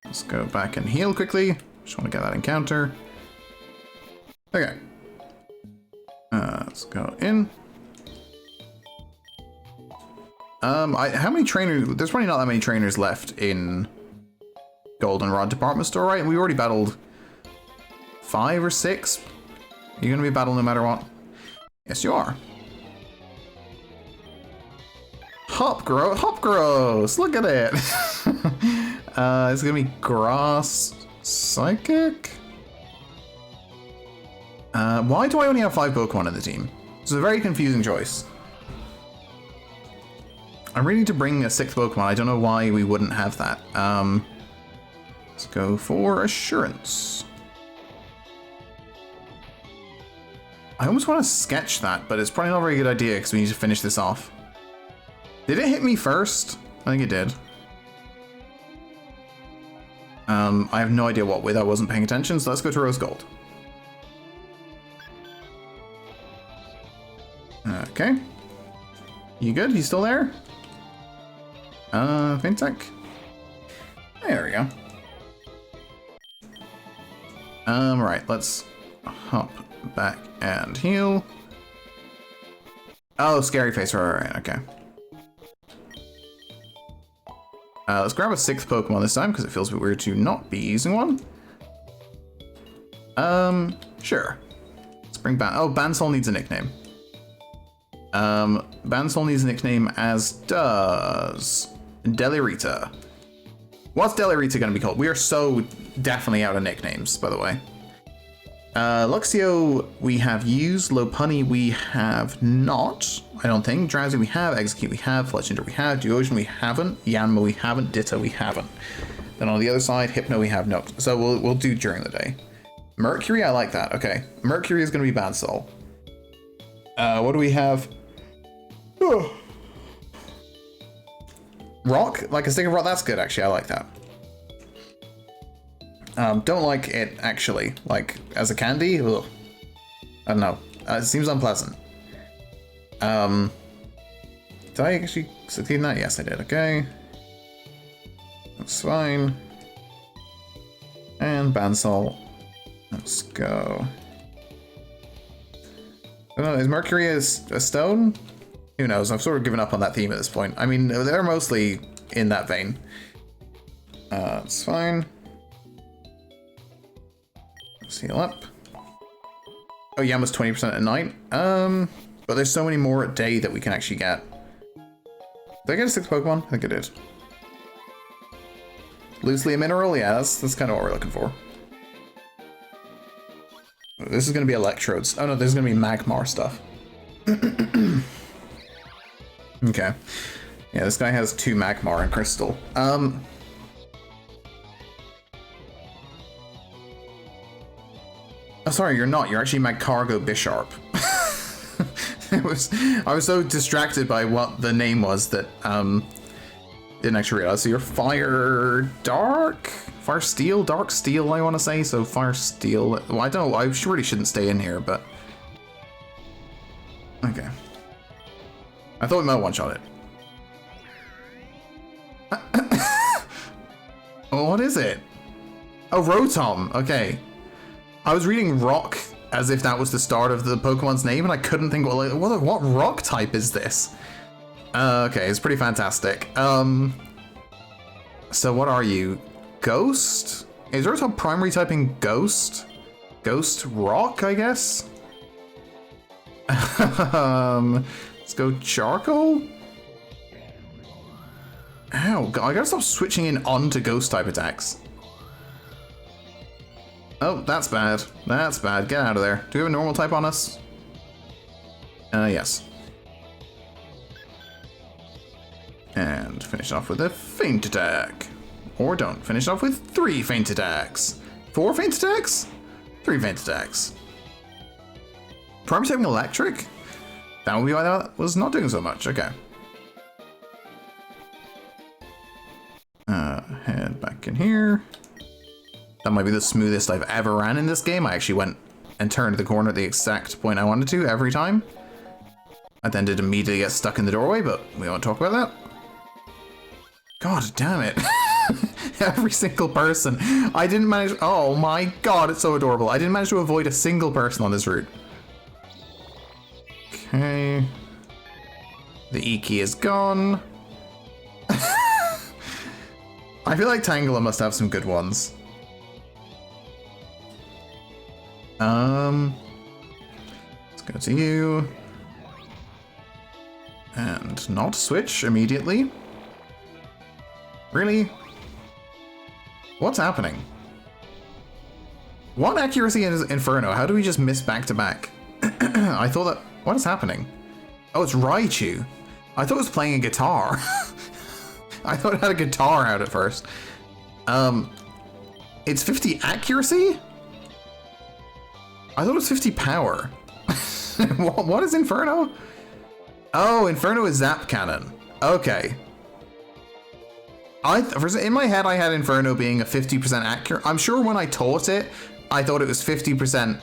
Let's go back and heal quickly. Just want to get that encounter. Okay. Let's go in. How many trainers? There's probably not that many trainers left in Goldenrod Department Store, right? We already battled 5 or 6. You're gonna be a battle no matter what. Yes, you are. Hopgross! Look at it! It's gonna be Grass Psychic? Why do I only have 5 Pokemon in the team? It's a very confusing choice. I'm ready to bring a 6th Pokemon. I don't know why we wouldn't have that. Let's go for Assurance. I almost want to sketch that, but it's probably not a very good idea because we need to finish this off. Did it hit me first? I think it did. I have no idea what with. I wasn't paying attention, so let's go to Rose Gold. Okay. You good? You still there? Fintech? There we go. Right, let's hop back and heal. Oh, scary face, right, okay. Let's grab a 6th Pokemon this time, because it feels a bit weird to not be using one. Sure. Let's bring oh, Bansol needs a nickname. Bansol needs a nickname, as does Delirita. What's Delirita gonna be called? We are so definitely out of nicknames, by the way. Luxio we have used, Lopunny we have not, I don't think. Drowsy we have, Execute we have, Fletchinder we have, Duosion we haven't, Yanma we haven't, Ditto we haven't. Then on the other side, Hypno we have not. So we'll do during the day. Mercury, I like that, okay. Mercury is gonna be Bansol. What do we have? Rock? Like a stick of rock? That's good, actually. I like that. Don't like it, actually. Like, as a candy? Ugh. I don't know. It seems unpleasant. Did I actually succeed in that? Yes, I did. Okay. That's fine. And Bansol. Let's go. I don't know, is Mercury a stone? Who knows? I've sort of given up on that theme at this point. I mean, they're mostly in that vein. It's fine. Let's heal up. Oh yeah, almost 20% at night. But there's so many more at day that we can actually get. Did I get a 6th Pokemon? I think I did. Loosely a mineral? Yeah, that's kind of what we're looking for. This is going to be electrodes. Oh no, this is going to be Magmar stuff. Okay. Yeah, this guy has 2 Magmar and Crystal. Oh, sorry, you're not. You're actually Magcargo Bisharp. I was so distracted by what the name was that didn't actually realize. So you're Fire Dark? Fire Steel? Dark Steel, I want to say. So Fire Steel. Well, I don't know. I really shouldn't stay in here, but... Okay. I thought we might one-shot it. Oh, what is it? Oh, Rotom. Okay. I was reading Rock as if that was the start of the Pokemon's name, and I couldn't think, well, what rock type is this? Okay, it's pretty fantastic. So what are you? Ghost? Is Rotom primary typing Ghost? Ghost Rock, I guess? Let's go Charcoal? Ow, I gotta stop switching in onto Ghost type attacks. Oh, that's bad. That's bad. Get out of there. Do we have a normal type on us? Yes. And finish off with a feint attack. Or don't. Finish off with 3 feint attacks. 4 feint attacks? 3 feint attacks. Primary typing electric? That would be why that was not doing so much. Okay. Head back in here. That might be the smoothest I've ever ran in this game. I actually went and turned the corner at the exact point I wanted to every time. I then did immediately get stuck in the doorway, but we won't talk about that. God damn it. Every single person. I didn't manage... Oh my god, it's so adorable. I didn't manage to avoid a single person on this route. Okay. The E-key is gone. I feel like Tangela must have some good ones. Let's go to you. And not switch immediately. Really? What's happening? What accuracy is Inferno? How do we just miss back to back? I thought that... What is happening? Oh, it's Raichu. I thought it was playing a guitar. I thought it had a guitar out at first. It's 50 accuracy? I thought it was 50 power. What is Inferno? Oh, Inferno is Zap Cannon. Okay. In my head, I had Inferno being a 50% accurate. I'm sure when I taught it, I thought it was 50%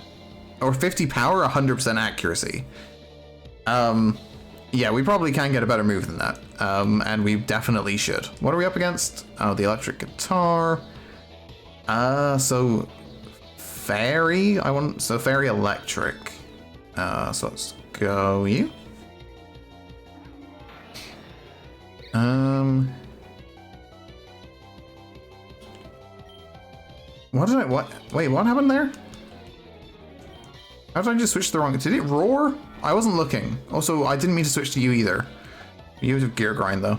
or 50 power, 100% accuracy. Yeah, we probably can get a better move than that. And we definitely should. What are we up against? Oh, the electric guitar. So fairy. So fairy electric. So let's go you. Wait, what happened there? How did I just switch the wrong? Did it roar? I wasn't looking. Also, I didn't mean to switch to you either. You have gear grind though.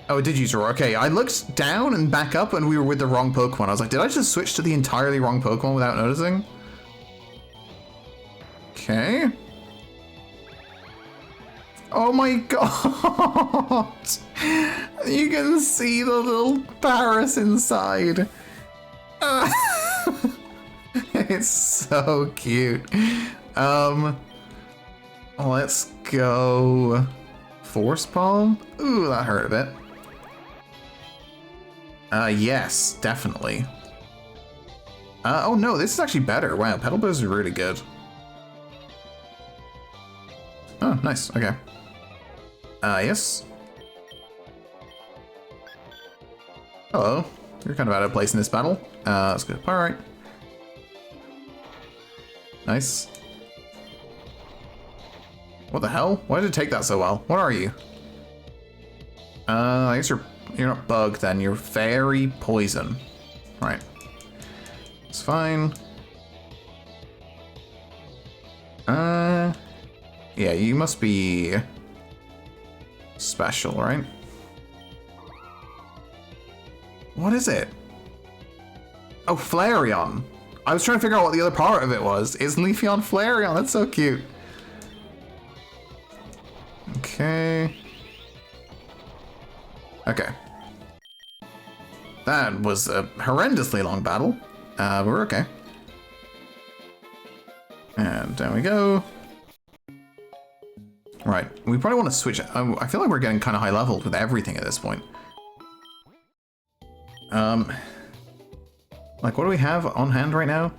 Oh, it did use roar. Okay, I looked down and back up and we were with the wrong Pokemon. I was like, did I just switch to the entirely wrong Pokemon without noticing? Okay. Oh my god! You can see the little Paris inside. It's so cute. Let's go Force Palm. Ooh, that hurt a bit. Yes, definitely. Oh no, this is actually better. Wow, Petal Buzz is really good. Oh, nice. Okay. Yes. Hello. You're kind of out of place in this battle. Let's go Pyrite. Nice. What the hell? Why did it take that so well? What are you? I guess you're... You're not bug then. You're fairy poison. Right. It's fine. Yeah, you must be special, right? What is it? Oh, Flareon. I was trying to figure out what the other part of it was. It's Leafeon Flareon. That's so cute. Okay. Okay. That was a horrendously long battle. But we're okay. And there we go. Right. We probably want to switch. I feel like we're getting kind of high leveled with everything at this point. Like, what do we have on hand right now?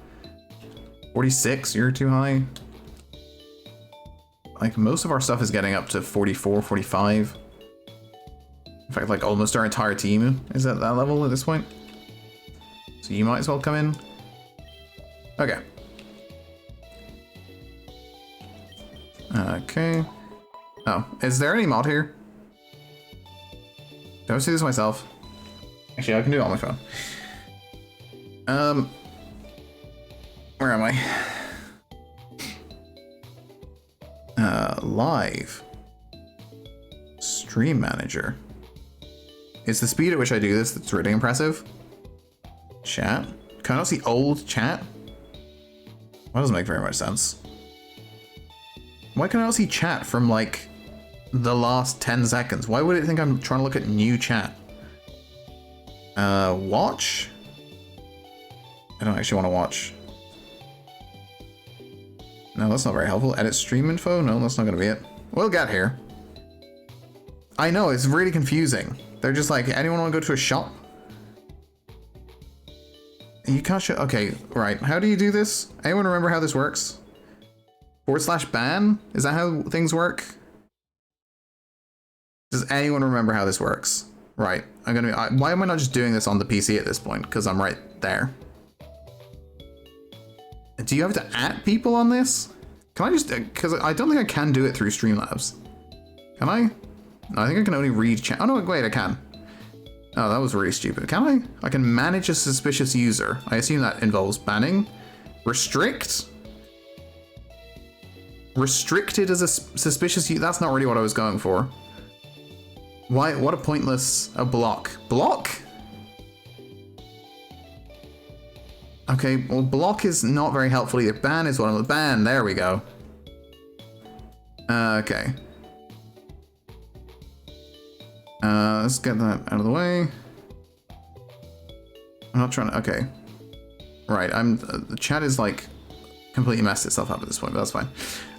46, you're too high. Like, most of our stuff is getting up to 44, 45. In fact, like, almost our entire team is at that level at this point. So you might as well come in. Okay. Okay. Oh, is there any mod here? Do I see this myself? Actually, I can do it on my phone. Where am I? Live. Stream manager. It's the speed at which I do this that's really impressive. Chat. Can I not see old chat? That doesn't make very much sense. Why can I not see chat from like the last 10 seconds? Why would it think I'm trying to look at new chat? Watch? I don't actually want to watch. No, that's not very helpful. Edit stream info? No, that's not going to be it. We'll get here. I know, it's really confusing. They're just like, anyone want to go to a shop? You can't show... Okay, right. How do you do this? Anyone remember how this works? /ban? Is that how things work? Does anyone remember how this works? Right. I'm gonna be... why am I not just doing this on the PC at this point? Because I'm right there. Do you have to @, people on this? Can I just... Because I don't think I can do it through Streamlabs. Can I? No, I think I can only read chat. Oh, no, wait, I can. Oh, that was really stupid. Can I? I can manage a suspicious user. I assume that involves banning. Restrict? Restricted as a suspicious user? That's not really what I was going for. Why? What a pointless... A block. Block? Okay, well, block is not very helpful either. Ban is what I'm... Ban, there we go. Okay. Let's get that out of the way. I'm not trying to... Okay. Right, the chat is, like, completely messed itself up at this point, but that's fine.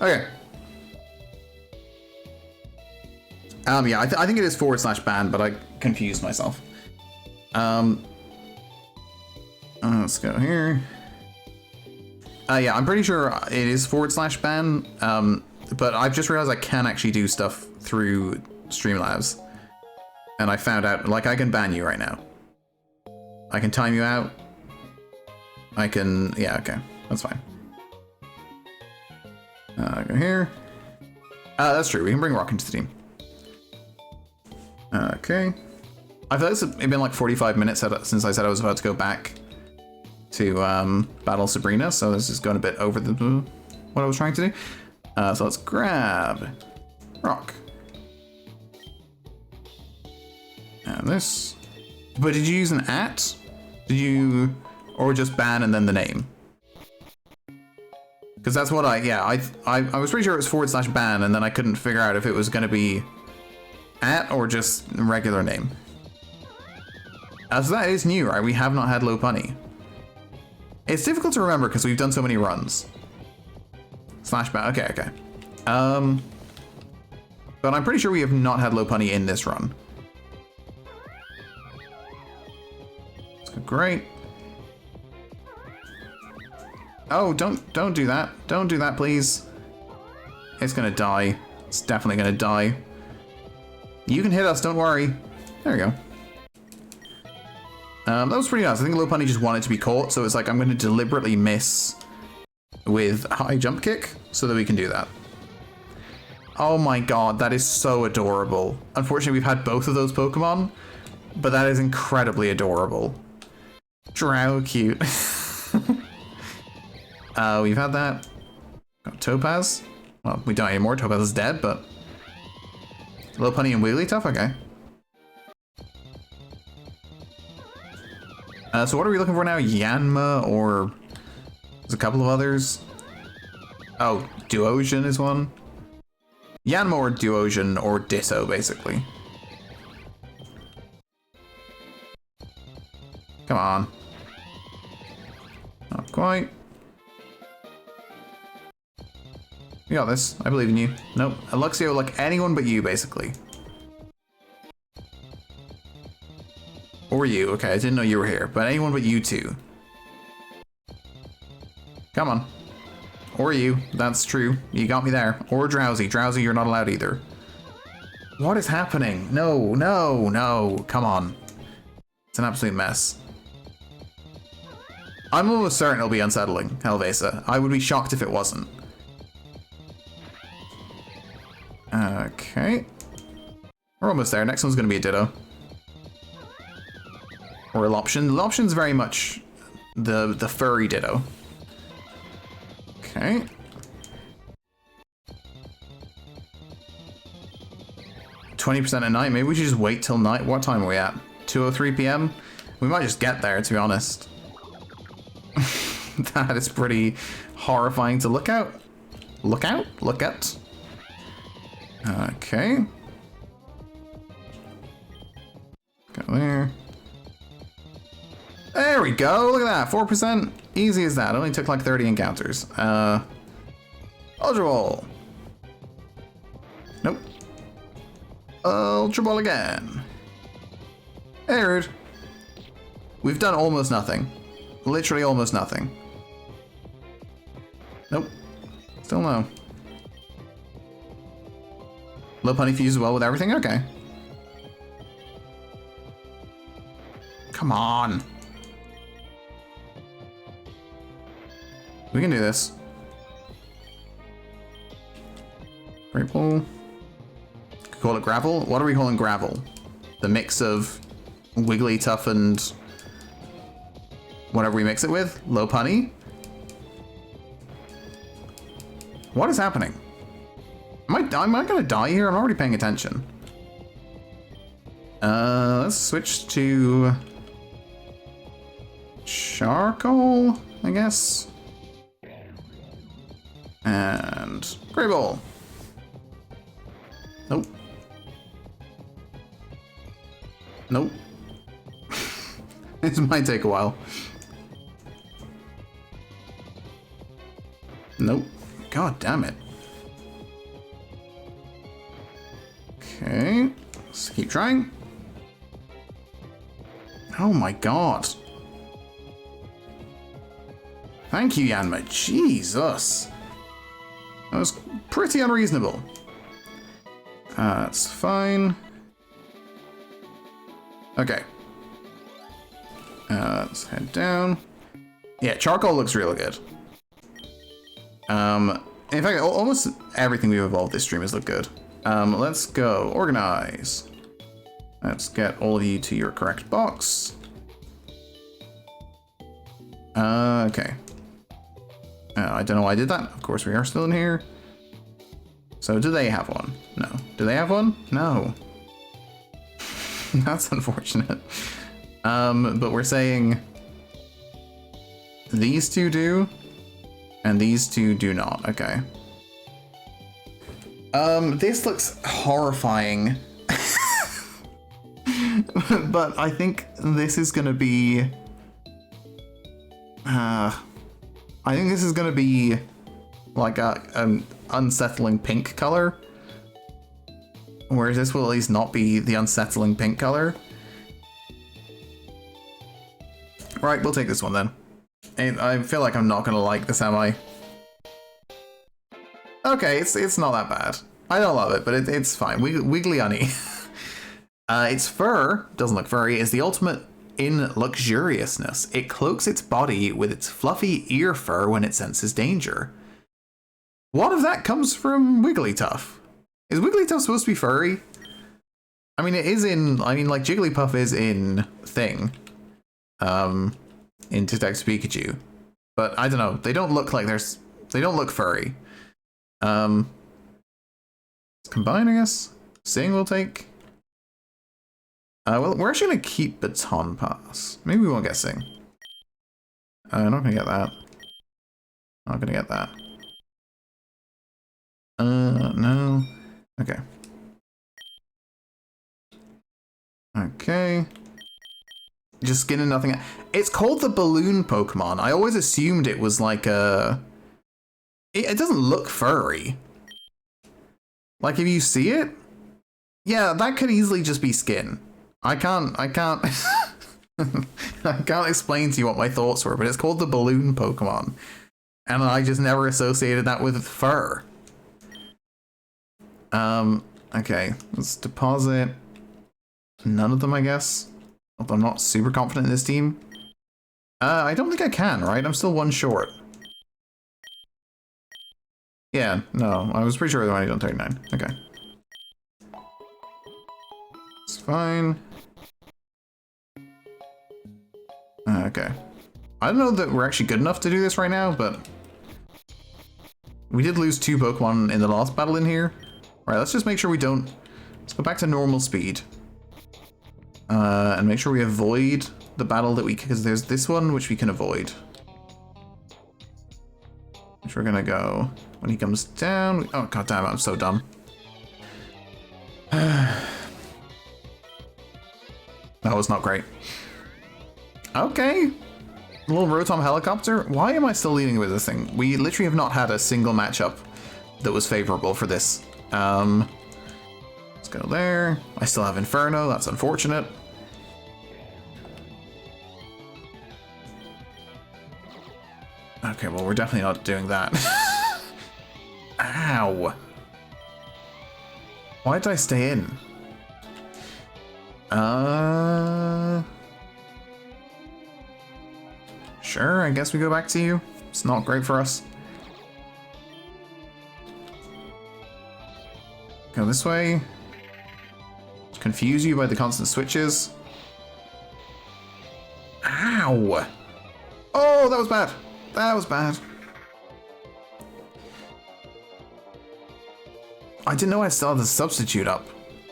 Okay. Yeah, I think it is /ban, but I confused myself. Let's go here. Yeah, I'm pretty sure it is /ban, but I've just realized I can actually do stuff through Streamlabs. And I found out, like, I can ban you right now. I can time you out. I can, yeah, okay, that's fine. Go here. That's true, we can bring Rock into the team. Okay. I feel like it's been like 45 minutes since I said I was about to go back to battle Sabrina, so this is going a bit over what I was trying to do. So let's grab Rock. And this. But did you use an @? Did you, or just ban and then the name? Because that's what I was pretty sure it was /ban, and then I couldn't figure out if it was going to be @ or just regular name. As that is new, right? We have not had Lopunny. It's difficult to remember because we've done so many runs. /ban, okay. But I'm pretty sure we have not had Lopunny in this run. Great. Oh, don't do that. Don't do that, please. It's gonna die. It's definitely gonna die. You can hit us, don't worry. There we go. That was pretty nice. I think Lopunny just wanted to be caught, so it's like I'm gonna deliberately miss with high jump kick so that we can do that. Oh my god, that is so adorable. Unfortunately, we've had both of those Pokemon, But that is incredibly adorable. Drow cute. We've had that. Got Topaz. Well, we don't anymore. Topaz is dead, but... Lopunny and Wigglytuff? Okay. So what are we looking for now? Yanma or... There's a couple of others. Oh, Duosion is one. Yanma or Duosion or Ditto, basically. Come on. Not quite. You got this. I believe in you. Nope. Luxio, like anyone but you, basically. Or you. Okay, I didn't know you were here. But anyone but you two. Come on. Or you. That's true. You got me there. Or Drowsy. Drowsy, you're not allowed either. What is happening? No, no, no. Come on. It's an absolute mess. I'm almost certain it'll be unsettling, Helvesa. I would be shocked if it wasn't. Okay. We're almost there. Next one's going to be a Ditto. Or a Loption. Loption's very much the furry Ditto. Okay. %, at night. Maybe we should just wait till night. What time are we at? 2:03 p.m.? We might just get there, to be honest. That is pretty horrifying to look at. Look out? Look at. Okay. Go there. There we go. Look at that. 4%. Easy as that. Only took like 30 encounters. Ultra Ball. Nope. Ultra Ball again. Hey, rude. We've done almost nothing. Literally almost nothing. Nope. Still no. Lopunny fuses well with everything? Okay. Come on. We can do this. Great Ball. Could call it Gravel. What are we calling Gravel? The mix of Wigglytuff and whatever we mix it with? Lopunny? What is happening? Am I gonna die here? I'm already paying attention. Let's switch to Charcoal, I guess. And Grey Ball. Nope. Nope. This might take a while. Nope. God damn it. Okay. Let's keep trying. Oh my god. Thank you, Yanma. Jesus. That was pretty unreasonable. That's fine. Okay. Let's head down. Yeah, Charcoal looks really good. In fact, almost everything we've evolved this stream has looked good. Let's go. Organize. Let's get all of you to your correct box. Okay. I don't know why I did that. Of course, we are still in here. So, do they have one? No. Do they have one? No. That's unfortunate. But we're saying these two do, and these two do not. Okay. This looks horrifying. But I think this is gonna be... I think this is gonna be like an unsettling pink color. Whereas this will at least not be the unsettling pink color. Right, we'll take this one then. I feel like I'm not gonna like this, am I? Okay, it's not that bad. I don't love it, but it's fine. Wiggly Honey. Its fur, doesn't look furry, is the ultimate in luxuriousness. It cloaks its body with its fluffy ear fur when it senses danger. What if that comes from Wigglytuff? Is Wigglytuff supposed to be furry? I mean, it is in, I mean, like, Jigglypuff is in Thing. In Detective Pikachu. But I don't know, they don't look like they don't look furry. Let's combine, I guess. Sing will take. Well, we're actually gonna keep Baton Pass. Maybe we won't get Sing. I'm not gonna get that. Not gonna get that. No. Okay. Okay. Just skin and nothing. It's called the balloon Pokemon. I always assumed it was like a... It doesn't look furry. Like, if you see it, yeah, that could easily just be skin. I can't I can't explain to you what my thoughts were, but it's called the balloon Pokemon. And I just never associated that with fur. Okay, let's deposit none of them, I guess. Although I'm not super confident in this team. I don't think I can, right? I'm still one short. Yeah, no, I was pretty sure they're only done 39. Okay. It's fine. Okay. I don't know that we're actually good enough to do this right now, but... We did lose 2 Pokemon in the last battle in here. Alright, let's just make sure we don't... Let's go back to normal speed. And make sure we avoid the battle that we... Because there's this one, which we can avoid. Which we're gonna go... When he comes down... Oh, goddammit, I'm so dumb. That was not great. Okay. A little Rotom helicopter. Why am I still leading with this thing? We literally have not had a single matchup that was favorable for this. Let's go there. I still have Inferno. That's unfortunate. Okay, well, we're definitely not doing that. Ow. Why did I stay in? Sure, I guess we go back to you. It's not great for us. Go this way. Confuse you by the constant switches. Ow! Oh, that was bad. That was bad. I didn't know I still had the substitute up.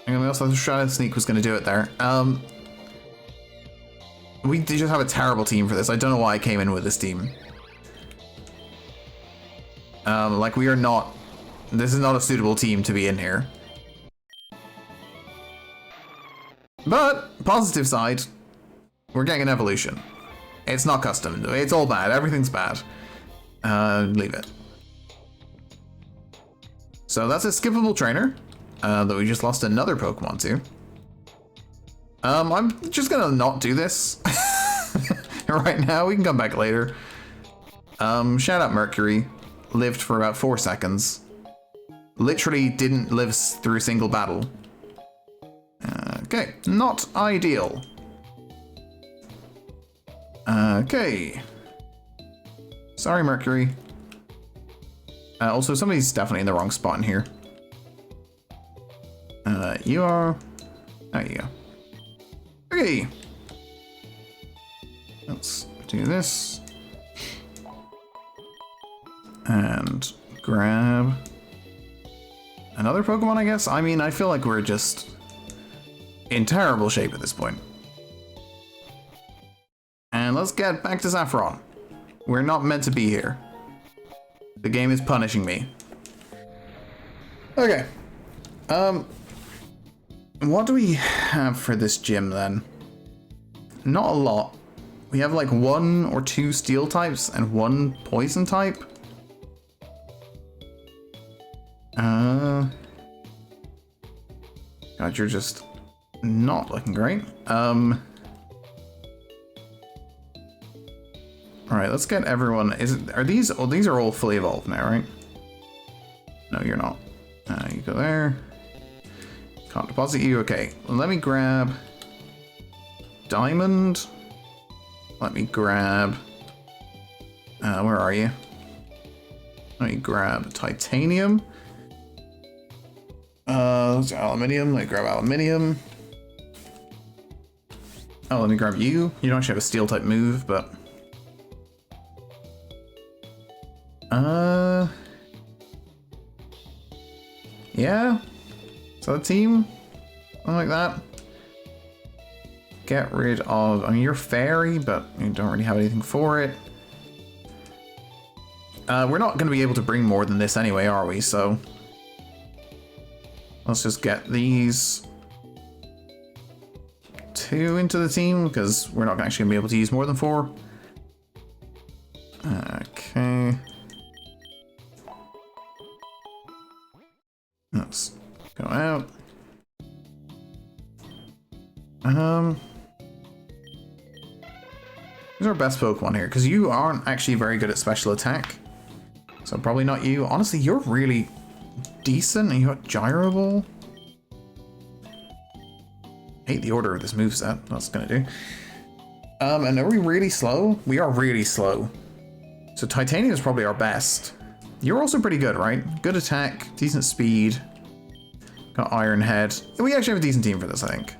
And we also thought Shadow Sneak was going to do it there. We just have a terrible team for this. I don't know why I came in with this team. Like, we are not... This is not a suitable team to be in here. But, positive side, we're getting an evolution. It's not custom. It's all bad. Everything's bad. Leave it. So that's a skippable trainer that we just lost another Pokemon to. I'm just gonna not do this right now. We can come back later. Shout out Mercury. Lived for about 4 seconds. Literally didn't live through a single battle. Okay, not ideal. Okay. Sorry, Mercury. Also, somebody's definitely in the wrong spot in here. You are... There you go. Okay. Let's do this. And grab another Pokemon, I guess? I mean, I feel like we're just in terrible shape at this point. And let's get back to Saffron. We're not meant to be here. The game is punishing me. Okay. What do we have for this gym then? Not a lot. We have like 1 or 2 steel types and 1 poison type. God, you're just not looking great. Alright, let's get everyone. Are these? Oh, these are all fully evolved now, right? No, you're not. You go there. Can't deposit you. Okay, let me grab Diamond. Let me grab. Where are you? Let me grab Titanium. Aluminium. Let me grab Aluminium. Oh, let me grab you. You don't actually have a steel type move, but... Yeah? Is that a team? Something like that? Get rid of... I mean, you're fairy, but you don't really have anything for it. We're not going to be able to bring more than this anyway, are we? So... let's just get these... two into the team, because we're not actually going to be able to use more than 4. Okay. Let's go out. Who's our best Pokemon here? Because you aren't actually very good at special attack. So probably not you. Honestly, you're really decent. And you got Gyro Ball. Hate the order of this moveset. That's gonna do. And are we really slow? We are really slow. So Titanium is probably our best. You're also pretty good, right? Good attack, decent speed. Got Iron Head. We actually have a decent team for this, I think.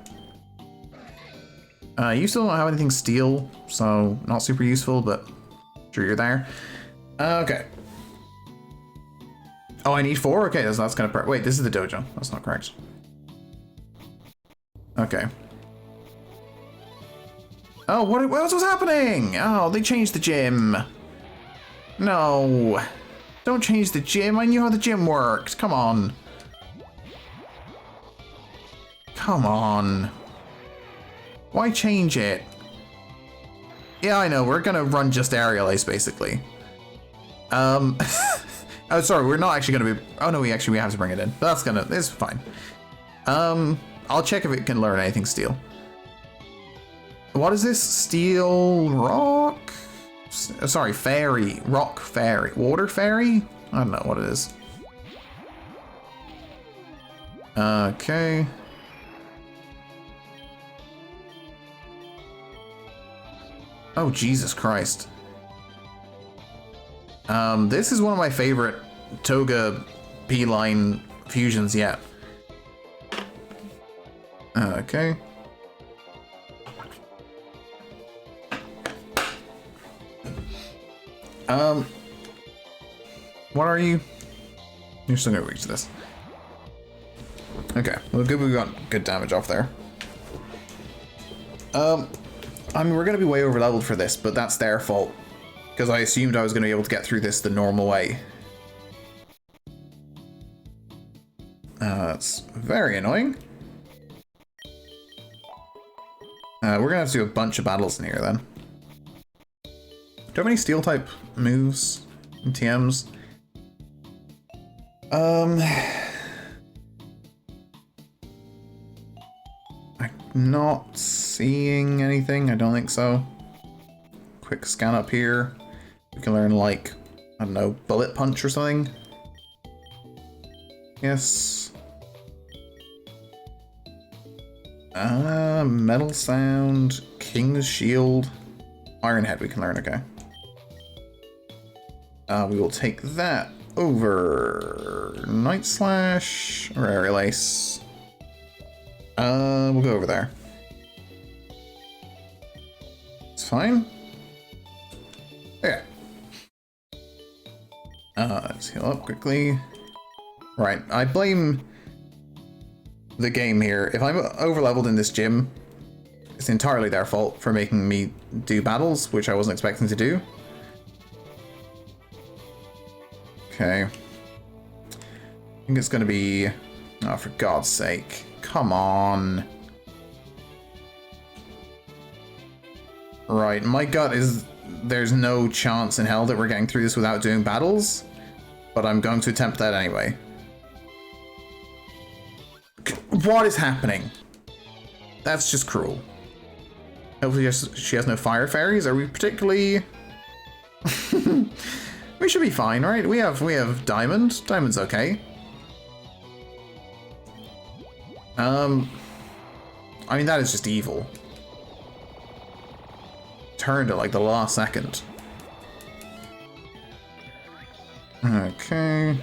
You still don't have anything steel, so not super useful, but sure you're there. Okay. Oh, I need 4? Okay, that's gonna... wait, this is the dojo. That's not correct. Okay. Oh, what else was happening? Oh, they changed the gym. No. Don't change the gym. I knew how the gym worked. Come on. Come on. Why change it? Yeah, I know. We're gonna run just Aerial Ace, basically. Oh, sorry. We're not actually gonna be... oh, no, we have to bring it in. But that's gonna... it's fine. I'll check if it can learn anything steel. What is this? Steel rock? Sorry, fairy. Rock fairy. Water fairy? I don't know what it is. Okay. Oh, Jesus Christ. This is one of my favorite Toga P-line fusions yet. Okay. What are you? You're still gonna reach this. Okay, well, good we got good damage off there. I mean, we're gonna be way over leveled for this, but that's their fault. Because I assumed I was gonna be able to get through this the normal way. That's very annoying. We're gonna have to do a bunch of battles in here then. Do you have any steel type moves and TMs? I'm not seeing anything. I don't think so. Quick scan up here. We can learn, like, I don't know, bullet punch or something. Yes. Metal sound, King's Shield, Iron Head we can learn, okay. We will take that over Night Slash or Aerial Ace. We'll go over there. It's fine. Okay. Let's heal up quickly. Right, I blame the game here. If I'm overleveled in this gym, it's entirely their fault for making me do battles, which I wasn't expecting to do. Okay. I think it's gonna be... oh, for God's sake. Come on. Right, my gut is there's no chance in hell that we're getting through this without doing battles, but I'm going to attempt that anyway. What is happening? That's just cruel. Hopefully she has no fire fairies. Are we particularly... we should be fine, right? We have Diamond. Diamond's okay. I mean, that is just evil. Turned at like the last second. Okay.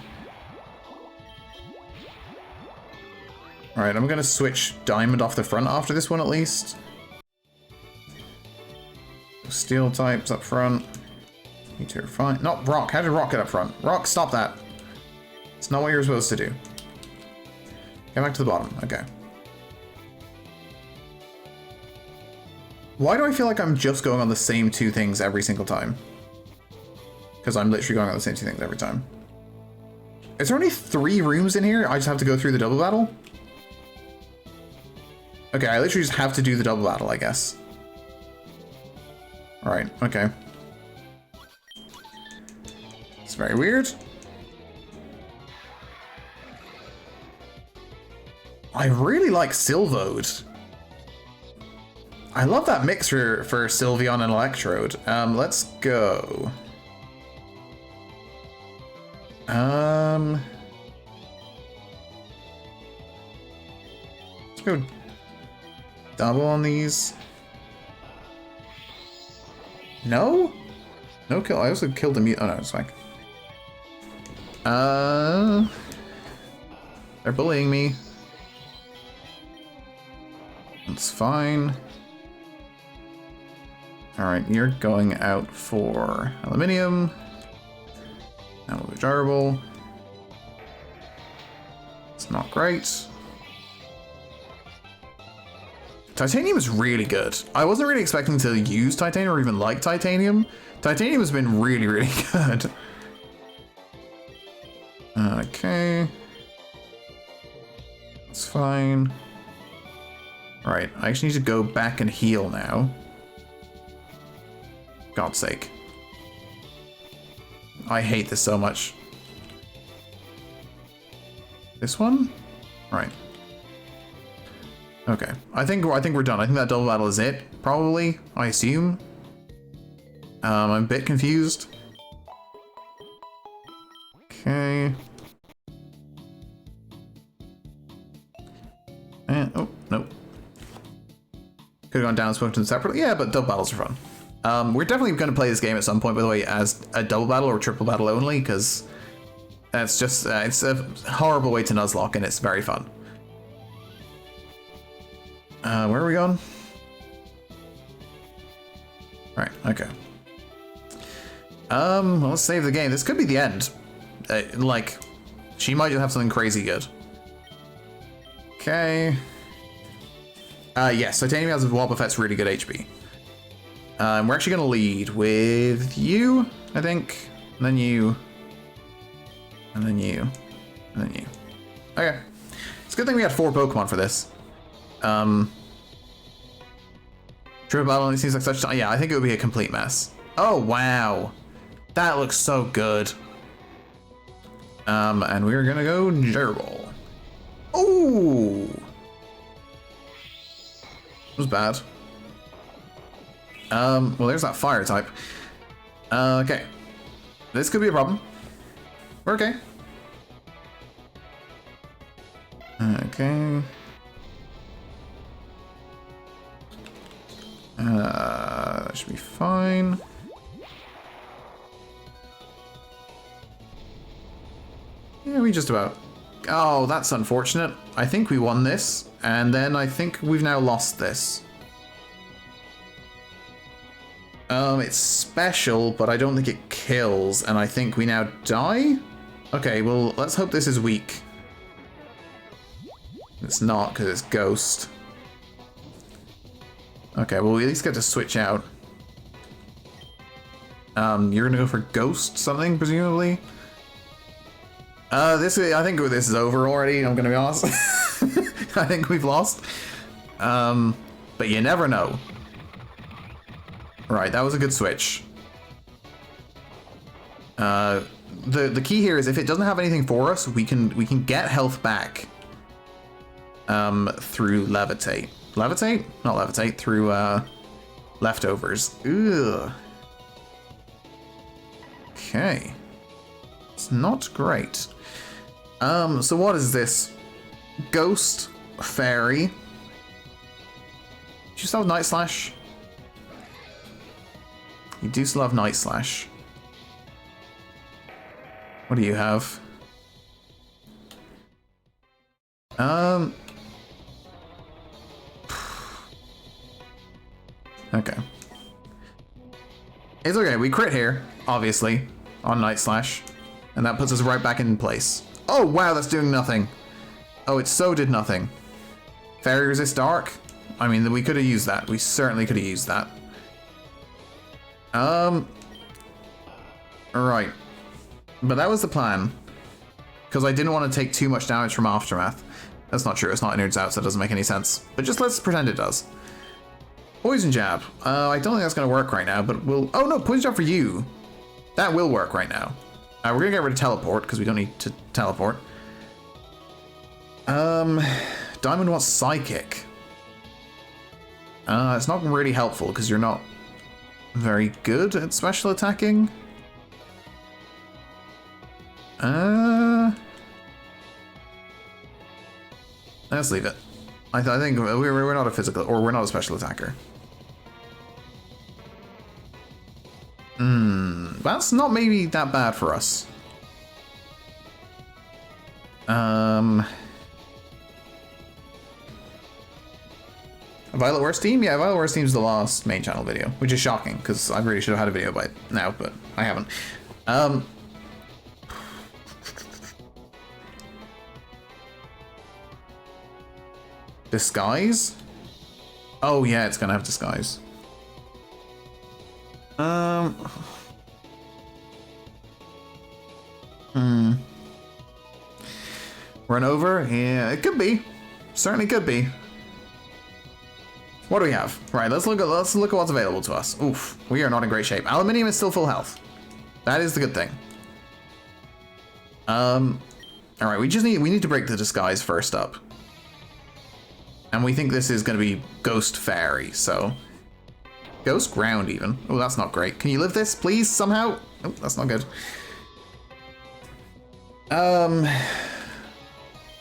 Alright, I'm gonna switch Diamond off the front after this one at least. Steel types up front. Meteor, fine. Not rock. How did rock get up front? Rock, stop that. It's not what you're supposed to do. Get back to the bottom. Okay. Why do I feel like I'm just going on the same two things every single time? Because I'm literally going on the same two things every time. Is there only 3 rooms in here? I just have to go through the double battle? Okay, I literally just have to do the double battle, I guess. Alright, okay. It's very weird. I really like Sylvode. I love that mixture for Sylveon and Electrode. Let's go. Let's go double on these. No? No kill. I also killed the mute. Oh no, it's fine. They're bullying me. That's fine. Alright, you're going out for aluminium. That will be durable. It's not great. Titanium is really good. I wasn't really expecting to use titanium or even like titanium. Titanium has been really, really good. Okay. It's fine. Alright, I actually need to go back and heal now. God's sake. I hate this so much. This one? Right. Okay. I think we're done. I think that double battle is it, probably, I assume. I'm a bit confused. Okay. And oh, nope. Could have gone down and spoken to them separately. Yeah, but double battles are fun. We're definitely going to play this game at some point, by the way, as a double battle or triple battle only, because that's just, it's a horrible way to Nuzlocke, and it's very fun. Where are we going? Alright, okay. Well, let's save the game. This could be the end. Like, she might just have something crazy good. Okay. Yes, Titanium has a Wobbuffet's really good HP. We're actually going to lead with you, I think. And then you. And then you. And then you. Okay. It's a good thing we had 4 Pokemon for this. Triple battle only seems like such time. Yeah, I think it would be a complete mess. Oh, wow. That looks so good. And we're going to go Gerbil. Ooh. It was bad. Well, there's that fire type. Okay. This could be a problem. We're okay. Okay. That should be fine. Yeah, we just about... Oh, that's unfortunate. I think we won this, and then I think we've now lost this. It's special, but I don't think it kills, and I think we now die? Okay, well, let's hope this is weak. It's not, because it's Ghost. Okay, well, we at least get to switch out. You're gonna go for Ghost something, presumably? I think this is over already, I'm gonna be honest. I think we've lost. But you never know. Right, that was a good switch. The key here is if it doesn't have anything for us, we can get health back. Through levitate. Levitate? Not levitate, through leftovers. Ugh. Okay. It's not great. So what is this? Ghost, Fairy. Do you still have Night Slash? You do still have Night Slash. What do you have? Okay. It's okay, we crit here, obviously, on Night Slash. And that puts us right back in place. Oh, wow, that's doing nothing. Oh, it so did nothing. Fairy resist dark? I mean, we could have used that. We certainly could have used that. Alright. But that was the plan. Because I didn't want to take too much damage from Aftermath. That's not true, it's not innards out, so it doesn't make any sense. But just let's pretend it does. Poison Jab. I don't think that's going to work right now, but we'll... Oh no, Poison Jab for you. That will work right now. We're going to get rid of Teleport, because we don't need to teleport. Diamond wants Psychic. It's not really helpful, because you're not very good at special attacking. Let's leave it. I think we're not a physical, or we're not a special attacker. That's not maybe that bad for us. Violet Worst Team? Yeah, Violet Worst Team's the last main channel video, which is shocking, because I really should have had a video by now, but I haven't. Disguise? Oh yeah, it's gonna have Disguise. Run over? Yeah, it could be. Certainly could be. What do we have? Right, let's look at what's available to us. Oof, we are not in great shape. Aluminium is still full health. That is the good thing. Alright, we need to break the disguise first up. And we think this is gonna be Ghost Fairy, so. Ghost Ground even. Oh, that's not great. Can you live this, please, somehow? Oh, that's not good.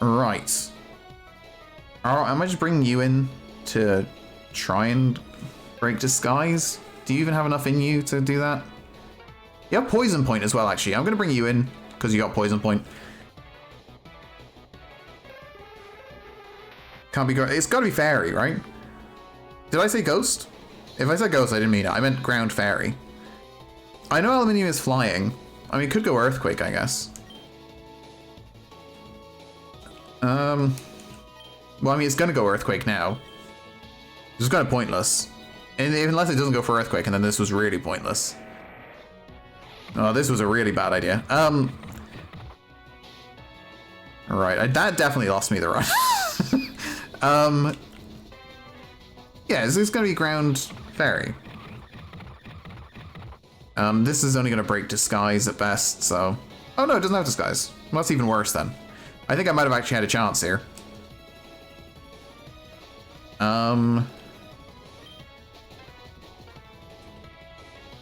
Right. Am I just bringing you in to try and break disguise? Do you even have enough in you to do that? You have Poison Point as well, actually. I'm going to bring you in because you got Poison Point. Can't be... It's got to be Fairy, right? Did I say Ghost? If I said Ghost, I didn't mean it. I meant Ground Fairy. I know Aluminium is flying. I mean, it could go Earthquake, I guess. Well, I mean, it's gonna go Earthquake now. It's kind of pointless. And unless it doesn't go for Earthquake, and then this was really pointless. Oh, this was a really bad idea. Right, that definitely lost me the run. Yeah, it's gonna be Ground Fairy. This is only gonna break Disguise at best, so... Oh no, it doesn't have Disguise. Well, that's even worse then. I think I might have actually had a chance here.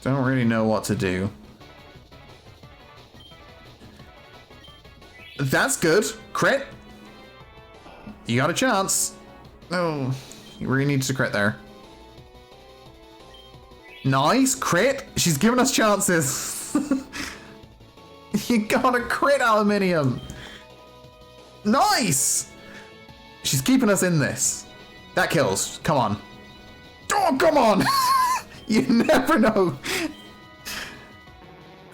Don't really know what to do. That's good. Crit. You got a chance. Oh, you really need to crit there. Nice. Crit. She's giving us chances. You got a crit, Aluminium. Nice. She's keeping us in this. That kills. Come on. Oh, come on. You never know.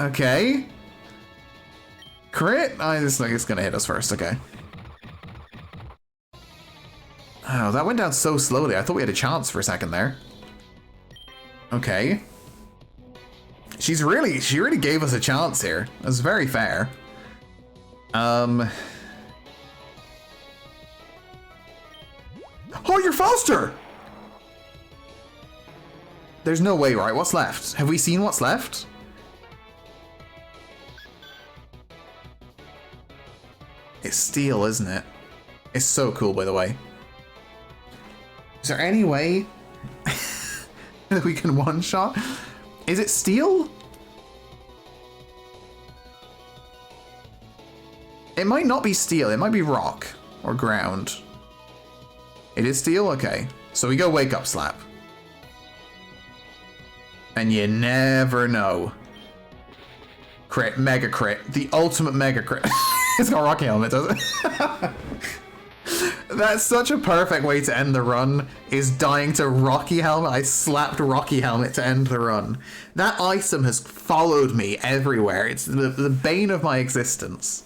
Okay. Crit? Oh, this is gonna hit us first. Okay. Oh, that went down so slowly. I thought we had a chance for a second there. Okay. She really gave us a chance here. That's very fair. Oh, you're faster! There's no way, right? What's left? Have we seen what's left? It's steel, isn't it? It's so cool, by the way. Is there any way that we can one-shot? Is it steel? It might not be steel. It might be rock or ground. It is steel? Okay. So we go Wake Up Slap. And you never know. Crit. Mega crit. The ultimate mega crit. It's got Rocky Helmet, does it? That's such a perfect way to end the run, is dying to Rocky Helmet. I slapped Rocky Helmet to end the run. That item has followed me everywhere. It's the bane of my existence.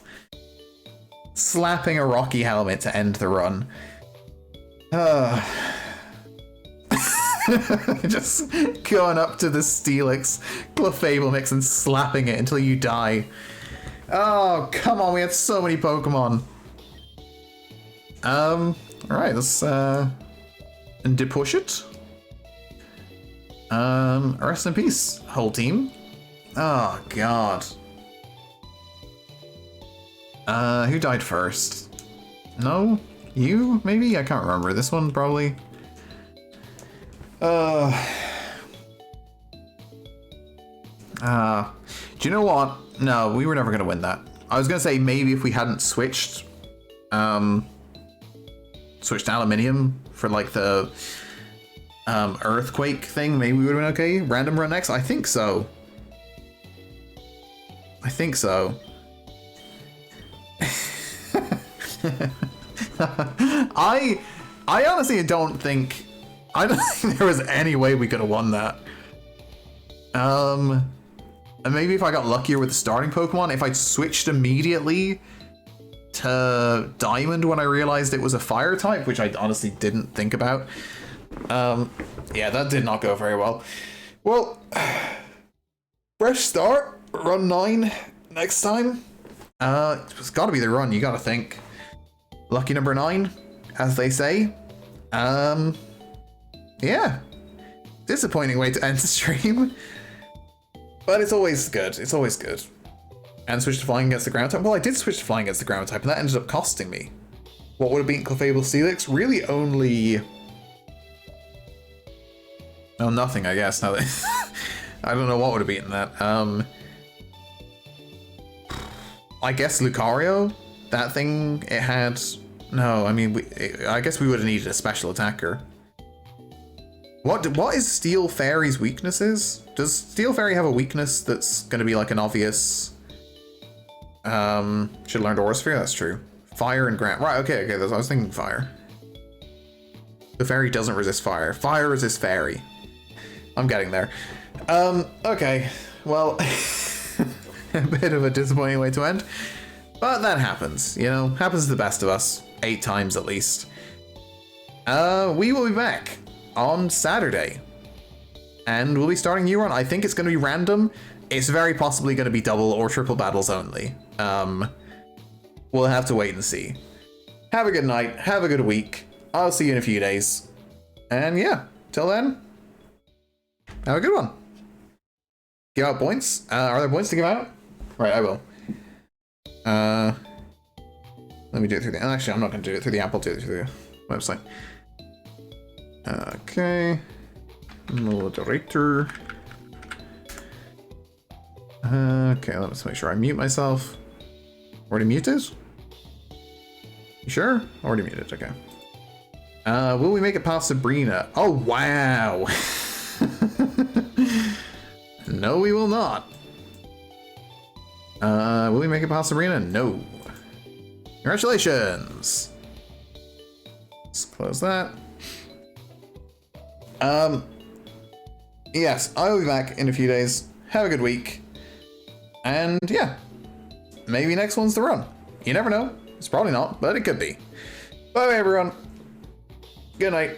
Slapping a Rocky Helmet to end the run. Just going up to the Steelix Clefable mix and slapping it until you die. Oh, come on, we had so many Pokemon. Alright, let's depush it. Rest in peace, whole team. Oh god. Who died first? No? You, maybe? I can't remember. This one, probably. Do you know what? No, we were never gonna win that. I was gonna say maybe if we hadn't switched switched to aluminium for like the earthquake thing, maybe we would have been okay. Random run next? I think so. I think so. I honestly don't think there was any way we could have won that. And maybe if I got luckier with the starting Pokemon, if I'd switched immediately to Diamond when I realized it was a fire type, which I honestly didn't think about. Yeah, that did not go very well. Well, fresh start, run 9 next time. It's gotta be the run, you gotta think. Lucky number 9, as they say. Yeah. Disappointing way to end the stream. But it's always good. It's always good. And switch to flying against the ground type. Well, I did switch to flying against the ground type, and that ended up costing me. What would have beaten Clefable Steelix? Really only... Oh, nothing, I guess. Now that I don't know what would have beaten that. I guess Lucario? That thing, it had... No, I mean, I guess we would have needed a special attacker. What is Steel Fairy's weaknesses? Does Steel Fairy have a weakness that's going to be like an obvious... should have learned Aura Sphere? That's true. Fire and ground. Right, okay, I was thinking fire. The fairy doesn't resist fire. Fire resists fairy. I'm getting there. Okay. Well, a bit of a disappointing way to end. But that happens, you know? Happens to the best of us. 8 times at least. We will be back on Saturday. And we'll be starting a new run. I think it's going to be random. It's very possibly going to be double or triple battles only. We'll have to wait and see. Have a good night. Have a good week. I'll see you in a few days. And yeah, till then, have a good one. Give out points. Are there points to give out? Right, I will. Let me do it through the... Actually, I'm not going to do it through the app. I'll do it through the website. Okay. Moderator. Okay, let's make sure I mute myself. Already muted? You sure? Already muted, okay. Will we make it past Sabrina? Oh, wow! No, we will not. Will we make it past Sabrina? No. Congratulations! Let's close that. Yes, I will be back in a few days. Have a good week. And yeah, maybe next one's the run. You never know. It's probably not, but it could be. Bye, everyone. Good night.